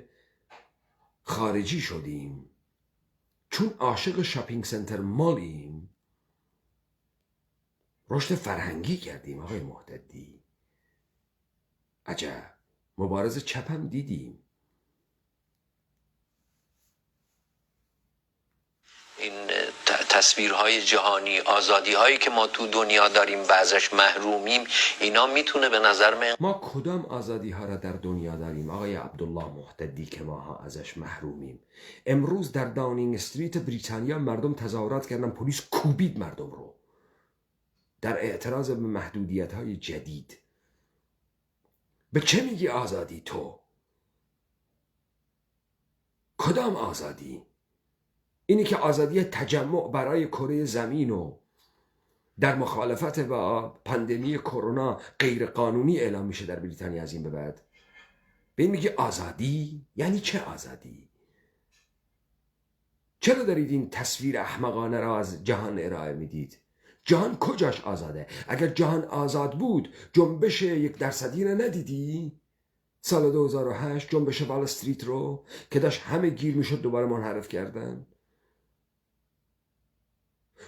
خارجی شدیم، چون عاشق شاپینگ سنتر مالیم. رشد فرهنگی کردیم آقای مهتدی. عجب. مبارز چپ هم دیدیم. این تصویرهای جهانی، آزادی‌هایی که ما تو دنیا داریم و ازش محرومیم، اینا میتونه به نظر من. ما کدام آزادی ها را در دنیا داریم آقای عبدالله مهتدی که ماها ازش محرومیم؟ امروز در داونینگ استریت بریتانیا مردم تظاهرات کردن، پلیس کوبید مردم رو در اعتراض به محدودیت های جدید. به چه میگی آزادی تو؟ کدام آزادی؟ اینی که آزادی تجمع برای کره زمین و در مخالفت با پاندمی کرونا غیر قانونی اعلام میشه در بریتانیا از این به بعد. به این میگی آزادی؟ یعنی چه آزادی؟ چرا دارید این تصویر احمقانه را از جهان ارائه میدید؟ جهان کجاش آزاده؟ اگر جهان آزاد بود جنبش 1% را ندیدی؟ سال 2008 جنبش وال استریت رو که داشت همه گیر میشد دوباره منحرف کردن.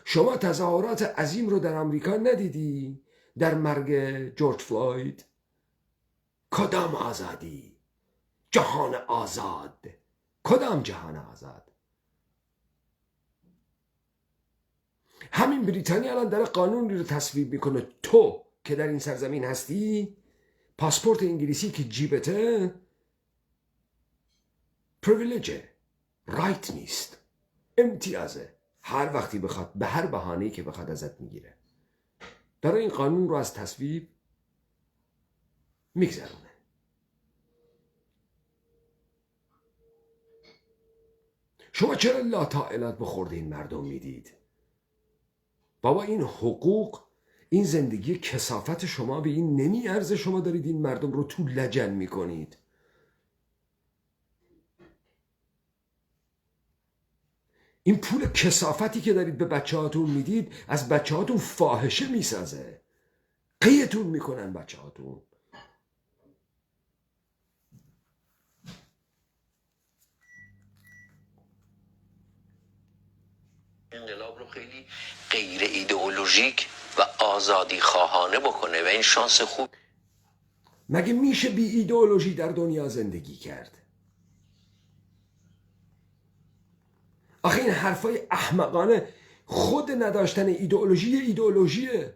شما تظاهرات عظیم رو در آمریکا ندیدی؟ در مرگ جورج فلوید؟ کدام آزادی؟ جهان آزاد. کدام جهان آزاد؟ همین بریتانیا الان داره قانونی رو تصویب میکنه تو که در این سرزمین هستی پاسپورت انگلیسی که جیبته پریویلیجه، رایت نیست، امتیازه، هر وقتی بخواد به هر بهانه‌ای که بخواد ازت میگیره. داره این قانون رو از تصویب میگذرونه. شما چرا لاطائلات به خورد این مردم میدید؟ بابا این حقوق، این زندگی کثافت شما به این نمیارزه شما دارید این مردم رو تو لجن میکنید. این پول کثافتی که دارید به بچه هاتون میدید از بچه هاتون فاحشه میسازه. قیتون میکنن بچه هاتون. انقلاب رو خیلی غیر ایدئولوژیک و آزادی خواهانه بکنه و این شانس خوب. مگه میشه بی ایدئولوژی در دنیا زندگی کرد؟ آخه این حرفای احمقانه خود نداشتن ایدئولوژیه.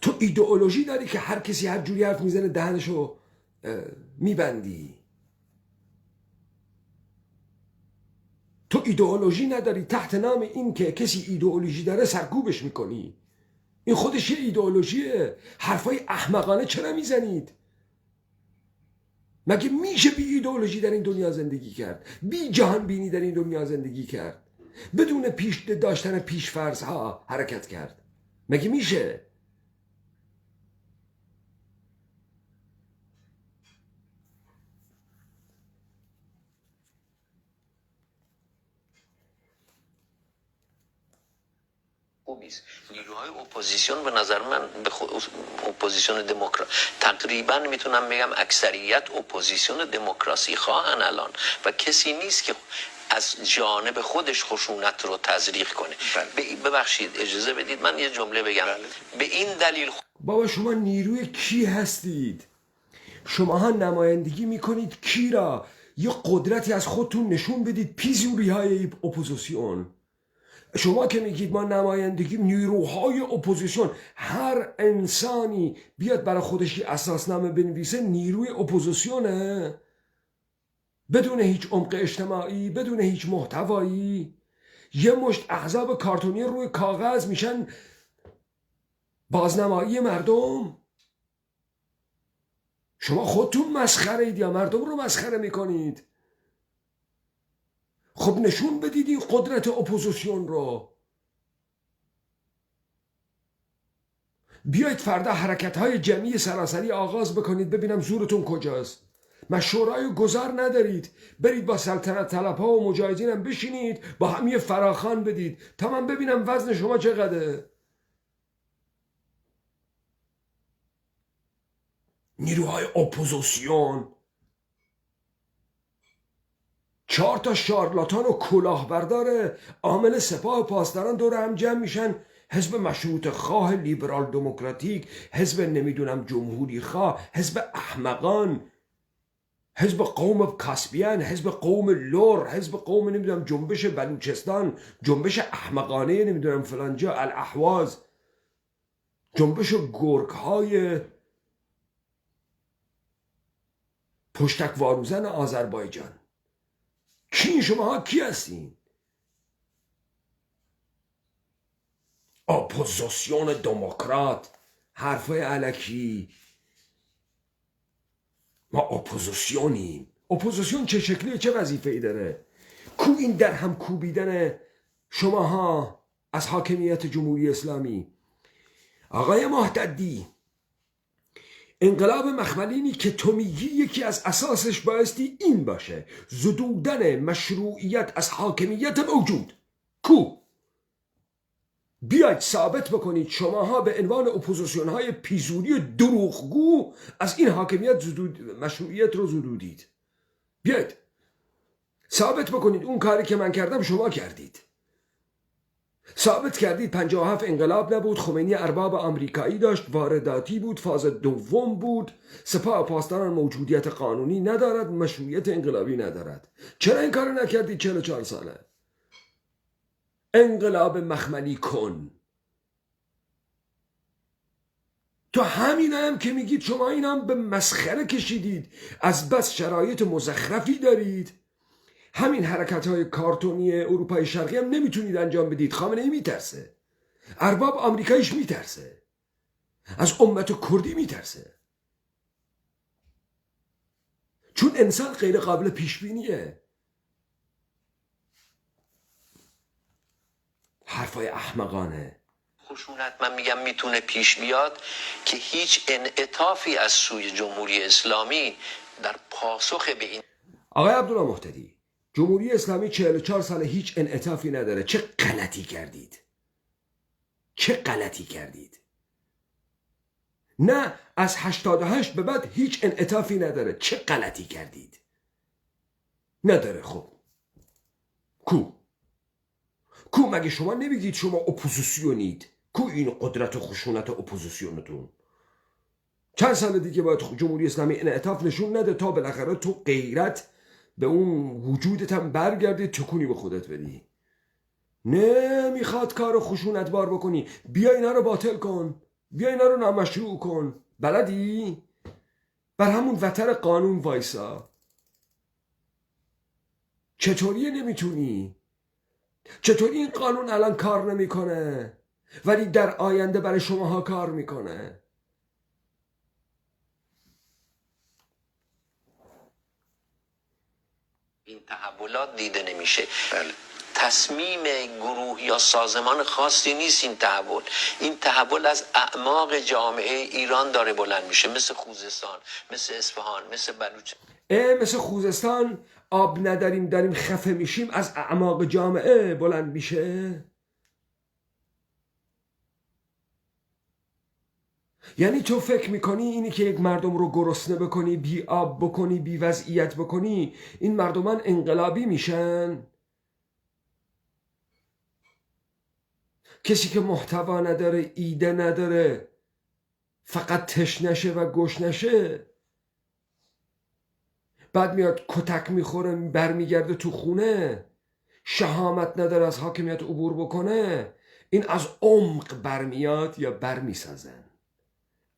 تو ایدئولوژی داری که هر کسی هر جوری حرف میزنه دهنشو میبندی. تو ایدئولوژی نداری، تحت نام این که کسی ایدئولوژی داره سرکوبش میکنی. این خودش یه ایدئولوژیه. حرفای احمقانه چرا میزنید؟ مگه میشه بی ایدئولوژی در این دنیا زندگی کرد؟ بی جهان بینی در این دنیا زندگی کرد؟ بدون داشتن پیش‌فرض ها حرکت کرد؟ مگه میشه؟ خوبیست. نیروهای اپوزیسیون به نظر من اپوزیسیون دموکراسی تقریبا میتونم بگم اکثریت اپوزیسیون دموکراسی خواهن الان و کسی نیست که از جانب خودش خشونت رو تزریق کنه. ببخشید اجازه بدید من یه جمله بگم. به این دلیل بابا شما نیروی کی هستید؟ شماها نمایندگی میکنید کی را؟ یه قدرتی از خودتون نشون بدید. پیزوری های اپوزیسیون. شما که میگید ما نمایندگی نیروهای اپوزیسیون، هر انسانی بیاد برای خودش اساسنامه بنویسه نیروی اپوزیسیونه، بدون هیچ عمق اجتماعی، بدون هیچ محتوایی. یه مشت احزاب کارتونی روی کاغذ میشن بازنمایی مردم. شما خودتون مسخره اید یا مردم رو مسخره میکنید؟ خب نشون بدید این قدرت اپوزیسیون رو. بیایید فردا حرکت‌های جمعی سراسری آغاز بکنید ببینم زورتون کجاست. مشورای گذار ندارید. برید با سلطنت طلب‌ها و مجاهدین هم بشینید با هم فراخوان بدید تا من ببینم وزن شما چقدره. نیروهای اپوزیسیون 4 تا شارلاتان و کلاهبردار عامل سپاه پاسداران دور هم جمع میشن. حزب مشروط خواه لیبرال دموکراتیک، حزب نمیدونم جمهوری خواه، حزب احمقان، حزب قوم کاسپیان، حزب قوم لور، حزب قوم نمیدونم جنبش بلوچستان، جنبش احمقانه نمیدونم فلانجا الاحواز، جنبش گرگ های پشتک واروزن آذربایجان. کی شما کی هستین؟ اپوزیسیون دموکرات حرفای علکی. ما اپوزیسیونیم. اپوزیسیون چه شکلیه، چه وظیفه‌ای داره؟ کو این در هم کوبیدن شماها از حاکمیت جمهوری اسلامی؟ آقای محتدی، انقلاب مخملینی که تو میگی یکی از اساسش بایستی این باشه، زدودن مشروعیت از حاکمیت موجود. کو؟ بیاید ثابت بکنید شماها به عنوان اپوزیسیون های پیزوری دروغگو از این حاکمیت مشروعیت رو زدودید. بیاید ثابت بکنید اون کاری که من کردم شما کردید. ثابت کردید 57 انقلاب نبود، خمینی ارباب آمریکایی داشت، وارداتی بود، فاز دوم بود، سپاه پاسداران موجودیت قانونی ندارد، مشروعیت انقلابی ندارد. چرا این کارو نکردید 44 ساله؟ انقلاب مخملی کن. تو همین هم که میگید شما این هم به مسخره کشیدید، از بس شرایط مزخرفی دارید، همین حرکت های کارتونی اروپای شرقی هم نمیتونید انجام بدید. خامنه ای میترسه، ارباب آمریکاییش میترسه، از امت کردی میترسه، چون انسان غیر قابل پیش بینیه. حرفای احمقانه. خشونت من میگم میتونه پیش بیاد که هیچ انعطافی از سوی جمهوری اسلامی در پاسخ به این. آقای عبدالله محتدی، جمهوری اسلامی 44 سال هیچ انعطافی نداره. چه غلطی کردید؟ چه غلطی کردید؟ نه، از 88 به بعد هیچ انعطافی نداره. چه غلطی کردید؟ نداره. خب کو مگه شما نمیگید شما اپوزیسیونید؟ کو این قدرت و خشونت اپوزیسیونتون؟ چند سال دیگه باید جمهوری اسلامی انعطاف نشون نده تا بالاخره تو غیرت به اون وجودت هم برگردی، تکونی به خودت بدی. نه، میخواد کار خشونت بار بکنی، بیا اینا رو باطل کن، بیا اینا رو نامشروع کن. بلدی؟ بر همون وتر قانون وایسا. چطوری نمیتونی؟ چطوری این قانون الان کار نمیکنه ولی در آینده برای شماها کار میکنه؟ این تحولات دیده نمیشه. تصمیم گروه یا سازمان خاصی نیست این تحول از اعماق جامعه ایران داره بلند میشه، مثل خوزستان، مثل اصفهان، مثل بلوچستان. مثل خوزستان آب نداریم داریم خفه میشیم، از اعماق جامعه بلند میشه. یعنی تو فکر میکنی اینی که یک مردم رو گرسنه بکنی، بی آب بکنی، بی وضعیت بکنی، این مردمان انقلابی میشن؟ کسی که محتوا نداره، ایده نداره، فقط تشنشه و گشنشه، بعد میاد کتک میخوره برمیگرده تو خونه، شهامت نداره از حاکمیت عبور بکنه، این از عمق برمیاد یا برمیسازن؟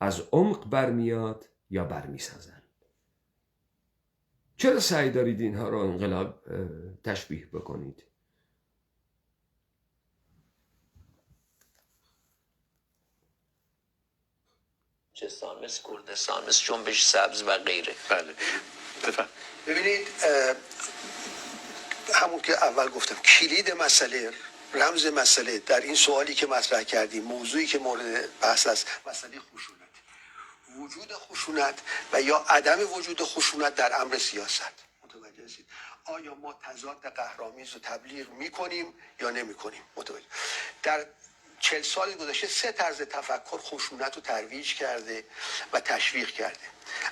از عمق برمیاد یا برمیسازن؟ چرا سعی دارید اینها رو انقلاب تشبیه بکنید؟ مثل کردستان، مثل جنبش سبز و غیره. بله بفهم. ببینید، همون که اول گفتم، کلید مسئله، رمز مسئله در این سوالی که مطرح کردیم، موضوعی که مورد بحث است، مسئله خشونت. وجود خشونت و یا عدم وجود خشونت در امر سیاست. متوجه هستید؟ آیا ما تضاد قهرآمیز رو تبلیغ میکنیم یا نمیکنیم؟ متوجه؟ در 40 سال گذشته 3 طرز تفکر خشونت رو ترویج کرده و تشویق کرده.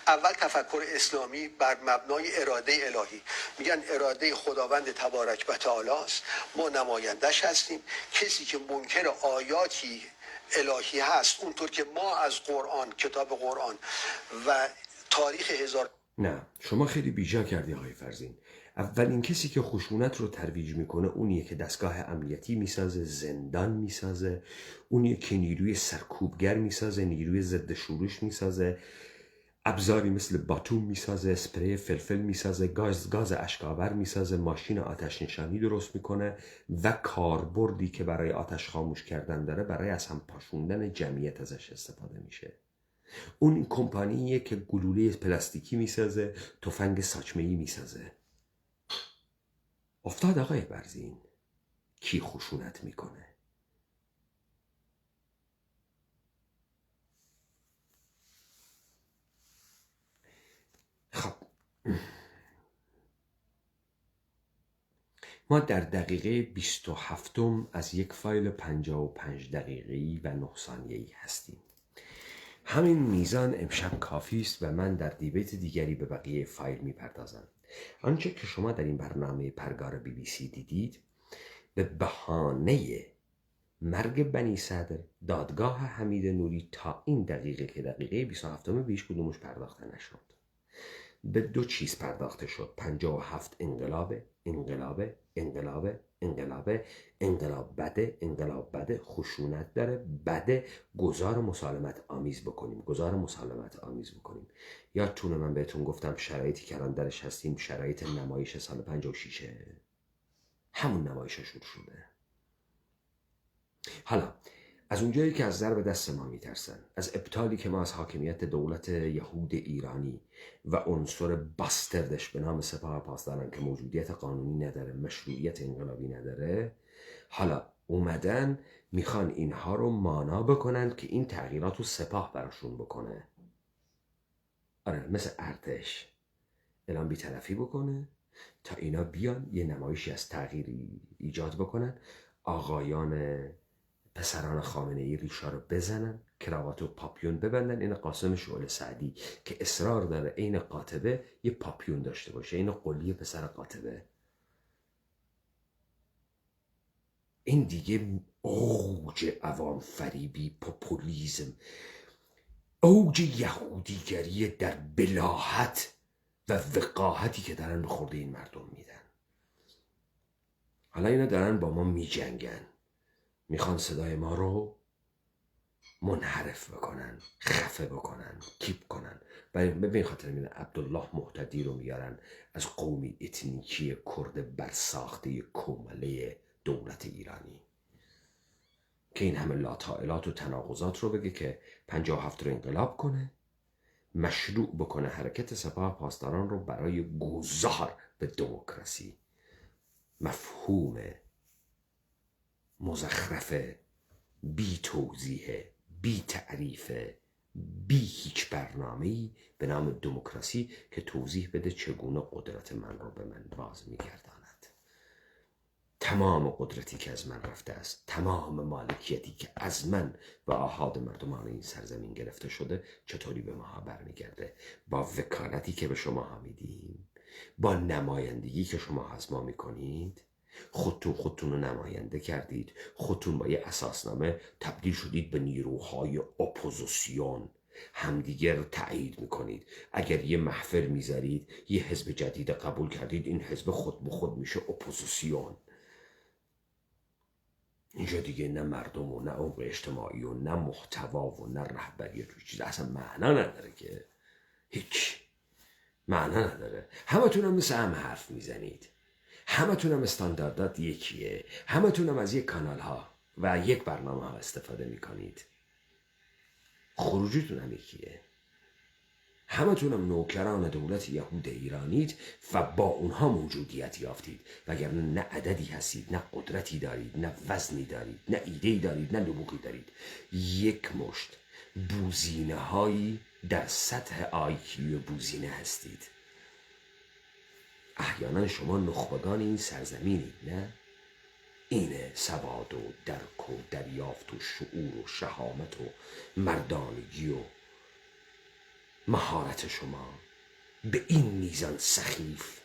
اول تفکر اسلامی بر مبنای اراده الهی، میگن اراده خداوند تبارک و تعالی است، ما نمایندش هستیم. کسی که منکر آیاتی الهی هست، اونطور که ما از قرآن، کتاب قرآن و تاریخ هزار. نه، شما خیلی بیجا کردی آقای فرزین. اولین کسی که خشونت رو ترویج میکنه اونیه که دستگاه امنیتی میسازه، زندان میسازه، اونیه که نیروی سرکوبگر میسازه، نیروی ضد شورش میسازه. ابزاری مثل باتوم میسازه، اسپری فلفل میسازه، گاز اشک‌آور میسازه، ماشین آتش نشانی درست میکنه و کاربردی که برای آتش خاموش کردن داره برای از هم پاشوندن جمعیت ازش استفاده میشه. اون کمپانیه که گلوله پلاستیکی میسازه، تفنگ ساچمه‌ای میسازه. افتاد آقای برزین، کی خشونت میکنه؟ خب ما در دقیقه 27 از یک فایل 55 دقیقه‌ای و 9 ثانیه‌ای هستیم. همین میزان امشب کافی است و من در دیبیت دیگری به بقیه فایل میپردازم. آنچه که شما در این برنامه پرگار BBC دیدید به بهانه مرگ بنی صدر، دادگاه حمید نوری تا این دقیقه که دقیقه 27 بیش کدومش پرداخته نشد. به دو چیز پرداخته شد: 57 انقلاب بده، خشونت داره، بده، گزار مسالمت آمیز بکنیم. یادتونه من بهتون گفتم شرایطی که الان درش هستیم شرایط نمایش سال 56، همون نمایش شروع شده. حالا از اونجایی که از ضرب دست ما میترسن، از ابطالی که ما از حاکمیت دولت یهود ایرانی و عنصر باستردش به نام سپاه پاسداران که موجودیت قانونی نداره، مشروعیت انقلابی نداره، حالا اومدن میخوان اینها رو مانا بکنن که این تغییرات رو سپاه براشون بکنه. آره، مثل ارتش اعلام بی‌طرفی بکنه تا اینا بیان یه نمایشی از تغییری ایجاد بکنن، آقایان پسران خامنه‌ای ریشا رو بزنن، کراوات و پاپیون ببندن. این قاسم شعله سعدی که اصرار داره این قاطبه یه پاپیون داشته باشه، این قلی پسر قاطبه. این دیگه اوج عوام فریبی، پوپولیزم، اوج یهودیگری در بلاهت و وقاحتی که دارن به خورده این مردم میدن. حالا اینا دارن با ما میجنگن، میخوان صدای ما رو منحرف بکنن، خفه بکنن، کیپ کنن. به خاطر این عبدالله محتدی رو میارن از قومی اتنیکی کرد برساخته کومله دولت ایرانی که این همه لاطائلات و تناقضات رو بگه که 57 رو انقلاب کنه، مشروع بکنه حرکت سپاه پاسداران رو برای گذار به دموکراسی. مفهوم مزخرف، بی توضیح، بی تعریف، بی هیچ برنامه‌ای به نام دموکراسی که توضیح بده چگونه قدرت من رو به من باز میگرداند. تمام قدرتی که از من رفته است، تمام مالکیتی که از من و آحاد مردمان این سرزمین گرفته شده چطوری به ما برمیگرده؟ با وکالتی که به شما میدیم، با نمایندگی که شما از ما میکنید. خودتون رو نماینده کردید، خودتون با یه اساسنامه تبدیل شدید به نیروهای اپوزیسیون، همدیگر رو تایید میکنید. اگر یه محفل میذارید، یه حزب جدید قبول کردید، این حزب خود به خود میشه اپوزیسیون. اینجا دیگه نه مردم و نه عمق اجتماعی و نه محتوا و نه رهبریت و چیز اصلا معنا نداره، که هیچ معنا نداره. همتون هم مثل هم حرف میزنید، همتون هم استانداردات یکیه، همتون هم از یک کانال ها و یک برنامه ها استفاده میکنید، خروجیتون هم یکیه. همتون هم نوکران دولت یهود ایرانید و با اونها موجودیت یافتید، وگرنه نه عددی هستید، نه قدرتی دارید، نه وزنی دارید، نه ایده‌ای دارید، نه نبوغی دارید. یک مشت بوزینه هایی در سطح آیکیو بوزینه هستید. احیانا شما نخبگان این سرزمینید، نه؟ اینه سواد و درک و دریافت و شعور و شهامت و مردانگی و مهارت شما به این میزان سخیف.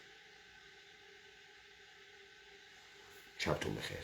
شبتون بخیر.